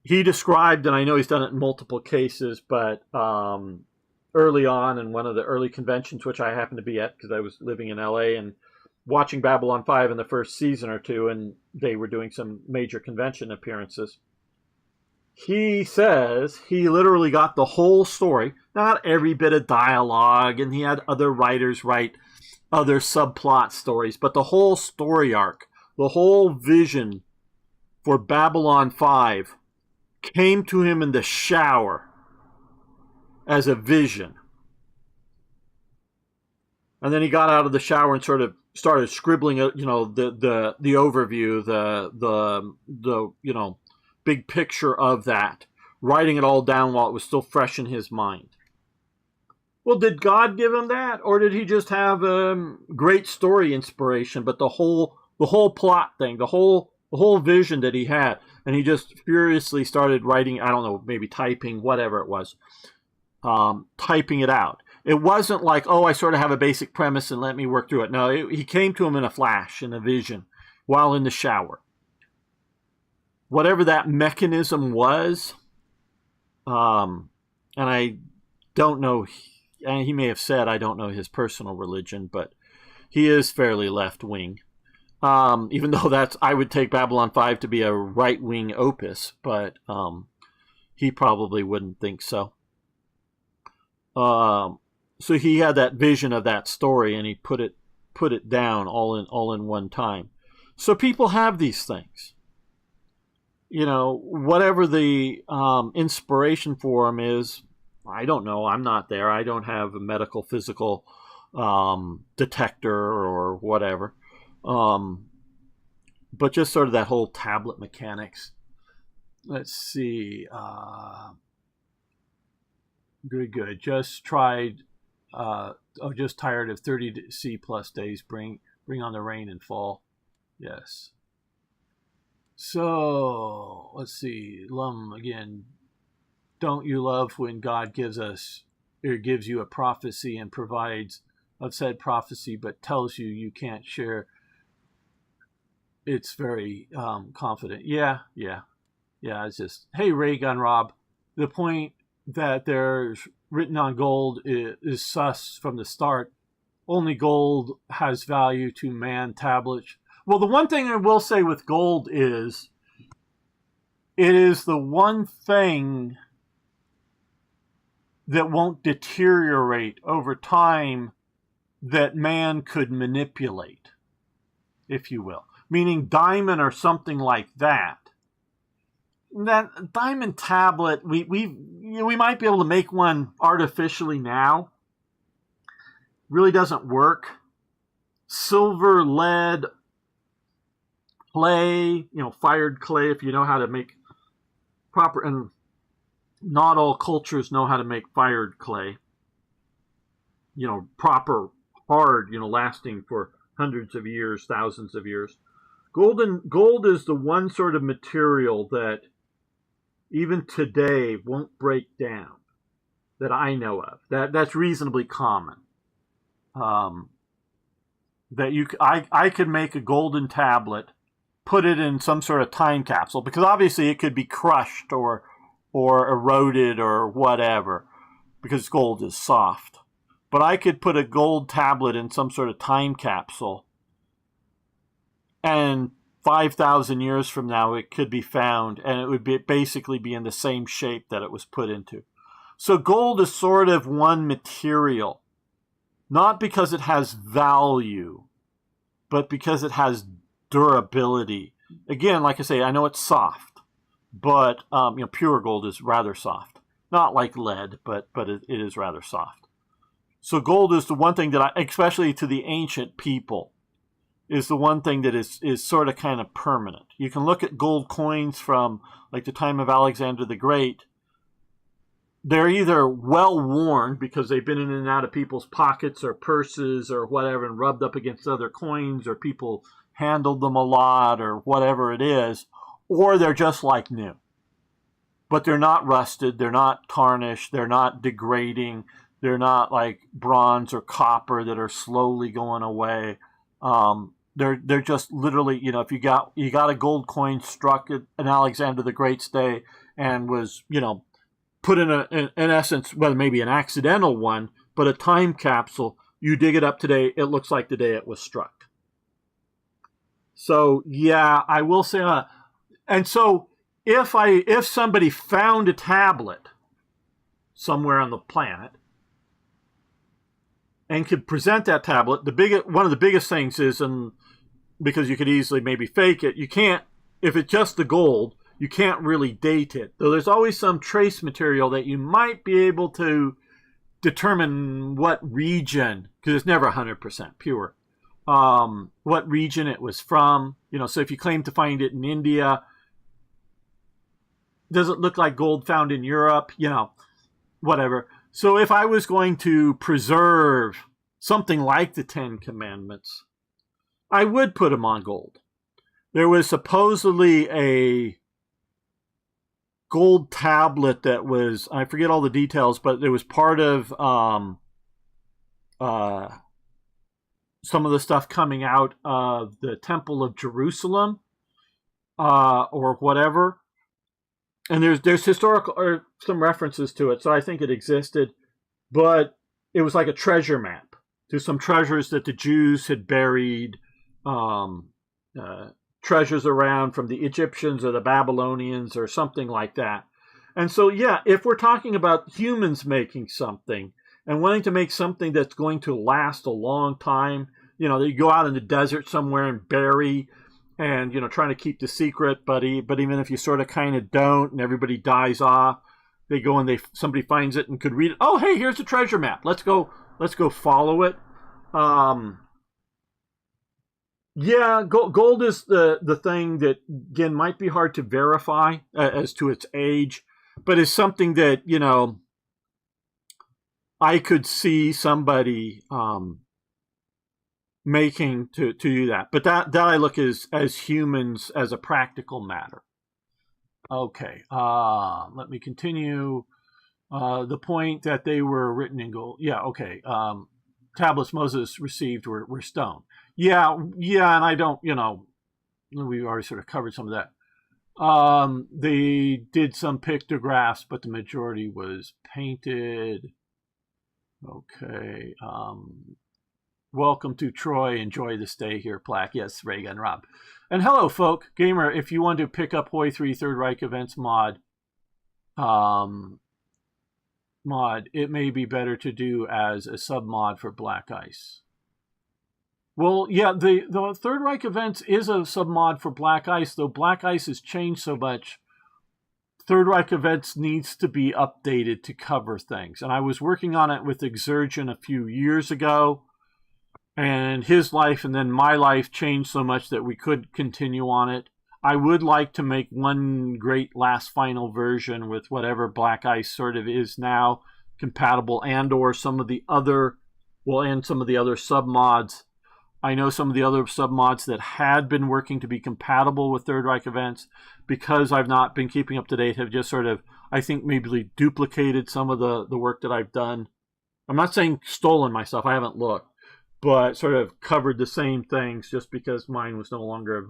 He described, and I know he's done it in multiple cases, but early on in one of the early conventions, which I happened to be at because I was living in LA and watching Babylon 5 in the first season or two, and they were doing some major convention appearances. He says he literally got the whole story, not every bit of dialogue, and he had other writers write other subplot stories, but the whole story arc, the whole vision for Babylon 5 came to him in the shower as a vision. And then he got out of the shower and sort of started scribbling, the overview, the big picture of that, writing it all down while it was still fresh in his mind. Well, did God give him that, or did he just have great story inspiration? But the whole plot thing, the whole vision that he had, and he just furiously started writing. I don't know, maybe typing, whatever it was, typing it out. It wasn't like, oh, I sort of have a basic premise and let me work through it. No, he came to him in a flash, in a vision, while in the shower. Whatever that mechanism was, and I don't know, and he may have said, I don't know his personal religion, but he is fairly left-wing. Even though I would take Babylon 5 to be a right-wing opus, but he probably wouldn't think so. So he had that vision of that story, and he put it down all in one time. So people have these things. Whatever the inspiration for them is, I don't know. I'm not there. I don't have a medical, physical detector or whatever. But just sort of that whole tablet mechanics. Let's see. Good. Just tried. Just tired of 30 C plus days. Bring on the rain and fall. Yes. So let's see. Lum again. Don't you love when God gives you a prophecy and provides of said prophecy, but tells you can't share? It's very confident. Yeah. It's just, hey, Ray Gun Rob, the point that there's written on gold is sus from the start. Only gold has value to man tablets. Well, the one thing I will say with gold is it is the one thing that won't deteriorate over time that man could manipulate, if you will. Meaning diamond or something like that. That diamond tablet, we might be able to make one artificially now. Really doesn't work. Silver, lead, clay, fired clay, if you know how to make proper, and not all cultures know how to make fired clay, proper, hard, lasting for hundreds of years, thousands of years. Gold is the one sort of material that even today won't break down, that I know of. That's reasonably common. I could make a golden tablet, put it in some sort of time capsule, because obviously it could be crushed or eroded or whatever, because gold is soft. But I could put a gold tablet in some sort of time capsule, and 5,000 years from now it could be found, and it would basically be in the same shape that it was put into. So gold is sort of one material, not because it has value, but because it has durability. Again, like I say, I know it's soft, but pure gold is rather soft. Not like lead, but it is rather soft. So gold is the one thing that especially to the ancient people, is the one thing that is sort of kind of permanent. You can look at gold coins from like the time of Alexander the Great. They're either well worn because they've been in and out of people's pockets or purses or whatever and rubbed up against other coins, or people handled them a lot or whatever it is, or they're just like new. But they're not rusted, they're not tarnished, they're not degrading, they're not like bronze or copper that are slowly going away. They're just literally, if you got a gold coin struck in Alexander the Great's day and was, put in in essence, well, maybe an accidental one, but a time capsule, you dig it up today, it looks like the day it was struck. So yeah, I will say, and so if somebody found a tablet somewhere on the planet and could present that tablet, one of the biggest things is, and because you could easily maybe fake it, you can't, if it's just the gold, you can't really date it. Though there's always some trace material that you might be able to determine what region, because it's never 100% pure, what region it was from. So if you claim to find it in India, does it look like gold found in Europe? Whatever. So if I was going to preserve something like the Ten Commandments, I would put them on gold. There was supposedly a gold tablet that was, I forget all the details, but it was part of some of the stuff coming out of the Temple of Jerusalem or whatever. And there's historical or some references to it, so I think it existed. But it was like a treasure map to some treasures that the Jews had buried, treasures around from the Egyptians or the Babylonians or something like that. And so, yeah, if we're talking about humans making something and wanting to make something that's going to last a long time, that you go out in the desert somewhere and bury, and trying to keep the secret, but even if you sort of kind of don't and everybody dies off, they go and somebody finds it and could read it. Oh, hey, here's a treasure map. Let's go follow it. Yeah, gold is the thing that, again, might be hard to verify as to its age, but is something that, I could see somebody making to do that. But that I look as humans as a practical matter. Okay, let me continue. The point that they were written in gold. Yeah, okay. Tablets Moses received were stone. Yeah, and I don't, we already sort of covered some of that. They did some pictographs, but the majority was painted. Okay. Welcome to Troy. Enjoy the stay here, plaque. Yes, Reagan, Rob. And hello, folk. Gamer, if you want to pick up HOI III Third Reich Events mod, it may be better to do as a sub-mod for Black Ice. Well, yeah, the Third Reich Events is a sub-mod for Black Ice, though Black Ice has changed so much. Third Reich Events needs to be updated to cover things. And I was working on it with Exergen a few years ago, and his life and then my life changed so much that we could continue on it. I would like to make one great last final version with whatever Black Ice sort of is now compatible, and or some of the other, well, and some of the other submods. I know some of the other submods that had been working to be compatible with Third Reich events, because I've not been keeping up to date, have just sort of, I think, maybe duplicated some of the work that I've done. I'm not saying stolen myself, I haven't looked, but sort of covered the same things just because mine was no longer,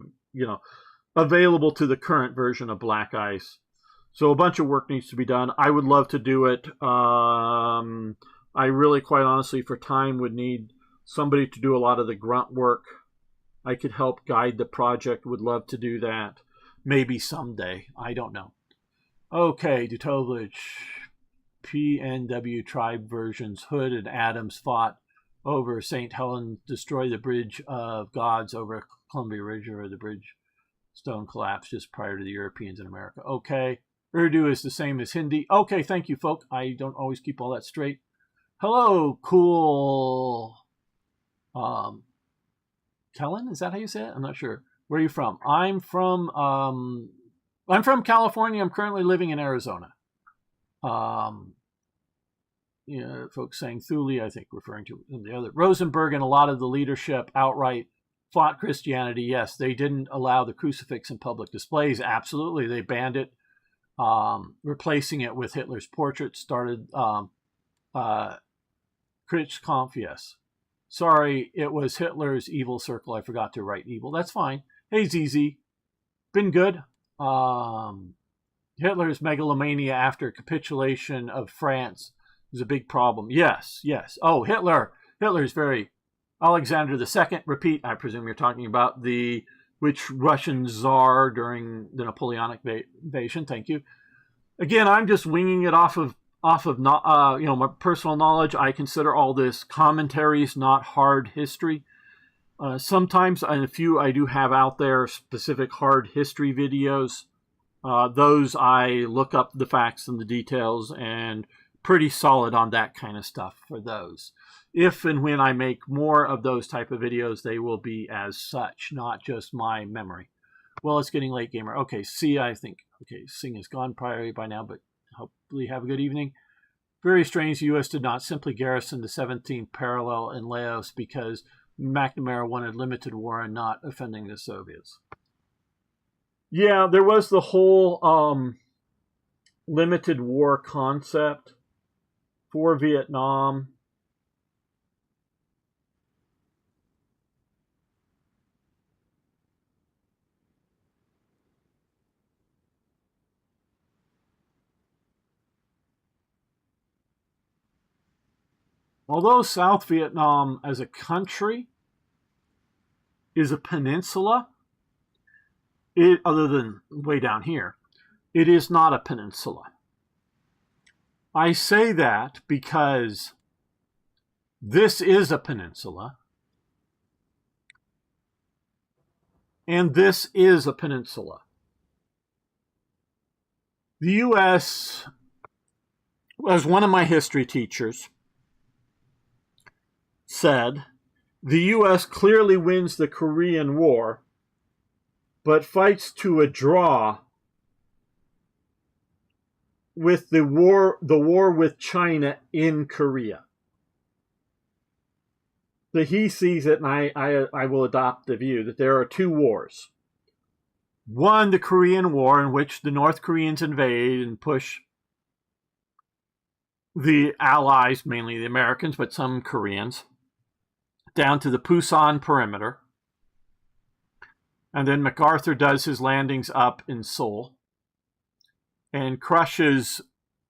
available to the current version of Black Ice. So a bunch of work needs to be done. I would love to do it. I really, quite honestly, for time, would need somebody to do a lot of the grunt work. I could help guide the project, would love to do that. Maybe someday, I don't know. Okay, Dutovlich, PNW tribe versions. Hood and Adams fought over St. Helens, destroyed the Bridge of Gods over Columbia Ridge, or the bridge stone collapsed just prior to the Europeans in America. Okay, Urdu is the same as Hindi. Okay, thank you, folk. I don't always keep all that straight. Hello, cool. Kellen, is that how you say it? I'm not sure. Where are you from? I'm from California. I'm currently living in Arizona. Folks saying Thule, I think referring to the other. Rosenberg and a lot of the leadership outright fought Christianity. Yes, they didn't allow the crucifix in public displays. Absolutely, they banned it. Replacing it with Hitler's portrait. Started Kritzkampf, yes. Sorry, it was Hitler's evil circle. I forgot to write evil. That's fine. Hey, ZZ. Been good. Hitler's megalomania after capitulation of France was a big problem. Yes, yes. Oh, Hitler's very... Alexander II, repeat, I presume you're talking about which Russian czar during the Napoleonic invasion. Thank you. Again, I'm just winging it off of my personal knowledge. I consider all this commentaries, not hard history. Sometimes, and a few I do have out there, specific hard history videos. Those I look up the facts and the details, and pretty solid on that kind of stuff for those. If and when I make more of those type of videos, they will be as such, not just my memory. Well, it's getting late, gamer. Okay, I think, Singh is gone probably by now, but hopefully have a good evening. Very strange the U.S. did not simply garrison the 17th parallel in Laos because McNamara wanted limited war and not offending the Soviets. Yeah, there was the whole limited war concept for Vietnam. Although South Vietnam as a country is a peninsula, other than way down here, it is not a peninsula. I say that because this is a peninsula, and this is a peninsula. The U.S., as one of my history teachers said, the U.S. clearly wins the Korean War, but fights to a draw with the war with China in Korea. So he sees it, and I will adopt the view that there are two wars. One, the Korean War, in which the North Koreans invade and push the Allies, mainly the Americans, but some Koreans, down to the Pusan perimeter. And then MacArthur does his landings up in Seoul and crushes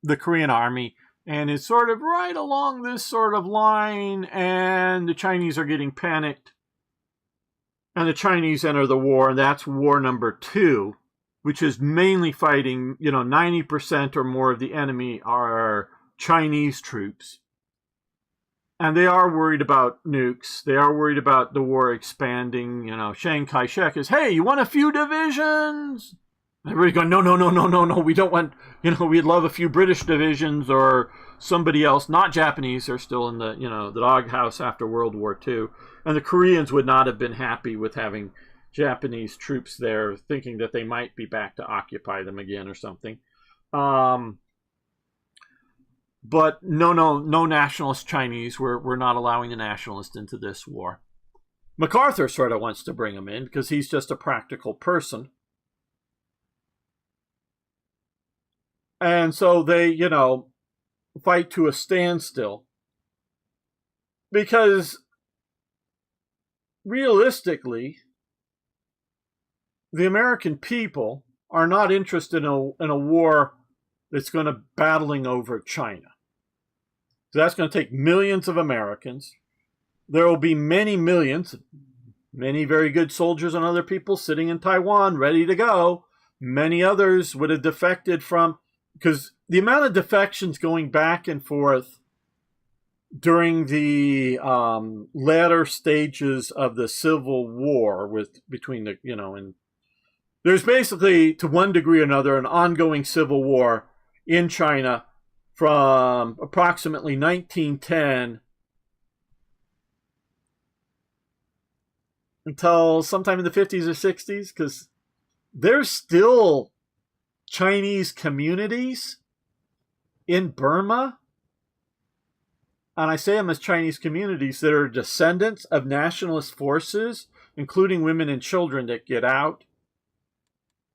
the Korean army and is sort of right along this sort of line, and the Chinese are getting panicked. And the Chinese enter the war, and that's war number 2, which is mainly fighting, 90% or more of the enemy are Chinese troops. And they are worried about nukes. They are worried about the war expanding. Chiang Kai-shek is, hey, you want a few divisions? Everybody's going, no, we don't want, we'd love a few British divisions or somebody else, not Japanese. They're still in the doghouse after World War II. And the Koreans would not have been happy with having Japanese troops there, thinking that they might be back to occupy them again or something. But no nationalist Chinese. We're not allowing the nationalists into this war. MacArthur sort of wants to bring them in because he's just a practical person. And so they, fight to a standstill. Because realistically, the American people are not interested in a war that's going to battling over China. So that's going to take millions of Americans. There will be many millions, many very good soldiers and other people sitting in Taiwan ready to go. Many others would have defected from, because the amount of defections going back and forth during the latter stages of the Civil War between the, and there's basically, to one degree or another, an ongoing civil war in China from approximately 1910 until sometime in the 50s or 60s, because there's still Chinese communities in Burma, and I say them as Chinese communities that are descendants of nationalist forces, including women and children that get out,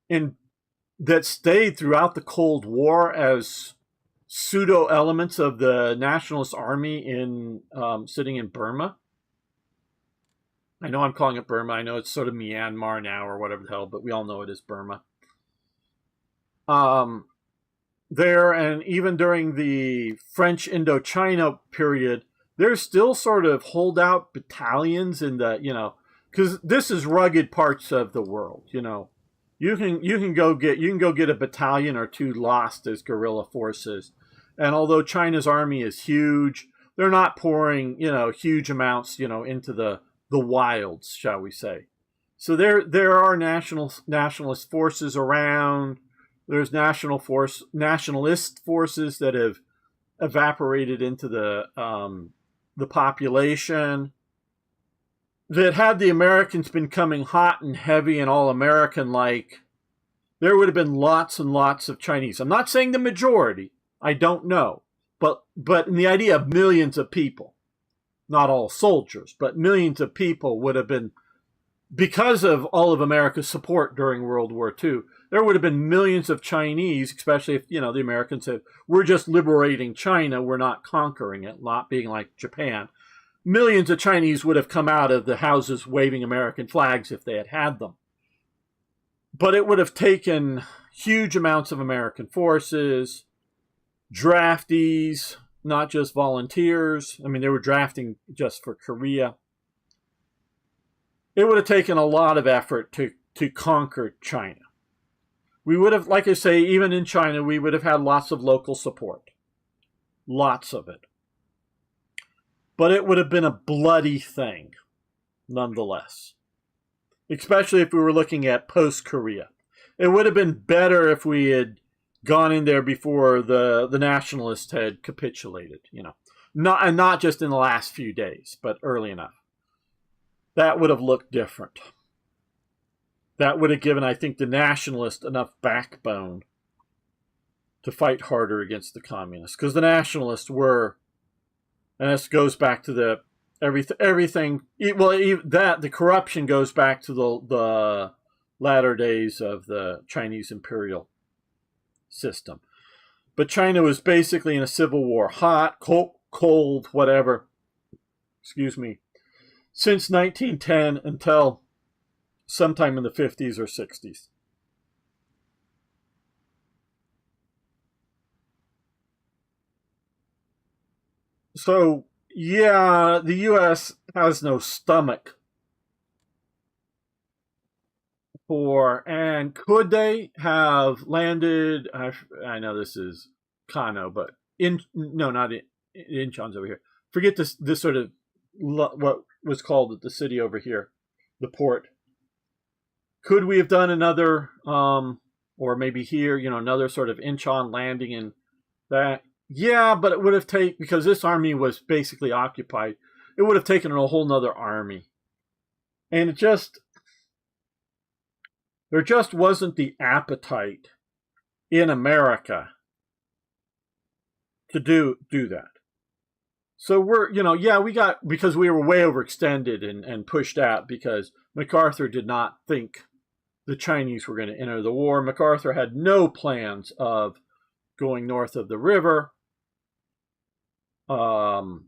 and that stayed throughout the Cold War as pseudo elements of the nationalist army in sitting in Burma. I know I'm calling it Burma. I know it's sort of Myanmar now or whatever the hell, but we all know it is Burma. There, and even during the French Indochina period, there's still sort of holdout battalions in the, because this is rugged parts of the world, You can go get a battalion or two lost as guerrilla forces. And although China's army is huge, they're not pouring, huge amounts, into the wilds, shall we say. So there are nationalist forces around. There's nationalist forces that have evaporated into the population. That had the Americans been coming hot and heavy and all American-like, there would have been lots and lots of Chinese. I'm not saying the majority. I don't know. But in the idea of millions of people, not all soldiers, but millions of people would have been, because of all of America's support during World War II, there would have been millions of Chinese, especially if, the Americans said, we're just liberating China, we're not conquering it, not being like Japan. Millions of Chinese would have come out of the houses waving American flags if they had had them. But it would have taken huge amounts of American forces, draftees, not just volunteers. I mean, they were drafting just for Korea. It would have taken a lot of effort to conquer China. We would have, like I say, even in China, we would have had lots of local support. Lots of it. But it would have been a bloody thing, nonetheless. Especially if we were looking at post-Korea. It would have been better if we had gone in there before the nationalists had capitulated, Not just in the last few days, but early enough. That would have looked different. That would have given, I think, the nationalists enough backbone to fight harder against the communists. Because the nationalists were... And this goes back to the everything. Well, the corruption goes back to the latter days of the Chinese imperial system. But China was basically in a civil war, hot, cold, whatever. Excuse me. Since 1910 until sometime in the 50s or 60s. So, yeah, the U.S. has no stomach for, and could they have landed, I know this is Kano, but not Incheon's over here. Forget this sort of, what was called the city over here, the port. Could we have done another, or maybe here, another sort of Incheon landing in that? Yeah, but it would have taken, because this army was basically occupied, it would have taken a whole nother army. And there just wasn't the appetite in America to do that. So because we were way overextended and pushed out because MacArthur did not think the Chinese were going to enter the war. MacArthur had no plans of going north of the river. So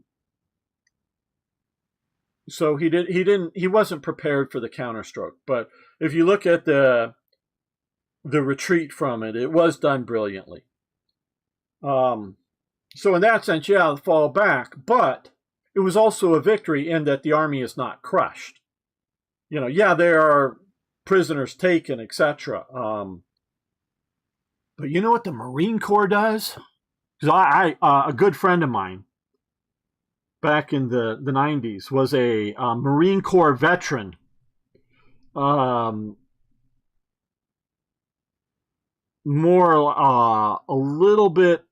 he wasn't prepared for the counterstroke. But if you look at the retreat from it, it was done brilliantly. So in that sense, fall back, but it was also a victory in that the army is not crushed. There are prisoners taken, etc. But you know what the Marine Corps does? Because a good friend of mine back in the 90s was a Marine Corps veteran. A little bit,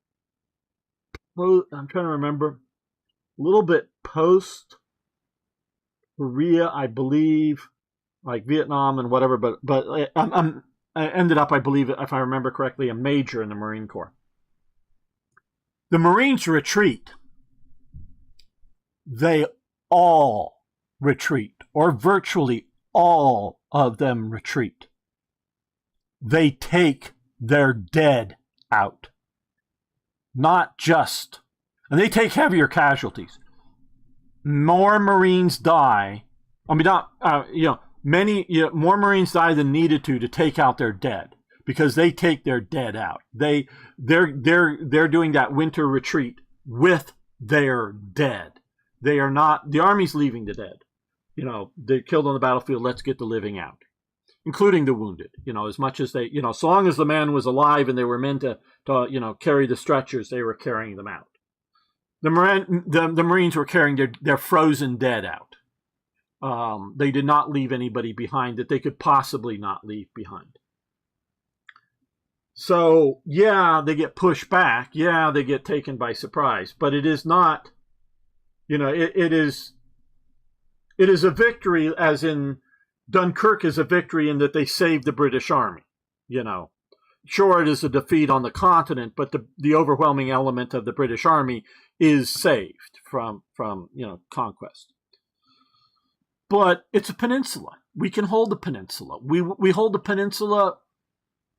I'm trying to remember, a little bit post Korea, I believe, like Vietnam and whatever, but I ended up, I believe, if I remember correctly, a major in the Marine Corps. The Marines retreat. They all retreat, or virtually all of them retreat. They take their dead out. Not just, and they take heavier casualties. More Marines die. I mean, more Marines die than needed to take out their dead, because they take their dead out. They're doing that winter retreat with their dead. They are not, the army's leaving the dead. They're killed on the battlefield. Let's get the living out, including the wounded. As much as they, so long as the man was alive and they were meant to carry the stretchers, they were carrying them out. The Marines were carrying their frozen dead out. They did not leave anybody behind that they could possibly not leave behind. So, they get pushed back. They get taken by surprise. But it is not, it is a victory, as in Dunkirk is a victory in that they saved the British Army. Sure, it is a defeat on the continent, but the overwhelming element of the British Army is saved from conquest. But it's a peninsula. We can hold the peninsula. We hold the peninsula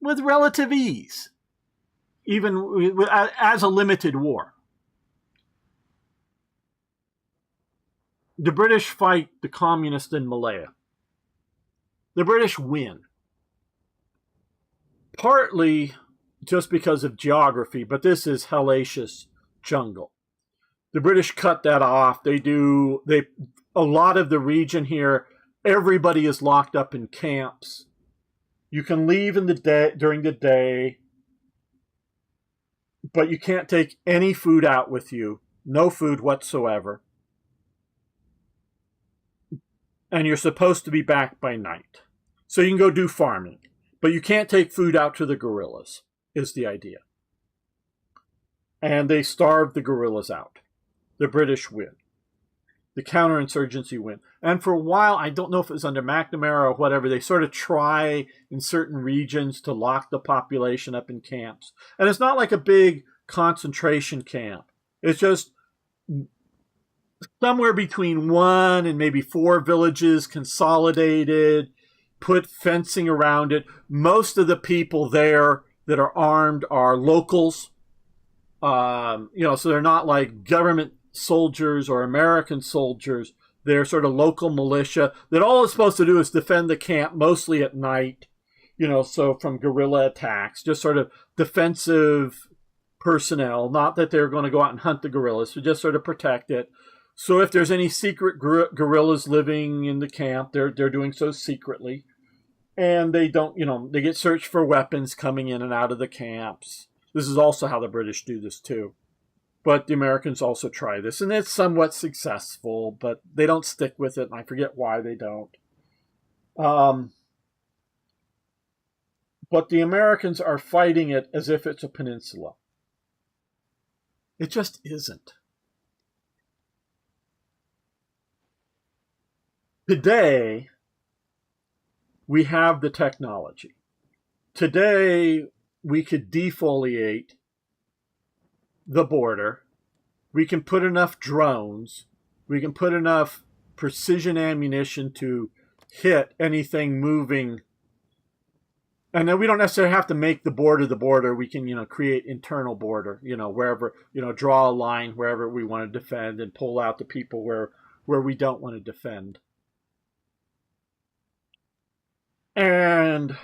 with relative ease, even as a limited war. The British fight the communists in Malaya. The British win. Partly just because of geography, but this is hellacious jungle. The British cut that off. A lot of the region here, everybody is locked up in camps. You can leave during the day, but you can't take any food out with you. No food whatsoever. And you're supposed to be back by night. So you can go do farming. But you can't take food out to the guerrillas, is the idea. And they starve the guerrillas out. The British win. The counterinsurgency win. And for a while, I don't know if it was under McNamara or whatever, they sort of try in certain regions to lock the population up in camps. And it's not like a big concentration camp. It's just somewhere between 1 and maybe 4 villages consolidated, put fencing around it. Most of the people there that are armed are locals. So they're not like government soldiers or American soldiers. They're sort of local militia that all it's supposed to do is defend the camp, mostly at night, so from guerrilla attacks, just sort of defensive personnel. Not that they're going to go out and hunt the guerrillas, but just sort of protect it. So if there's any secret guerrillas living in the camp, they're doing so secretly. And they don't, they get searched for weapons coming in and out of the camps. This is also how the British do this too. But the Americans also try this, and it's somewhat successful, but they don't stick with it, and I forget why they don't. But the Americans are fighting it as if it's a peninsula. It just isn't. Today, we have the technology. Today, we could defoliate the border. We can put enough drones. We can put enough precision ammunition to hit anything moving. And then we don't necessarily have to make the border. We can, create internal border, wherever, draw a line wherever we want to defend and pull out the people where we don't want to defend. And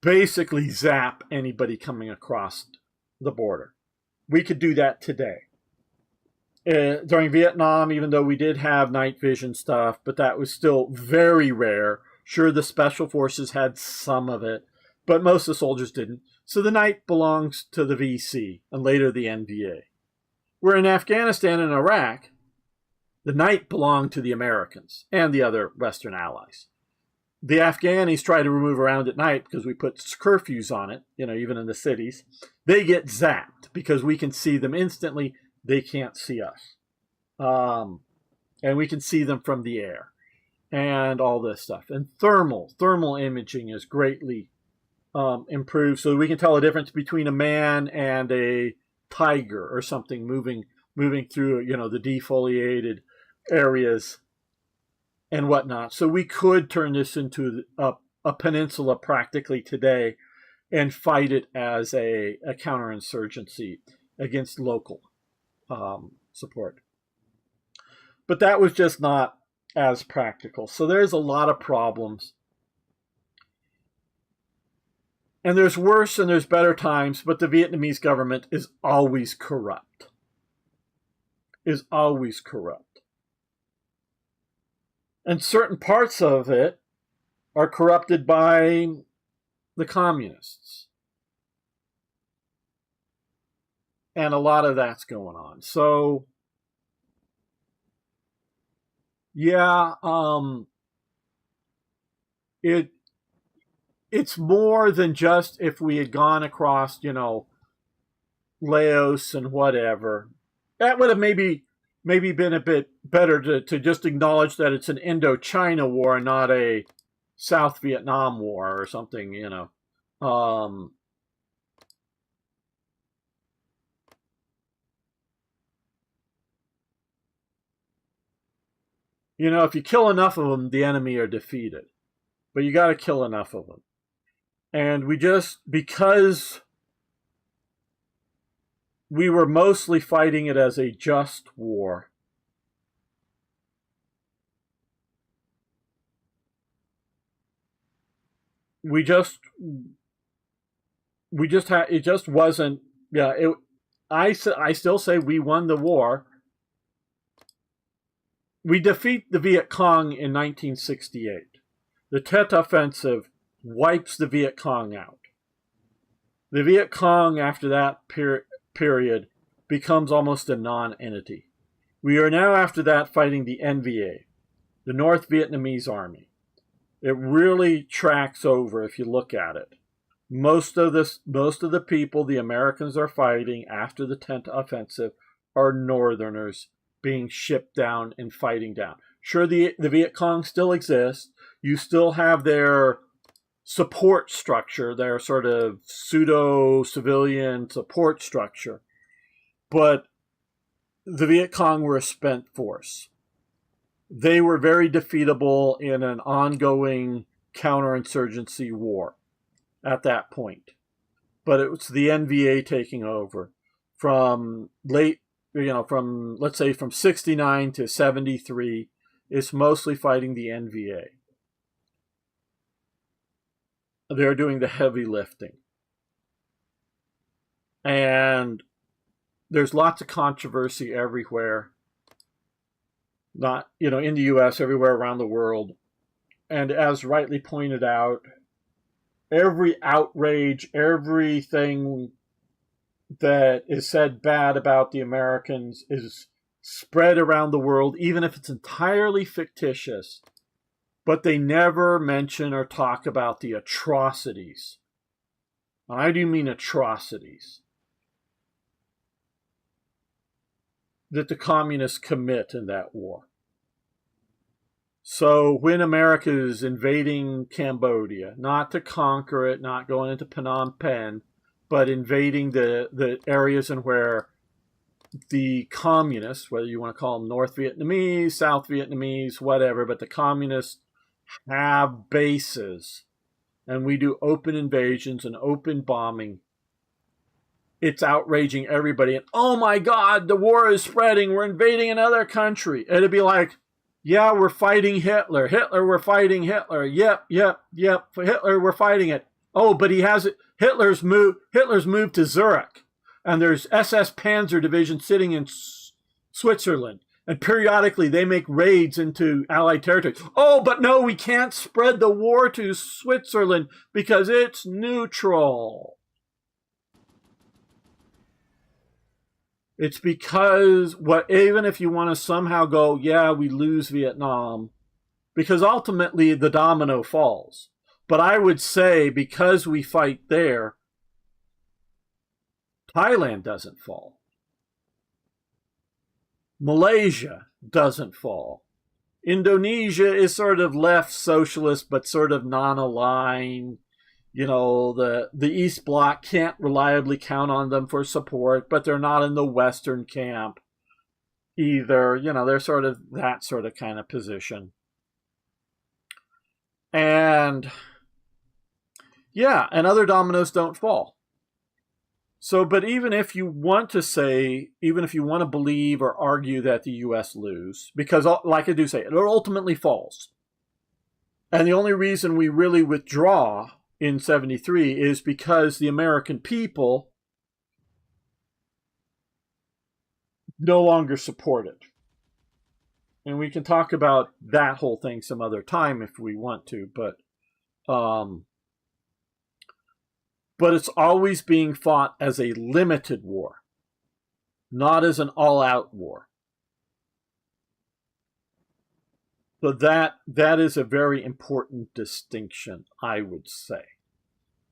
basically zap anybody coming across the border. We could do that today. During Vietnam, even though we did have night vision stuff, but that was still very rare. Sure, the special forces had some of it, but most of the soldiers didn't. So the night belongs to the VC and later the NVA. Where in Afghanistan and Iraq, the night belonged to the Americans and the other Western allies. The Afghanis try to move around at night because we put curfews on it, even in the cities. They get zapped because we can see them instantly. They can't see us. And we can see them from the air and all this stuff. And thermal imaging is greatly improved, so we can tell the difference between a man and a tiger or something moving through, the defoliated areas and whatnot. So we could turn this into a peninsula practically today and fight it as a counterinsurgency against local support. But that was just not as practical. So there's a lot of problems. And there's worse and there's better times, but the Vietnamese government is always corrupt. And certain parts of it are corrupted by the communists. And a lot of that's going on. So, yeah, it's more than just if we had gone across, Laos and whatever. That would have maybe been a bit better to just acknowledge that it's an Indochina war and not a South Vietnam war or something, if you kill enough of them, the enemy are defeated. But you got to kill enough of them. And because we were mostly fighting it as a just war, it just wasn't, I still say we won the war. We defeat the Viet Cong in 1968. The Tet Offensive wipes the Viet Cong out. The Viet Cong, after that period, becomes almost a non-entity. We are now, after that, fighting the NVA, the North Vietnamese Army. It really tracks over if you look at it. Most of the people the Americans are fighting after the Tet Offensive are Northerners being shipped down and fighting down. Sure, the Viet Cong still exists. You still have their support structure, their sort of pseudo-civilian support structure. But the Viet Cong were a spent force. They were very defeatable in an ongoing counterinsurgency war at that point. But it was the NVA taking over from let's say from 69 to 73, it's mostly fighting the NVA. They're doing the heavy lifting. And there's lots of controversy everywhere. Not, in the US, everywhere around the world. And as rightly pointed out, every outrage, everything that is said bad about the Americans is spread around the world, even if it's entirely fictitious. But they never mention or talk about the atrocities. And I do mean atrocities that the communists commit in that war. So when America is invading Cambodia, not to conquer it, not going into Phnom Penh, but invading the areas in where the communists, whether you want to call them North Vietnamese, South Vietnamese, whatever, but the communists have bases, and we do open invasions and open bombing, it's outraging everybody. And oh my God, the war is spreading. We're invading another country. It'd be like, yeah, we're fighting Hitler. Hitler, we're fighting Hitler. Yep. For Hitler, we're fighting it. Oh, but he has it. Hitler's moved to Zurich, and there's SS Panzer Division sitting in Switzerland. And periodically they make raids into Allied territory. Oh, but no, we can't spread the war to Switzerland because it's neutral. It's because even if you want to somehow go, yeah, we lose Vietnam, because ultimately the domino falls. But I would say because we fight there, Thailand doesn't fall. Malaysia doesn't fall. Indonesia is sort of left socialist, but sort of non-aligned. You know, the East Bloc can't reliably count on them for support, but they're not in the Western camp either. You know, they're sort of that sort of kind of position. And yeah, and other dominoes don't fall. So, but even if you want to believe or argue that the U.S. lose, because like I do say, it ultimately falls. And the only reason we really withdraw in 73 is because the American people no longer support it. And we can talk about that whole thing some other time if we want to, but it's always being fought as a limited war, not as an all-out war. So that is a very important distinction, I would say.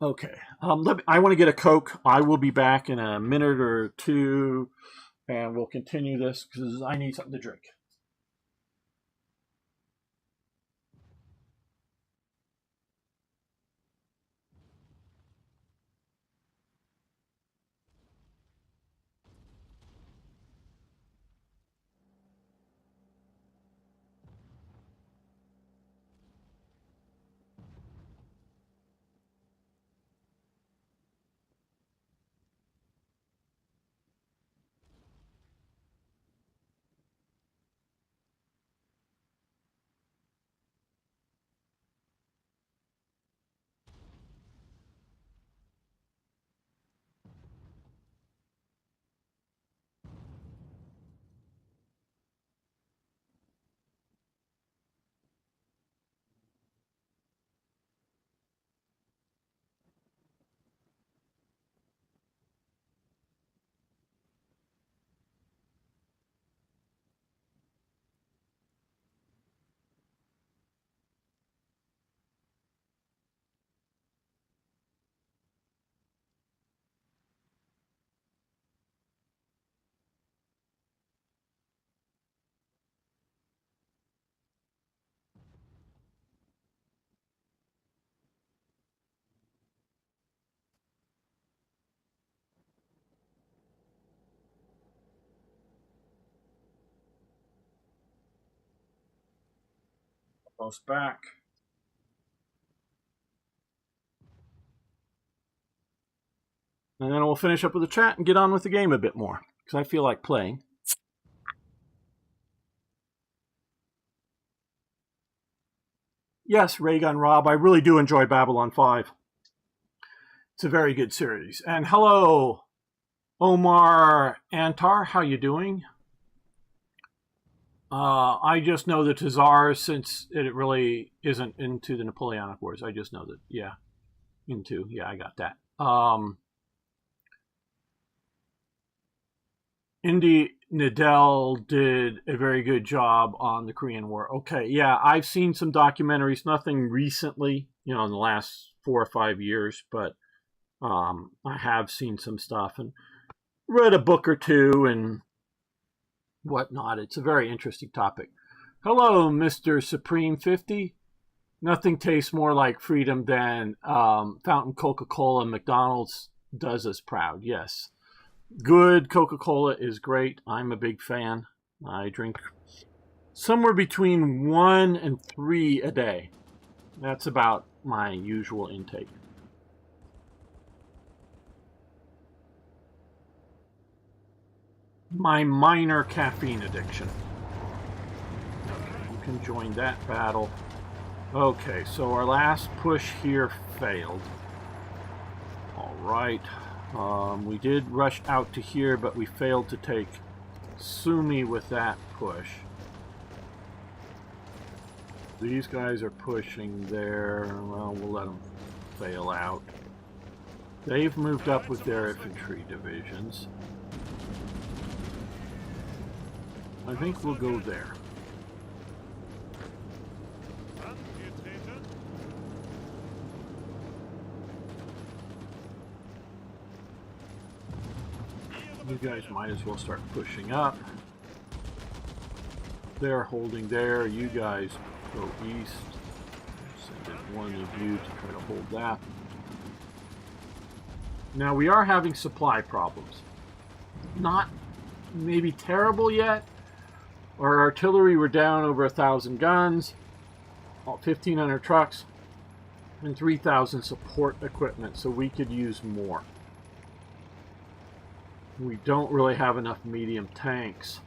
Okay, I want to get a Coke. I will be back in a minute or two, and we'll continue this because I need something to drink. Almost back. And then we'll finish up with the chat and get on with the game a bit more, because I feel like playing. Yes, Raygun Rob, I really do enjoy Babylon 5. It's a very good series. And hello, Omar Antar, how you doing? I just know the Tsars, since it really isn't into the Napoleonic Wars. I just know that, yeah, I got that. Indy Nadell did a very good job on the Korean War. Okay, yeah, I've seen some documentaries, nothing recently, in the last 4 or 5 years, but I have seen some stuff and read a book or two and whatnot. It's a very interesting topic. Hello, Mr. Supreme 50. Nothing tastes more like freedom than fountain Coca-Cola. McDonald's does us proud. Yes. Good Coca-Cola is great. I'm a big fan. I drink somewhere between 1 and 3 a day. That's about my usual intake. My minor caffeine addiction. Okay, you can join that battle. Okay, so our last push here failed. Alright. We did rush out to here, but we failed to take Sumi with that push. These guys are pushing there. Well, we'll let them fail out. They've moved up with their infantry divisions. I think we'll go there. Angetreten. You guys might as well start pushing up. They're holding there. You guys go east. Send in one of you to try to hold that. Now we are having supply problems. Not maybe terrible yet. Our artillery were down over 1,000 guns, 1,500 trucks, and 3,000 support equipment, so we could use more. We don't really have enough medium tanks.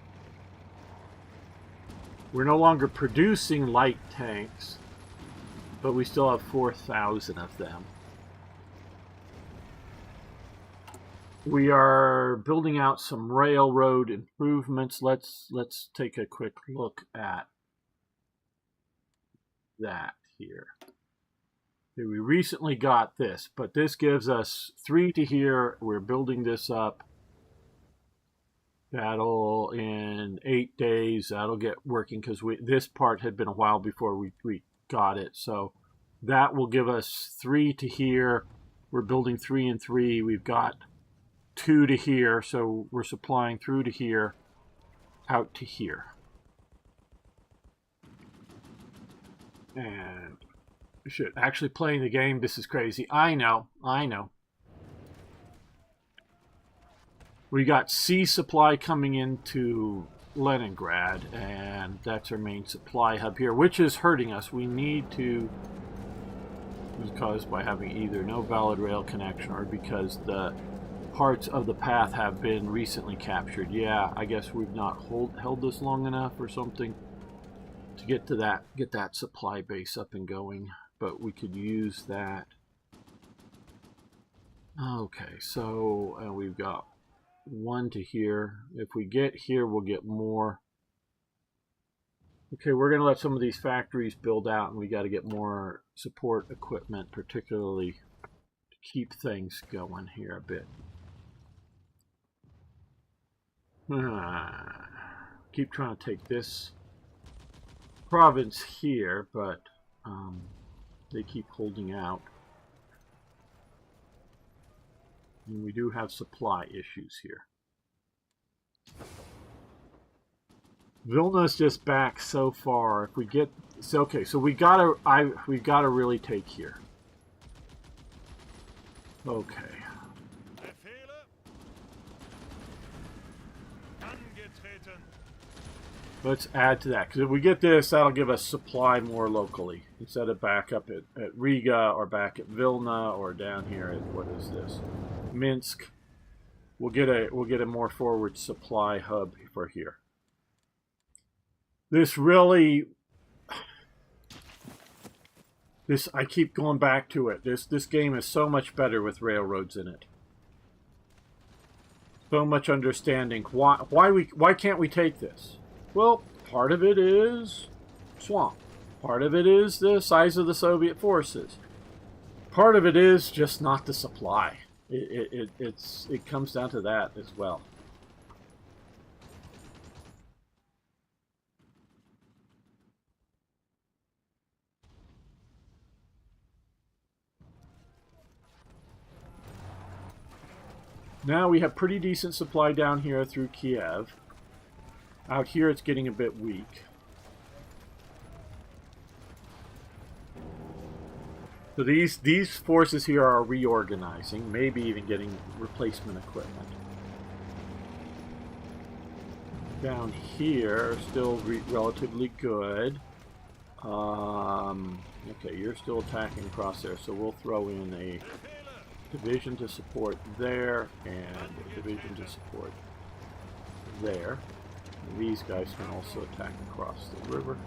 We're no longer producing light tanks, but we still have 4,000 of them. We are building out some railroad improvements. Let's take a quick look at that here. Okay, we recently got this, but this gives us 3 to here. We're building this up. That'll in 8 days. That'll get working because this part had been a while before we got it. So that will give us 3 to here. We're building 3 and 3. We've got 2 to here, so we're supplying through to here, out to here. And shit, actually playing the game, this is crazy. I know. We got sea supply coming into Leningrad, and that's our main supply hub here, which is hurting us. We need to, it's caused by having either no valid rail connection or because the parts of the path have been recently captured. Yeah, I guess we've not held this long enough or something to get that supply base up and going, but we could use that. Okay, so we've got 1 to here. If we get here, we'll get more. Okay, we're going to let some of these factories build out, and we got to get more support equipment, particularly to keep things going here a bit. Keep trying to take this province here, but they keep holding out. And we do have supply issues here. Vilna's just back so far. If we get okay, so we've got to really take here. Okay. Let's add to that, because if we get this, that'll give us supply more locally instead of back up at Riga or back at Vilna or down here at, what is this, Minsk. We'll get a more forward supply hub for here. This really, I keep going back to it. This game is so much better with railroads in it. So much understanding. Why can't we take this? Well, part of it is swamp. Part of it is the size of the Soviet forces. Part of it is just not the supply. It comes down to that as well. Now we have pretty decent supply down here through Kiev. Out here it's getting a bit weak. So these forces here are reorganizing, maybe even getting replacement equipment. Down here, still relatively good. Okay, you're still attacking across there, so we'll throw in a division to support there and a division to support there. And these guys can also attack across the river.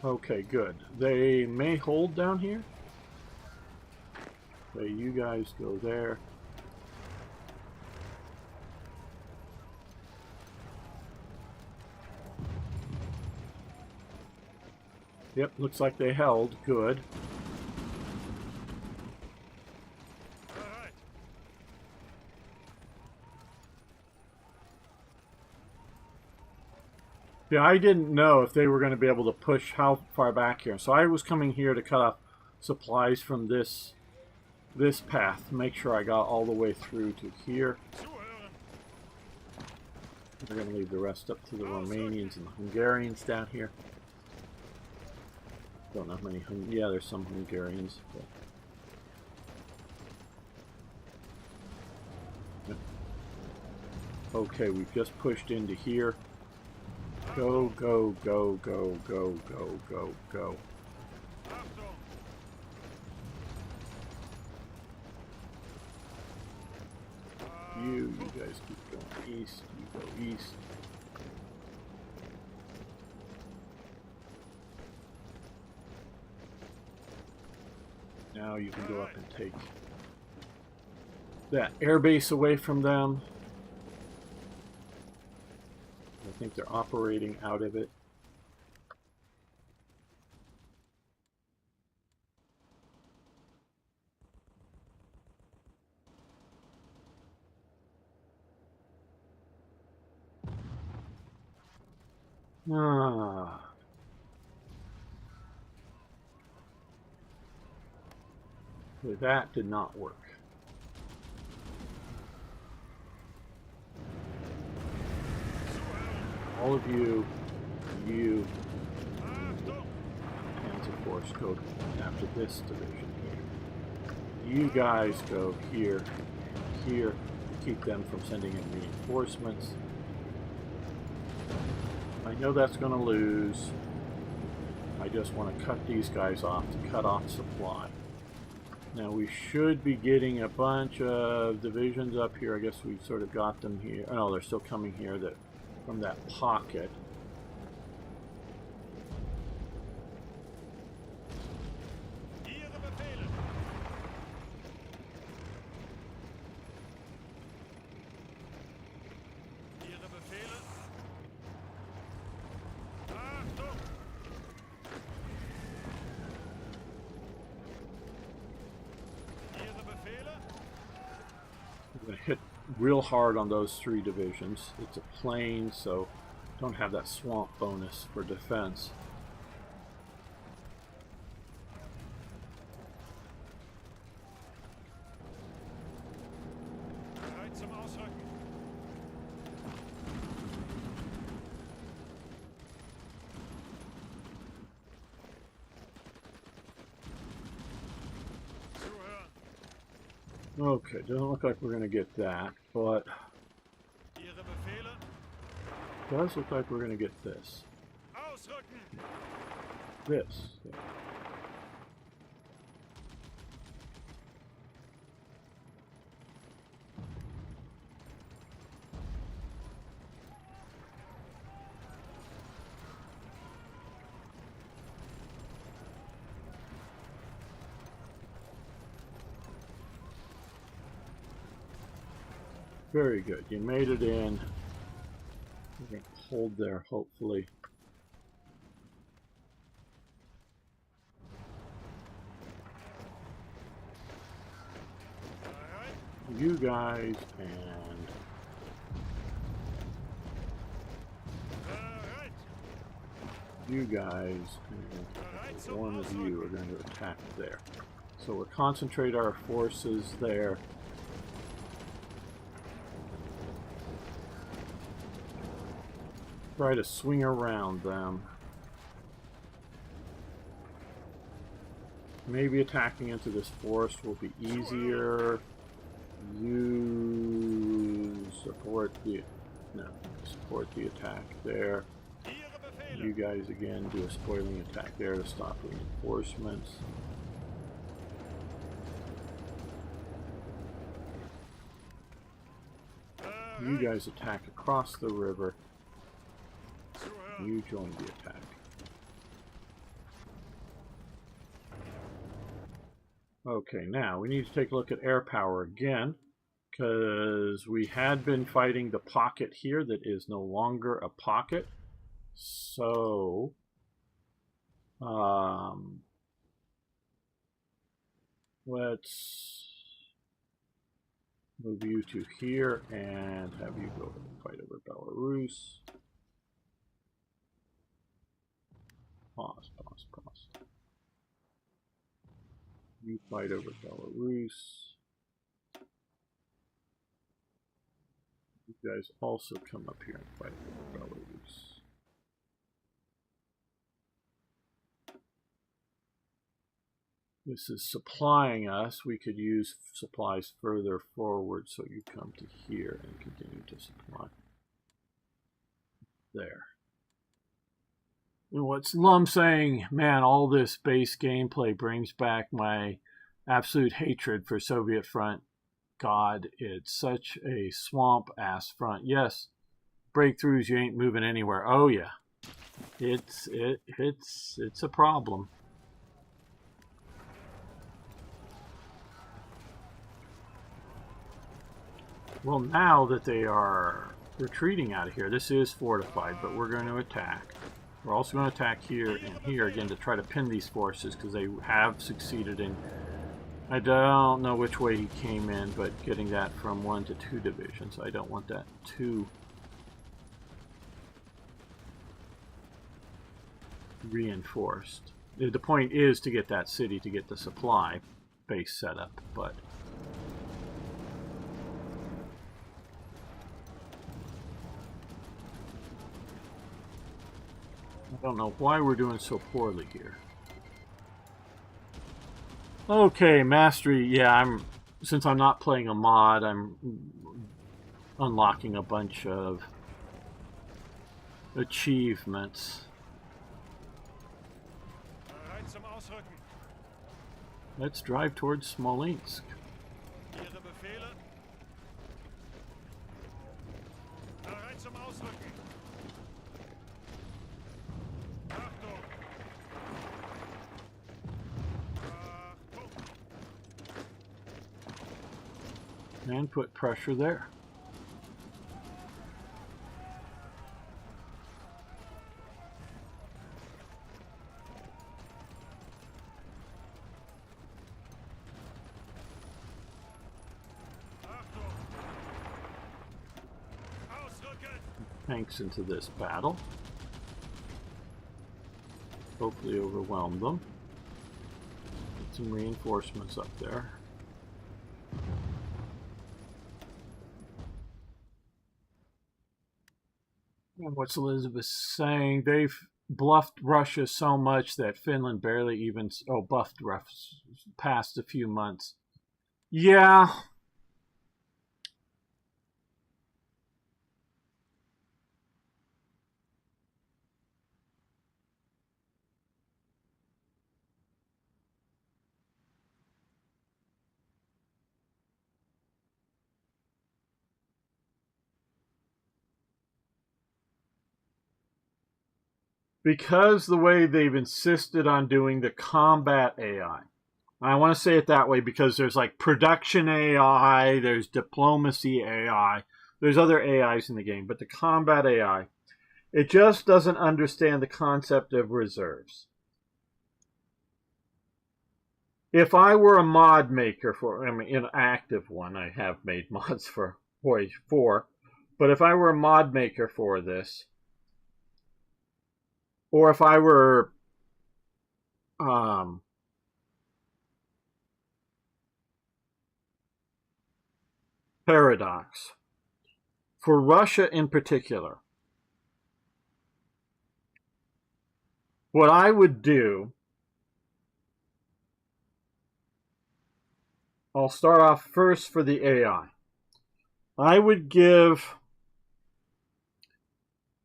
Okay, good. They may hold down here. Okay, you guys go there. Yep, looks like they held. Good. Yeah, I didn't know if they were going to be able to push how far back here. So I was coming here to cut off supplies from this path to make sure I got all the way through to here. We're going to leave the rest up to the Romanians and the Hungarians down here. Don't know how many. Yeah, there's some Hungarians. But... okay, we've just pushed into here. Go, go, go, go, go, go, go, go. You guys keep going east. You go east. Now you can go up and take that airbase away from them. I think they're operating out of it. That did not work. All of you, Panzer Force go after this division here. You guys go here, here, to keep them from sending in reinforcements. I know that's going to lose. I just want to cut these guys off to cut off supply. Now we should be getting a bunch of divisions up here. I guess we sort of got them here. Oh no, they're still coming here from that pocket. Hit real hard on those 3 divisions. It's a plain, so don't have that swamp bonus for defense. Okay, doesn't look like we're going to get that, but does look like we're going to get this. This. Yeah. Very good. You made it in. We're going to hold there, hopefully. You guys and you guys and one of you are going to attack there. So we'll concentrate our forces there. Try to swing around them. Maybe attacking into this forest will be easier. You support the attack there. You guys again do a spoiling attack there to stop reinforcements. You guys attack across the river. You join the attack. Okay, now we need to take a look at air power again, because we had been fighting the pocket here that is no longer a pocket. So, let's move you to here and have you go fight over Belarus. Pause. You fight over Belarus. You guys also come up here and fight over Belarus. This is supplying us. We could use supplies further forward, so you come to here and continue to supply. There. What's Lum saying? Man, all this base gameplay brings back my absolute hatred for Soviet front. God, it's such a swamp-ass front. Yes, breakthroughs, you ain't moving anywhere. Oh yeah, it's a problem. Well, now that they are retreating out of here, this is fortified, but we're going to attack. We're also going to attack here and here again to try to pin these forces, because they have succeeded in, I don't know which way he came in, but getting that from 1 to 2 divisions. I don't want that too reinforced. The point is to get that city to get the supply base set up, but I don't know why we're doing so poorly here. Okay, mastery. Yeah, since I'm not playing a mod, I'm unlocking a bunch of achievements. Let's drive towards Smolensk. And put pressure there. Tanks into this battle. Hopefully overwhelm them. Get some reinforcements up there. And what's Elizabeth saying? They've bluffed Russia so much that Finland barely even... Oh, buffed Russia past a few months. Yeah. Because the way they've insisted on doing the combat AI. I want to say it that way because there's like production AI, there's diplomacy AI, there's other AIs in the game, but the combat AI, it just doesn't understand the concept of reserves. If I were a mod maker for, I mean, an active one, I have made mods for HOI IV, but if I were a mod maker for this, or if I were paradox. For Russia in particular, what I would do, I'll start off first for the AI. I would give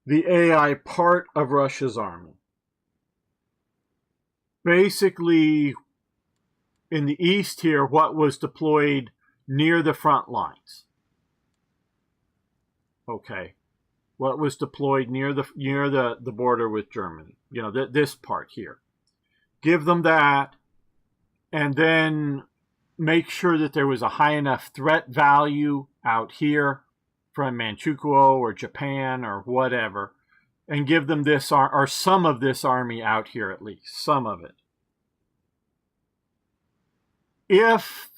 the AI part of Russia's army. Basically, in the east here, what was deployed near the front lines. Okay. What was deployed near the border with Germany. You know, this part here. Give them that, and then make sure that there was a high enough threat value out here from Manchukuo or Japan or whatever, and give them this or some of this army out here at least, some of it. If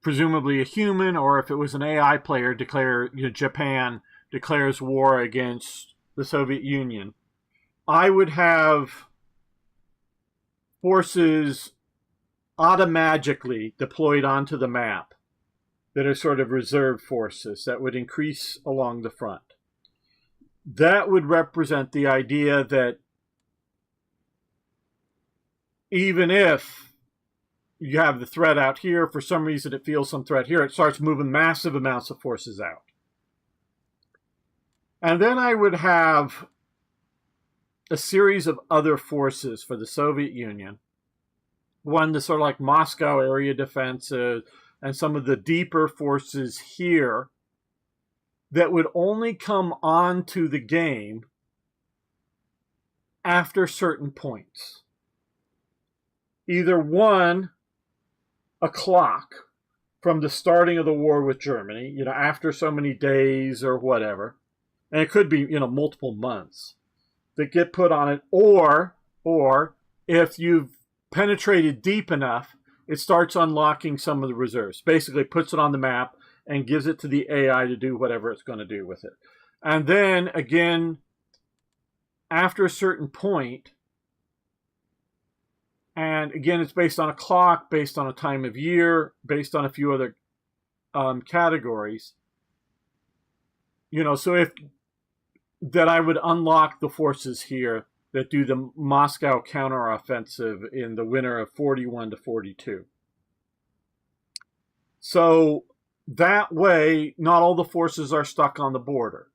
presumably a human, or if it was an AI player, Japan declares war against the Soviet Union, I would have forces automatically deployed onto the map that are sort of reserve forces that would increase along the front. That would represent the idea that even if you have the threat out here, for some reason it feels some threat here, it starts moving massive amounts of forces out. And then I would have a series of other forces for the Soviet Union. One, the sort of like Moscow area defenses, and some of the deeper forces here that would only come onto the game after certain points. Either one, a clock from the starting of the war with Germany, you know, after so many days or whatever, and it could be, you know, multiple months that get put on it, or if you've penetrated deep enough, it starts unlocking some of the reserves. Basically puts it on the map and gives it to the AI to do whatever it's going to do with it. And then again, after a certain point, and again, it's based on a clock, based on a time of year, based on a few other categories. You know, so if that I would unlock the forces here that do the Moscow counteroffensive in the winter of 41 to 42. So that way, not all the forces are stuck on the border.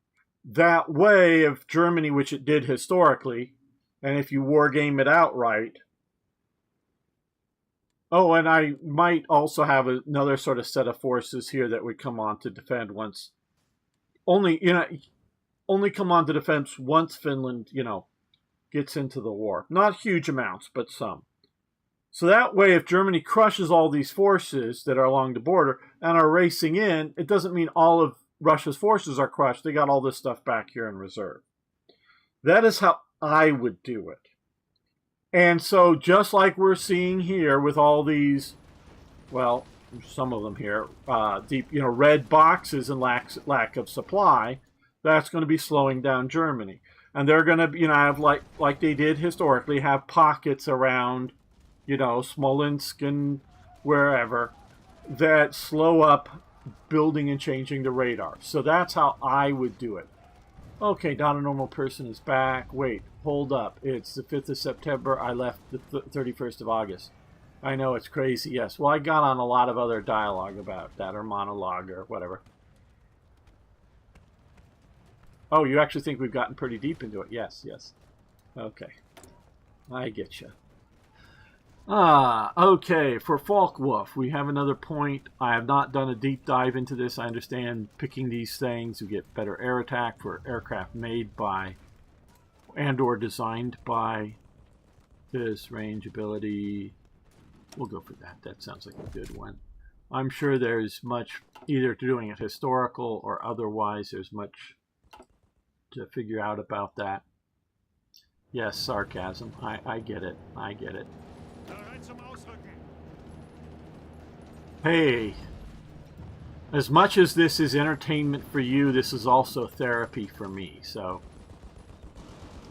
That way, if Germany, which it did historically, and if you war game it outright. Oh, and I might also have another sort of set of forces here that would come on to defend once. Only come on to defense once Finland, you know, gets into the war. Not huge amounts, but some. So that way, if Germany crushes all these forces that are along the border and are racing in, it doesn't mean all of Russia's forces are crushed. They got all this stuff back here in reserve. That is how I would do it. And so just like we're seeing here with all these, well, some of them here, deep, you know, red boxes and lack of supply, that's going to be slowing down Germany. And they're going to, you know, have like they did historically, have pockets around, you know, Smolensk and wherever that slow up building and changing the radar. So that's how I would do it. Okay, Not a Normal Person is back. Wait, hold up. It's the 5th of September. I left the 31st of August. I know, it's crazy, yes. Well, I got on a lot of other dialogue about that, or monologue, or whatever. Oh, you actually think we've gotten pretty deep into it? Yes, yes. Okay. I get you. Okay, for Falkwolf, we have another point. I have not done a deep dive into this. I understand picking these things, you get better air attack for aircraft made by and or designed by this range ability. We'll go for that. That sounds like a good one. I'm sure there's much, either doing it historical or otherwise, there's much to figure out about that. Yes, sarcasm. I get it. I get it. Hey, as much as this is entertainment for you, this is also therapy for me, so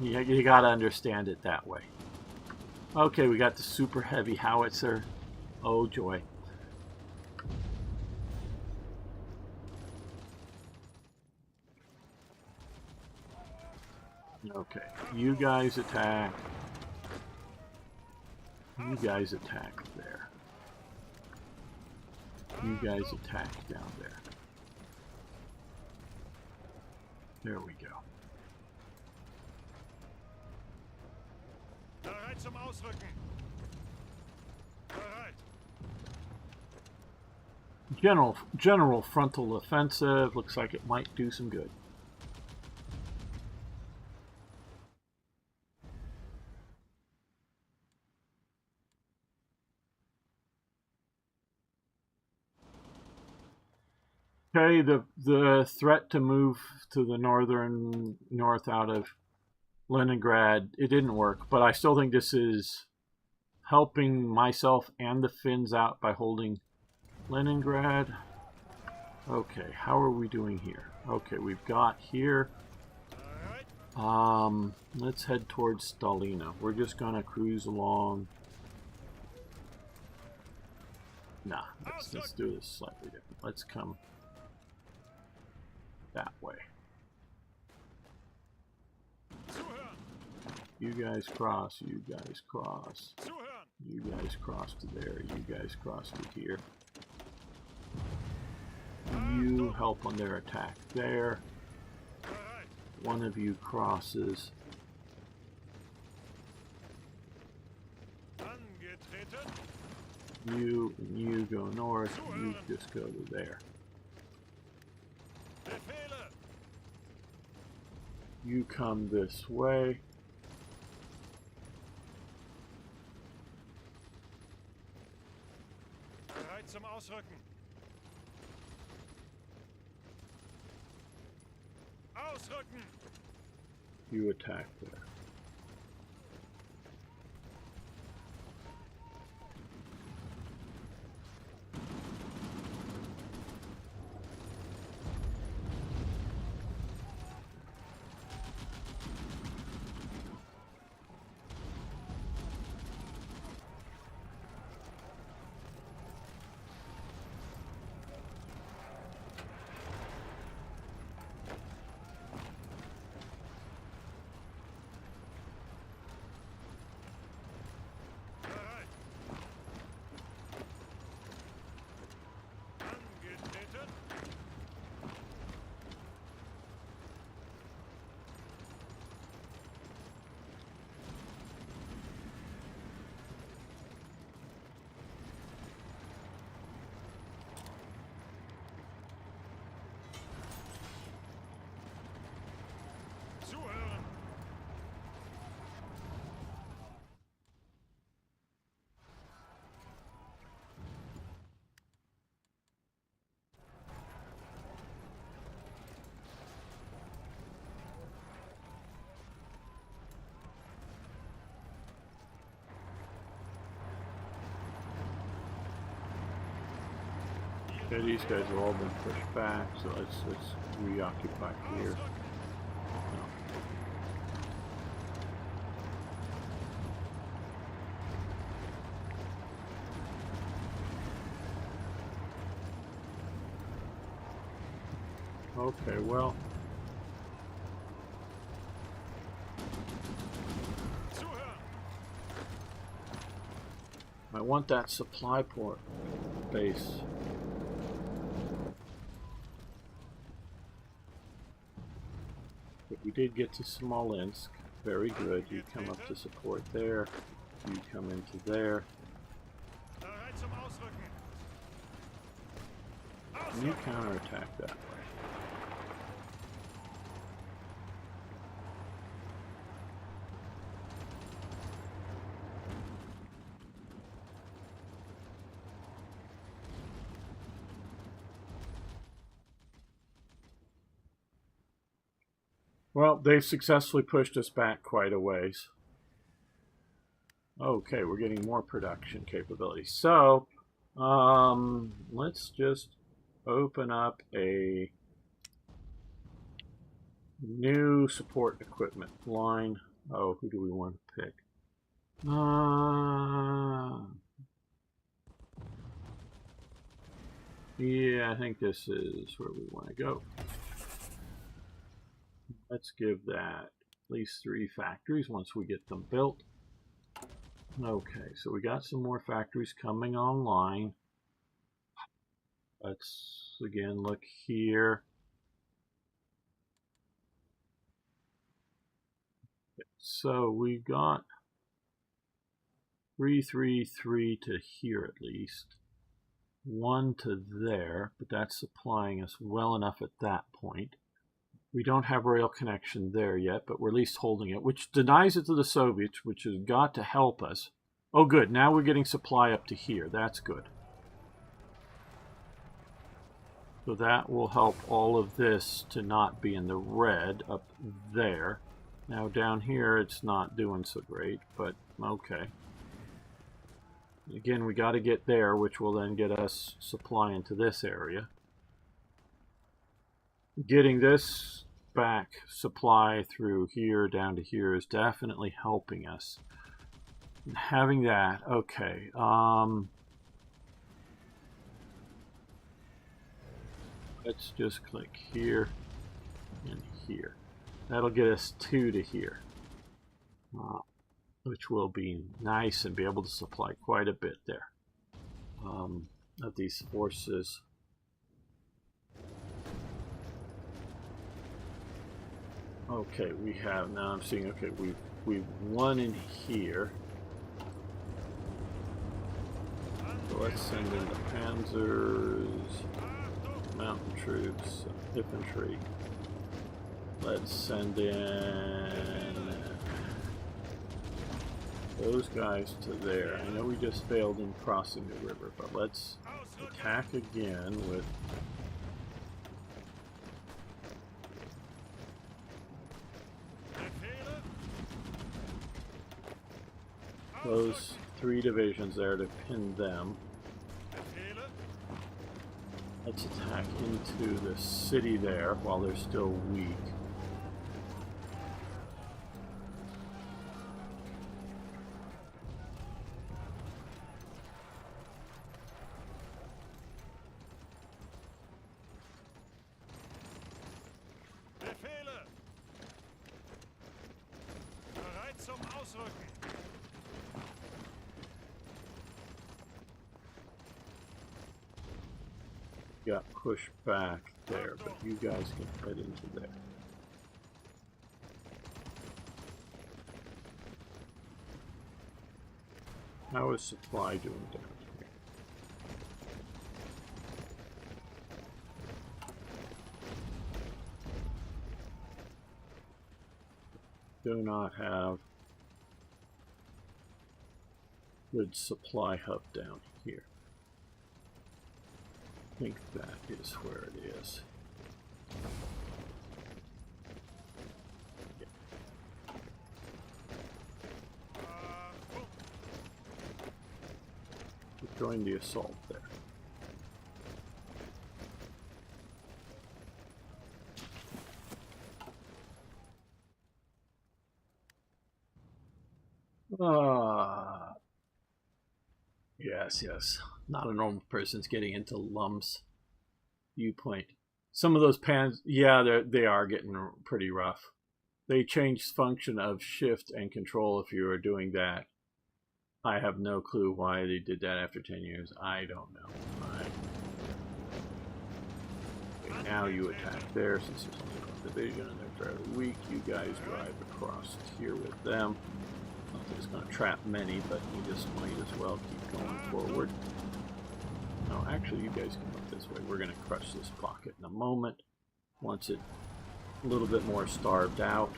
you got to understand it that way. Okay, we got the super heavy howitzer. Oh joy. Okay, you guys attack. You guys attack there. You guys attack down there. There we go. Bereit zum Ausrücken. Bereit. General frontal offensive looks like it might do some good. Okay, the threat to move to the north out of Leningrad, it didn't work, but I still think this is helping myself and the Finns out by holding Leningrad. Okay, how are we doing here? Okay, we've got here. Let's head towards Stalina. We're just gonna cruise along. Nah, let's do this slightly different. Let's come that way. You guys cross, you guys cross. You guys cross to there, you guys cross to here. You help on their attack there. One of you crosses. You go north, you just go to there. You come this way. Bereit zum Ausrücken. Ausrücken. You attack there. Okay, these guys have all been pushed back, so let's reoccupy here. No. Okay, well. I want that supply port base. But we did get to Smolensk. Very good. You come up to support there. You come into there. And you counterattack that way. Well, they've successfully pushed us back quite a ways. Okay, we're getting more production capability. So, let's just open up a new support equipment line. Oh, who do we want to pick? Yeah, I think this is where we want to go. Let's give that at least 3 factories once we get them built. Okay, so we got some more factories coming online. Let's again look here. So we got 333 to here at least. 1 to there, but that's supplying us well enough at that point. We don't have rail connection there yet, but we're at least holding it, which denies it to the Soviets, which has got to help us. Oh good, now we're getting supply up to here. That's good. So that will help all of this to not be in the red up there. Now down here it's not doing so great, but okay. Again, we got to get there, which will then get us supply into this area. Getting this back supply through here down to here is definitely helping us. And having that, okay. Let's just click here and here. That'll get us 2 to here, which will be nice and be able to supply quite a bit there of these forces. Okay, we have, now I'm seeing, okay, we've won in here. So let's send in the panzers, mountain troops, infantry. Let's send in those guys to there. I know we just failed in crossing the river, but let's attack again with those 3 divisions there to pin them. Let's attack into the city there while they're still weak. Got pushed back there, but you guys can head into there. How is supply doing down here? Do not have good supply hub down here. I think that is where it is. Join the assault there. Yes. Not a normal person's getting into Lum's viewpoint. Some of those pans, yeah, they are getting pretty rough. They changed function of shift and control if you are doing that. I have no clue why they did that after 10 years. I don't know. Okay, now you attack there since there's only 1 division and they're fairly weak. You guys drive across here with them. Not that it's going to trap many, but you just might as well keep going forward. No, actually, you guys can look this way. We're going to crush this pocket in a moment. Once it's a little bit more starved out.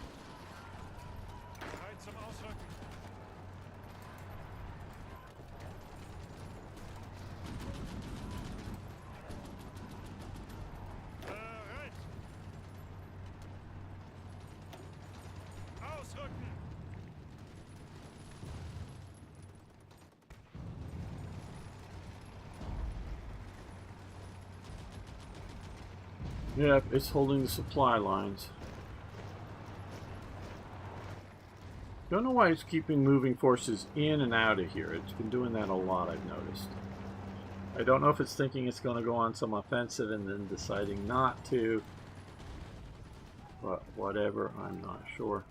Yep, it's holding the supply lines. Don't know why it's keeping moving forces in and out of here. It's been doing that a lot, I've noticed. I don't know if it's thinking it's going to go on some offensive and then deciding not to. But whatever, I'm not sure.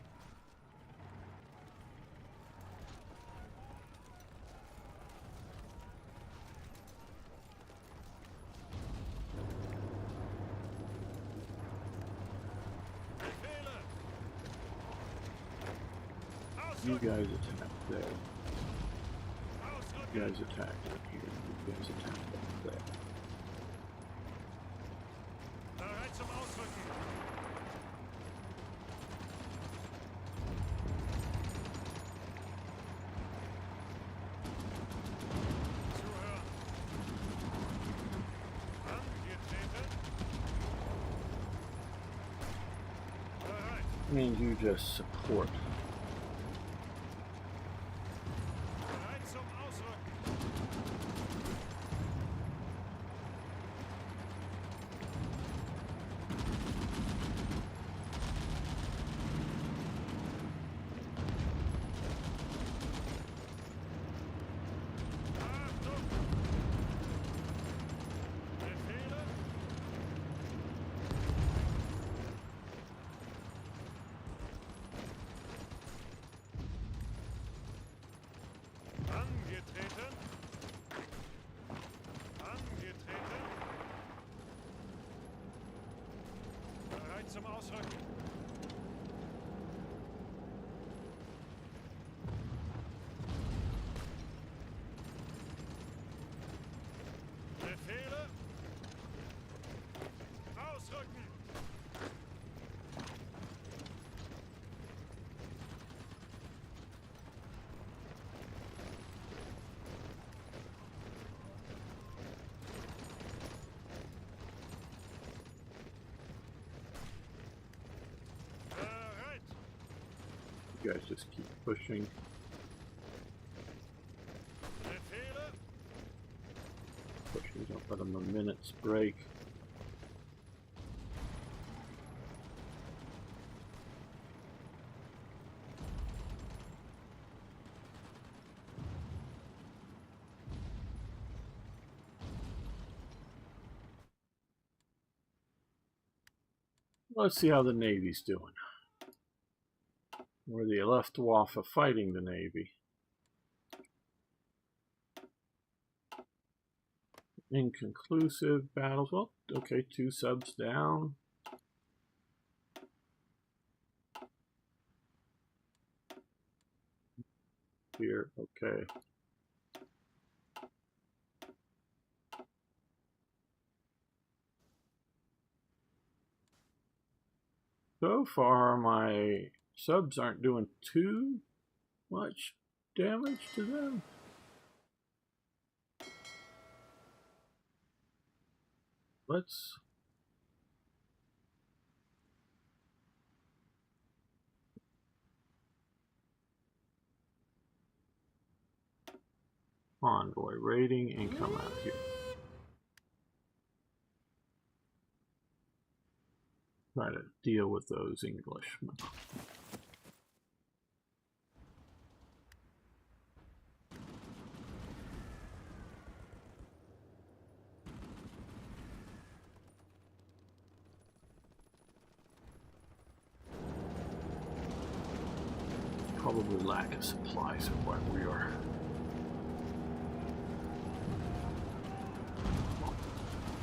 You guys attack there. You guys attack up here. You guys attack up there. Bereit zum Ausrücken. Zuhören. Angetreten. Bereit. And you just support. Bereit zum Ausrücken. Achtung! Befehle? Angetreten. Angetreten. Bereit zum Ausrücken. Befehle. Ausrücken. Bereit. You guys just keep pushing. Befehle. Pushing. Don't let them a minute's break. Let's see how the Navy's doing. Were they left off of fighting the Navy? Inconclusive battles. Well, okay, 2 subs down. Here, okay. So far, my subs aren't doing too much damage to them. Let's envoy rating and come out here. Try to deal with those Englishmen. Probably lack of supplies of what we are.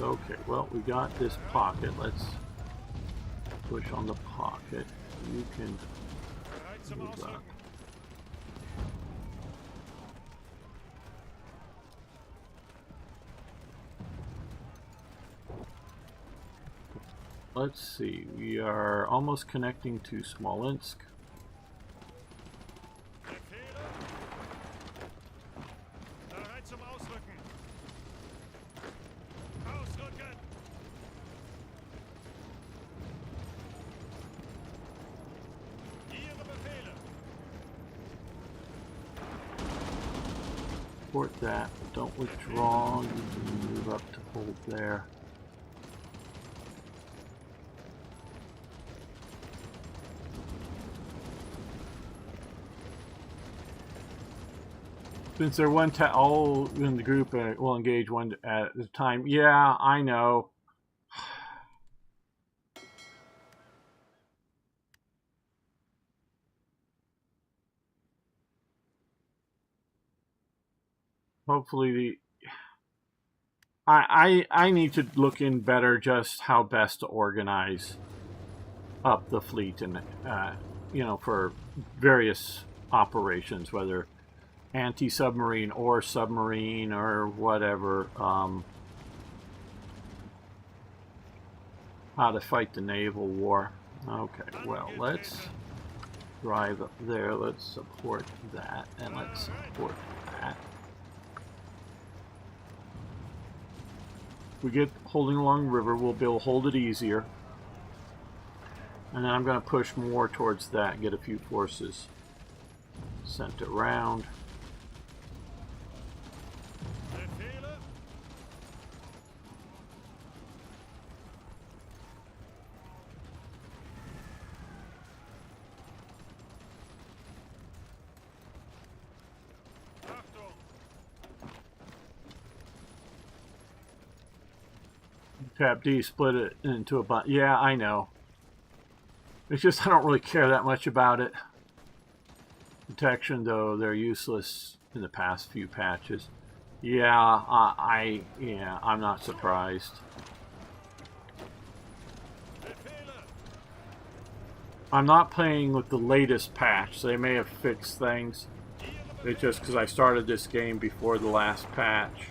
Okay, well, we got this pocket. Let's push on the pocket. You can Bereit zum move up. Ausrücken. Let's see, we are almost connecting to Smolensk. Befehle. Bereit zum Ausrücken. Ausrücken. Ihre Befehle. Support that, but don't withdraw. You can move up to hold there. Since they're all in the group will engage one at a time. Yeah, I know. Hopefully the I need to look in better just how best to organize up the fleet and you know, for various operations, whether anti-submarine or submarine or whatever, how to fight the naval war. Okay, well, let's drive up there, let's support that, and let's support that. If we get holding along the river, we'll be able to hold it easier. And then I'm going to push more towards that and get a few forces sent around. Tap D, split it into a bunch. Yeah, I know. It's just I don't really care that much about it. Protection, though, they're useless in the past few patches. Yeah, I'm not surprised. I'm not playing with the latest patch. They may have fixed things. It's just because I started this game before the last patch.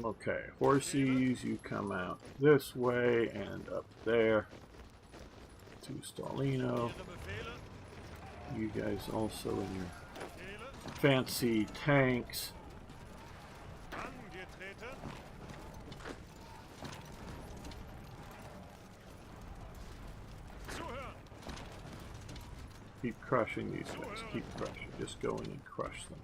Okay, horsies, you come out this way and up there to Stalino. You guys also in your fancy tanks. Keep crushing these guys, keep crushing, just go in and crush them.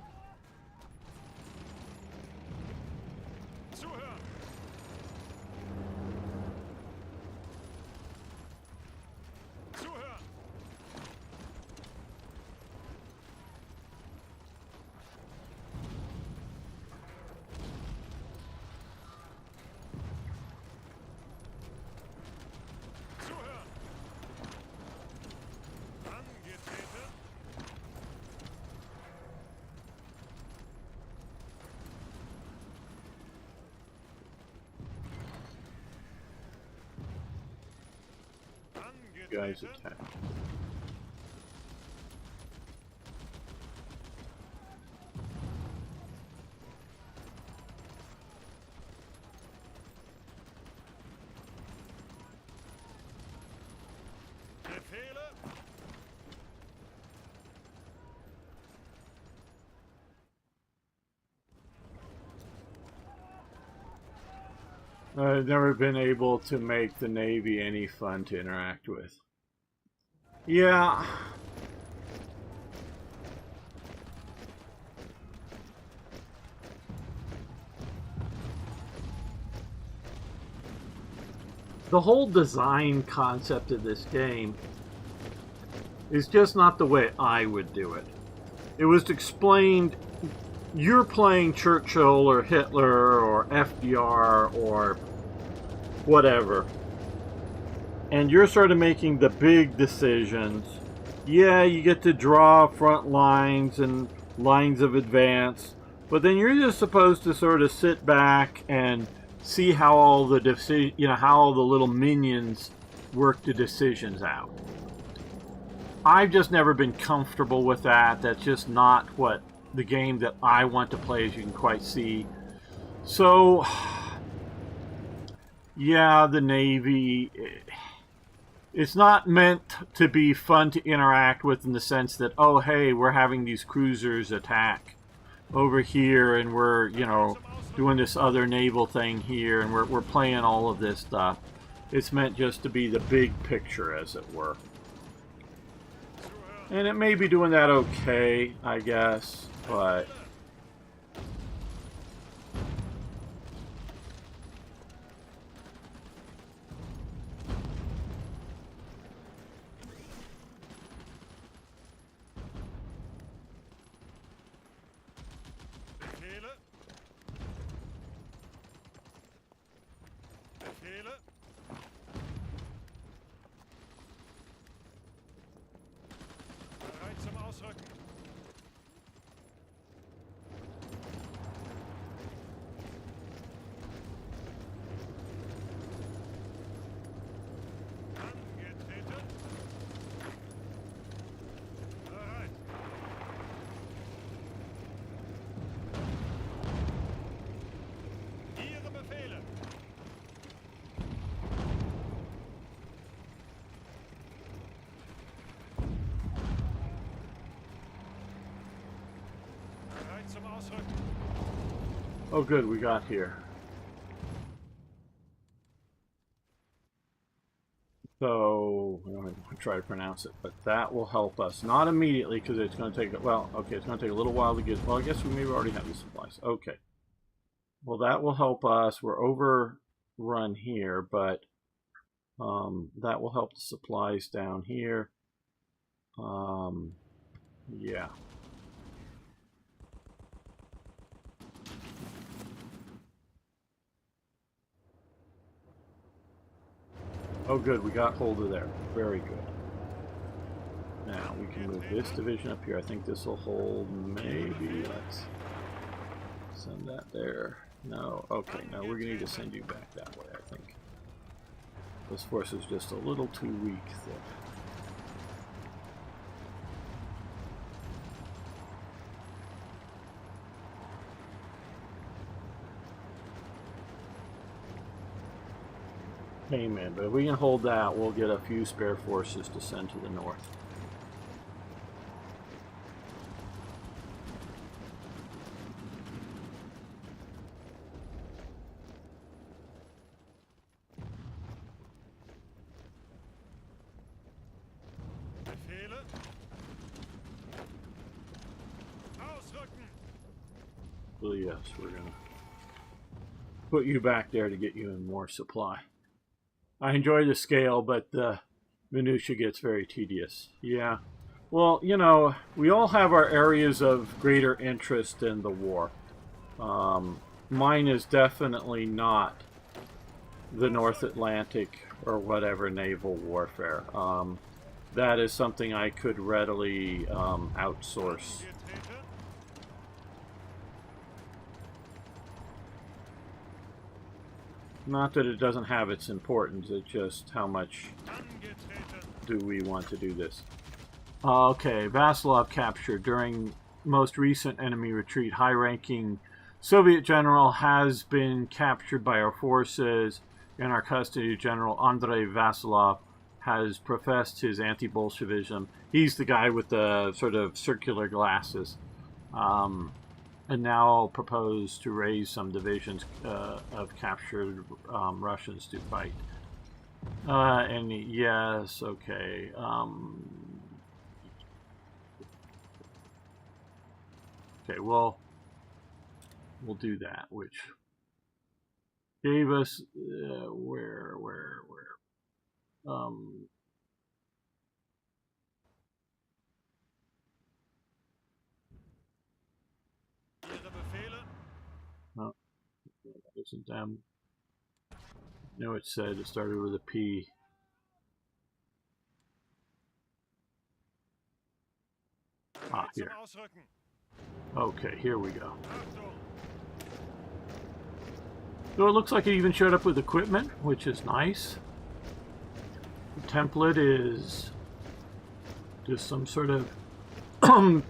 Guys attack. I've never been able to make the Navy any fun to interact with. Yeah. The whole design concept of this game is just not the way I would do it. It was explained, you're playing Churchill or Hitler or FDR or whatever, and you're sort of making the big decisions. Yeah, you get to draw front lines and lines of advance, but then you're just supposed to sort of sit back and see how all the how all the little minions work the decisions out. I've just never been comfortable with that. That's just not what the game that I want to play, as you can quite see. So, yeah, the Navy, it's not meant to be fun to interact with in the sense that, oh, hey, we're having these cruisers attack over here and we're, you know, doing this other naval thing here and we're playing all of this stuff. It's meant just to be the big picture, as it were. And it may be doing that okay, I guess, but Befehle? Bereit zum Ausrücken. Angetreten. Bereit. Ihre Befehle. Bereit zum Ausrücken. Oh, good, we got here. So, I don't want to try to pronounce it, but that will help us. Not immediately, because it's going to take, well, okay, it's going to take a little while to get, well, I guess we maybe already have the supplies. Okay. Well, that will help us. We're overrun here, but that will help the supplies down here. Yeah. Oh, good. We got hold of there. Very good. Now, we can move this division up here. I think this will hold, maybe. Let's send that there. No. Okay, no, we're going to need to send you back that way, I think. This force is just a little too weak there. Amen. But if we can hold that, we'll get a few spare forces to send to the north. Befehle. Ausrücken. So yes, we're going to put you back there to get you in more supply. I enjoy the scale, but the minutia gets very tedious. Yeah. Well, you know, we all have our areas of greater interest in the war. Mine is definitely not the North Atlantic or whatever naval warfare. That is something I could readily outsource. Angetreten. Not that it doesn't have its importance, it's just how much Angetreten. do we want to do this. Okay, Vasilov captured. During most recent enemy retreat, high-ranking Soviet general has been captured by our forces. In our custody, General Andrei Vasilov has professed his anti-Bolshevism. He's the guy with the sort of circular glasses. And now propose to raise some divisions of captured Russians to fight. And yes, okay. Okay, well, we'll do that, which gave us where. Ihre Befehle. No, that isn't them. No, it said it started with a P. Bereit zum Here. Ausrücken. Okay, here we go. Achtung. So it looks like it even showed up with equipment, which is nice. The template is just some sort of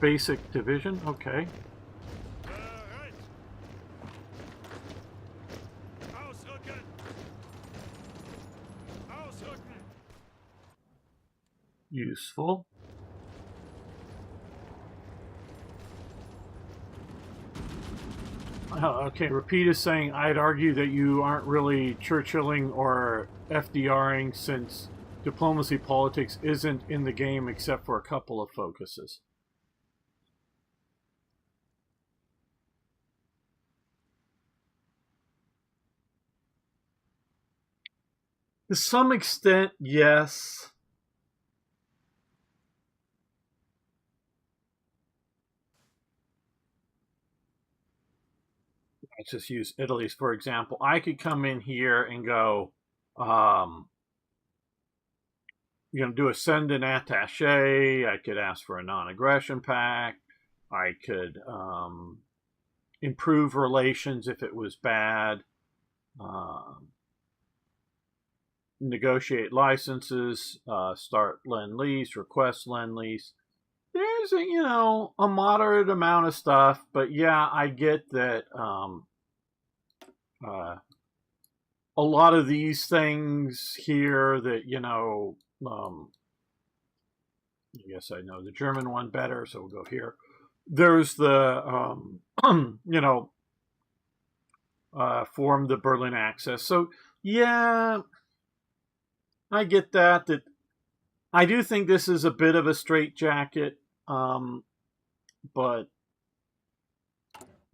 basic division. Okay. Bereit. Ausrücken. Ausrücken. Useful. Okay, Repeat is saying, I'd argue that you aren't really Churchilling or FDRing since diplomacy politics isn't in the game except for a couple of focuses. To some extent, yes. Let's just use Italy's for example. I could come in here and go, Do a send an attaché. I could ask for a non-aggression pact. I could improve relations if it was bad. Negotiate licenses. Start lend-lease. Request lend-lease. There's a moderate amount of stuff, but yeah, I get that a lot of these things here that I guess I know the German one better, so we'll go here. There's the form the Berlin Access. So yeah, I get that. That I do think this is a bit of a straitjacket, but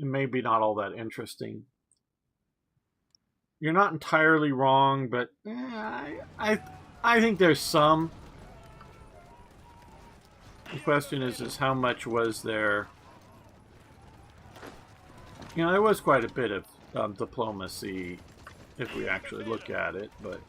maybe not all that interesting. You're not entirely wrong, but I think there's some. The question is how much was there? There was quite a bit of diplomacy if we actually look at it, but.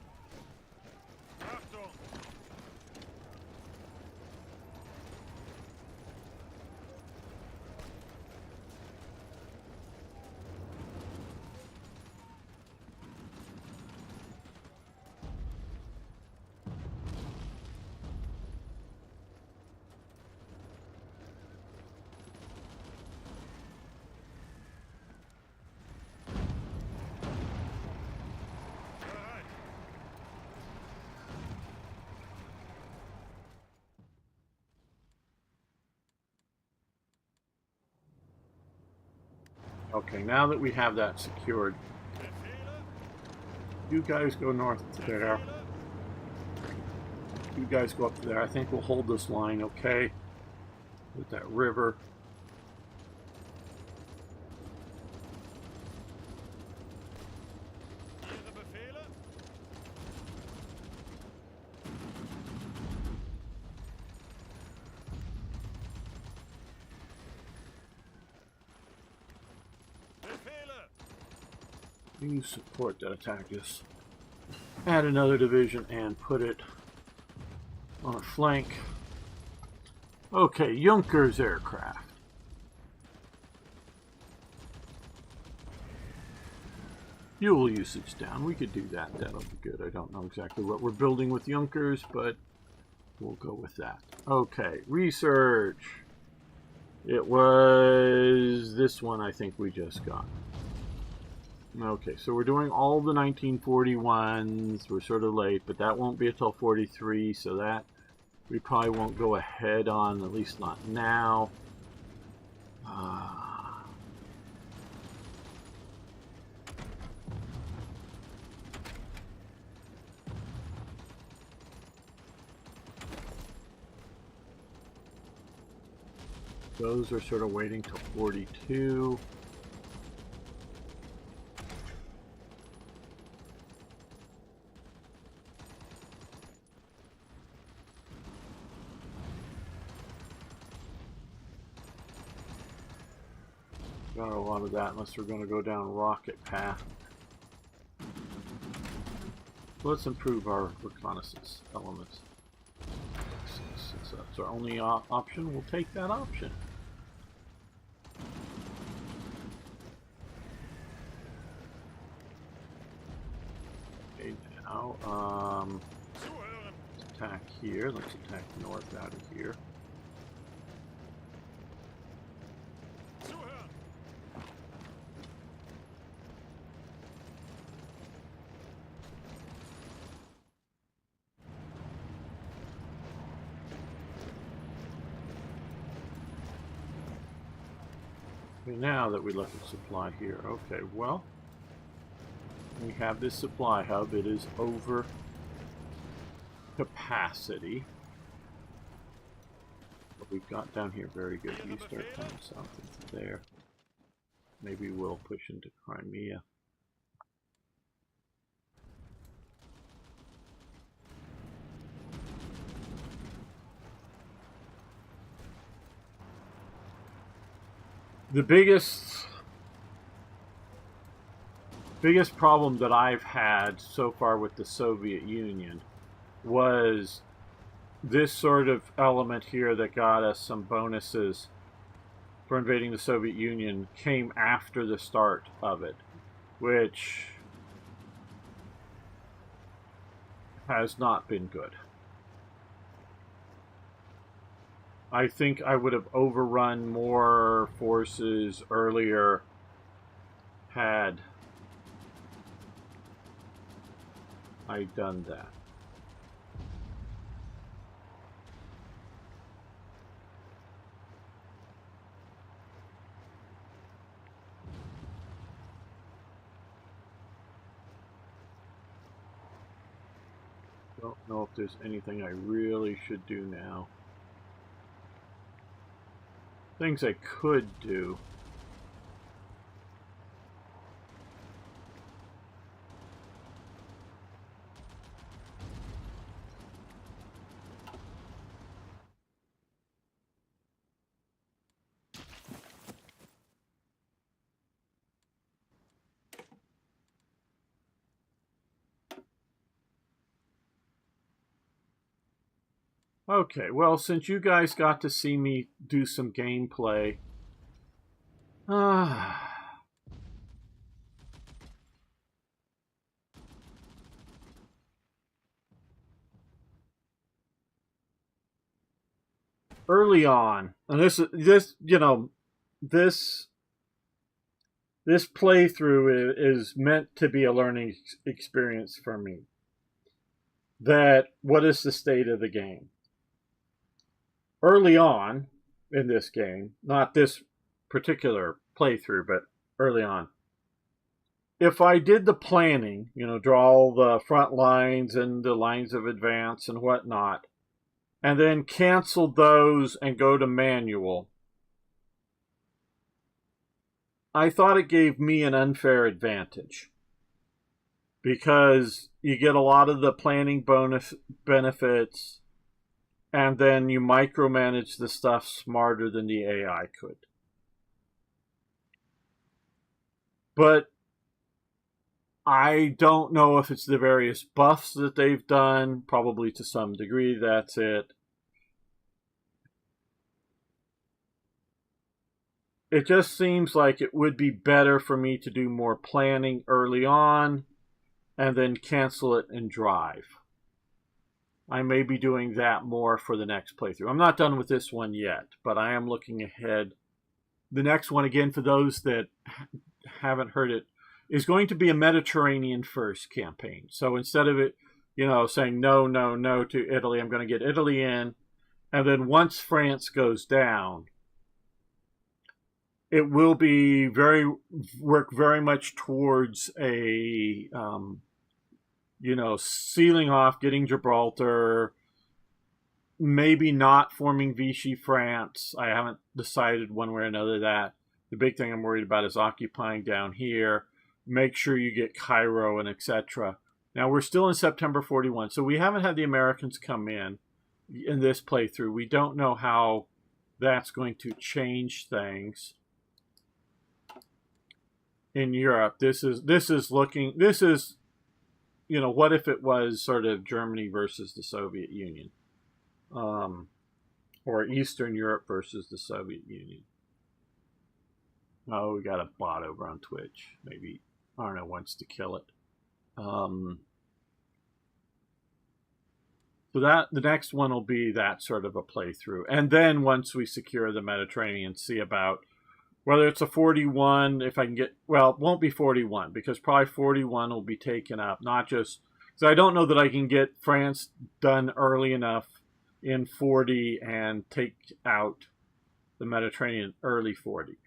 Okay, now that we have that secured, you guys go north to there. You guys go up to there. I think we'll hold this line, okay? With that river. You support that attack us. Add another division and put it on a flank. Okay, Junkers aircraft. Fuel usage down. We could do that. That'll be good. I don't know exactly what we're building with Junkers, but we'll go with that. Okay, research. It was this one I think we just got. Okay, so we're doing all the 1941s. We're sort of late, but that won't be until 43, so that we probably won't go ahead on, at least not now. Those are sort of waiting till 42. Got a lot of that unless we're going to go down rocket path. Let's improve our reconnaissance elements. Since that's our only option, we'll take that option. Okay, now let's attack here. Let's attack north out of here. Now that we look at supply here, okay, well, we have this supply hub. It is over capacity. What we've got down here, very good. You start coming south into there. Maybe we'll push into Crimea. The biggest biggest problem that I've had so far with the Soviet Union was this sort of element here that got us some bonuses for invading the Soviet Union came after the start of it, which has not been good. I think I would have overrun more forces earlier had I done that. Don't know if there's anything I really should do now. Things I could do. Okay, well, since you guys got to see me do some gameplay, early on, and this playthrough is meant to be a learning experience for me. That what is the state of the game? Early on in this game, not this particular playthrough, but early on, if I did the planning, draw all the front lines and the lines of advance and whatnot, and then cancel those and go to manual, I thought it gave me an unfair advantage because you get a lot of the planning bonus benefits and then you micromanage the stuff smarter than the AI could. But I don't know if it's the various buffs that they've done. Probably to some degree, that's it. It just seems like it would be better for me to do more planning early on and then cancel it and drive. I may be doing that more for the next playthrough. I'm not done with this one yet, but I am looking ahead. The next one, again, for those that haven't heard it, is going to be a Mediterranean first campaign. So instead of it, saying no, no, no to Italy, I'm going to get Italy in. And then once France goes down, it will be work very much towards a, sealing off, getting Gibraltar, maybe not forming Vichy France. I haven't decided one way or another that. The big thing I'm worried about is occupying down here. Make sure you get Cairo and etc. Now, we're still in September 41, so we haven't had the Americans come in this playthrough. We don't know how that's going to change things in Europe. This is what if it was sort of Germany versus the Soviet Union, or Eastern Europe versus the Soviet Union. Oh, we got a bot over on Twitch. Maybe, I don't know, wants to kill it. So that the next one will be that sort of a playthrough. And then once we secure the Mediterranean, see about whether it's a 41, if I can get, well, it won't be 41, because probably 41 will be taken up, not just, because I don't know that I can get France done early enough in 40 and take out the Mediterranean early 40.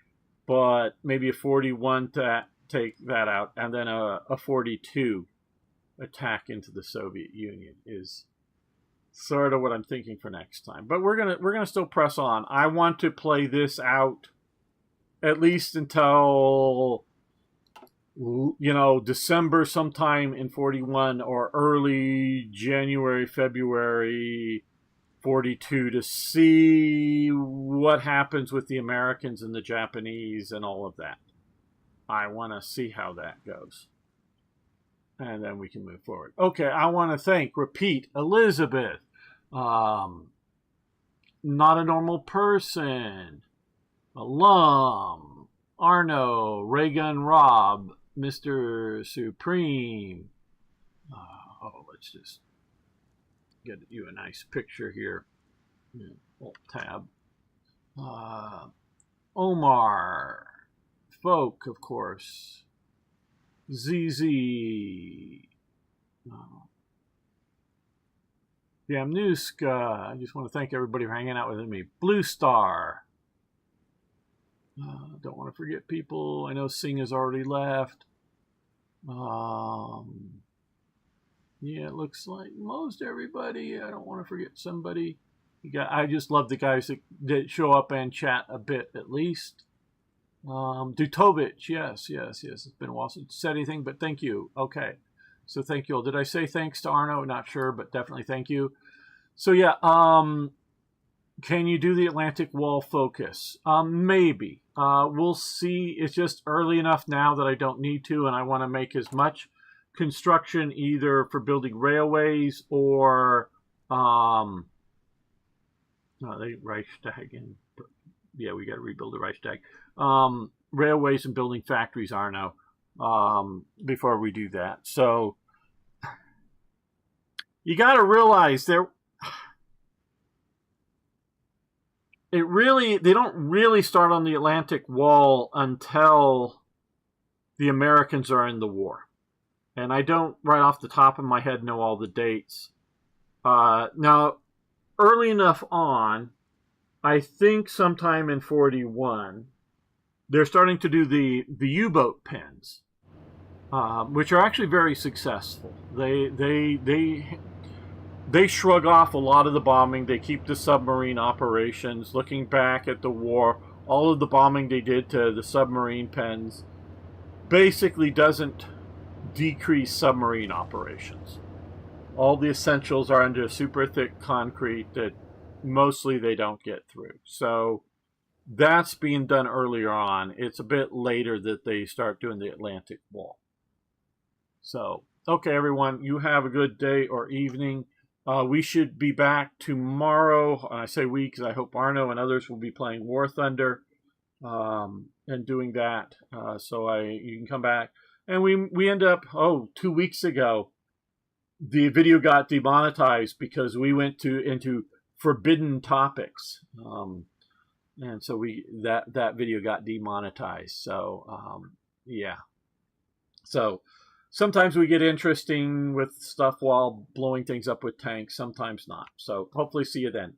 But maybe a 41 to take that out, and then a 42 attack into the Soviet Union is sort of what I'm thinking for next time. But we're gonna still press on. I want to play this out at least until December sometime in 41 or early January, February 42 to see what happens with the Americans and the Japanese and all of that. I want to see how that goes. And then we can move forward. Okay, I want to repeat, Elizabeth, Not a Normal Person, Alum, Arno, Raygun Rob, Mr. Supreme. Let's just get you a nice picture here. Alt tab. Omar, Folk, of course, ZZ, Yamnuska. I just want to thank everybody for hanging out with me. Blue Star. Don't want to forget people. I know Singh has already left. Yeah, it looks like most everybody. I don't want to forget somebody. I just love the guys that show up and chat a bit at least. Dutovich, yes. It's been a while since I said anything, but thank you. Okay, so thank you all. Did I say thanks to Arno? Not sure, but definitely thank you. So yeah, can you do the Atlantic Wall focus? Maybe. We'll see. It's just early enough now that I don't need to, and I want to make as much construction either for building railways or Reichstag. Yeah, we got to rebuild the Reichstag. Railways and building factories are now before we do that. So you got to realize they don't really start on the Atlantic Wall until the Americans are in the war. And I don't, right off the top of my head, know all the dates. Now, early enough on, I think sometime in 41, they're starting to do the U-boat pens, which are actually very successful. They shrug off a lot of the bombing. They keep the submarine operations. Looking back at the war, all of the bombing they did to the submarine pens basically doesn't decrease submarine operations. All the essentials are under super thick concrete that mostly they don't get through. So that's being done earlier on. It's a bit later that they start doing the Atlantic Wall. So, okay, everyone, you have a good day or evening. We should be back tomorrow. I say we because I hope Arno and others will be playing War Thunder and doing that. You can come back. And we end up, 2 weeks ago, the video got demonetized because we went into forbidden topics. And so that video got demonetized. So, yeah. So sometimes we get interesting with stuff while blowing things up with tanks, sometimes not. So hopefully see you then.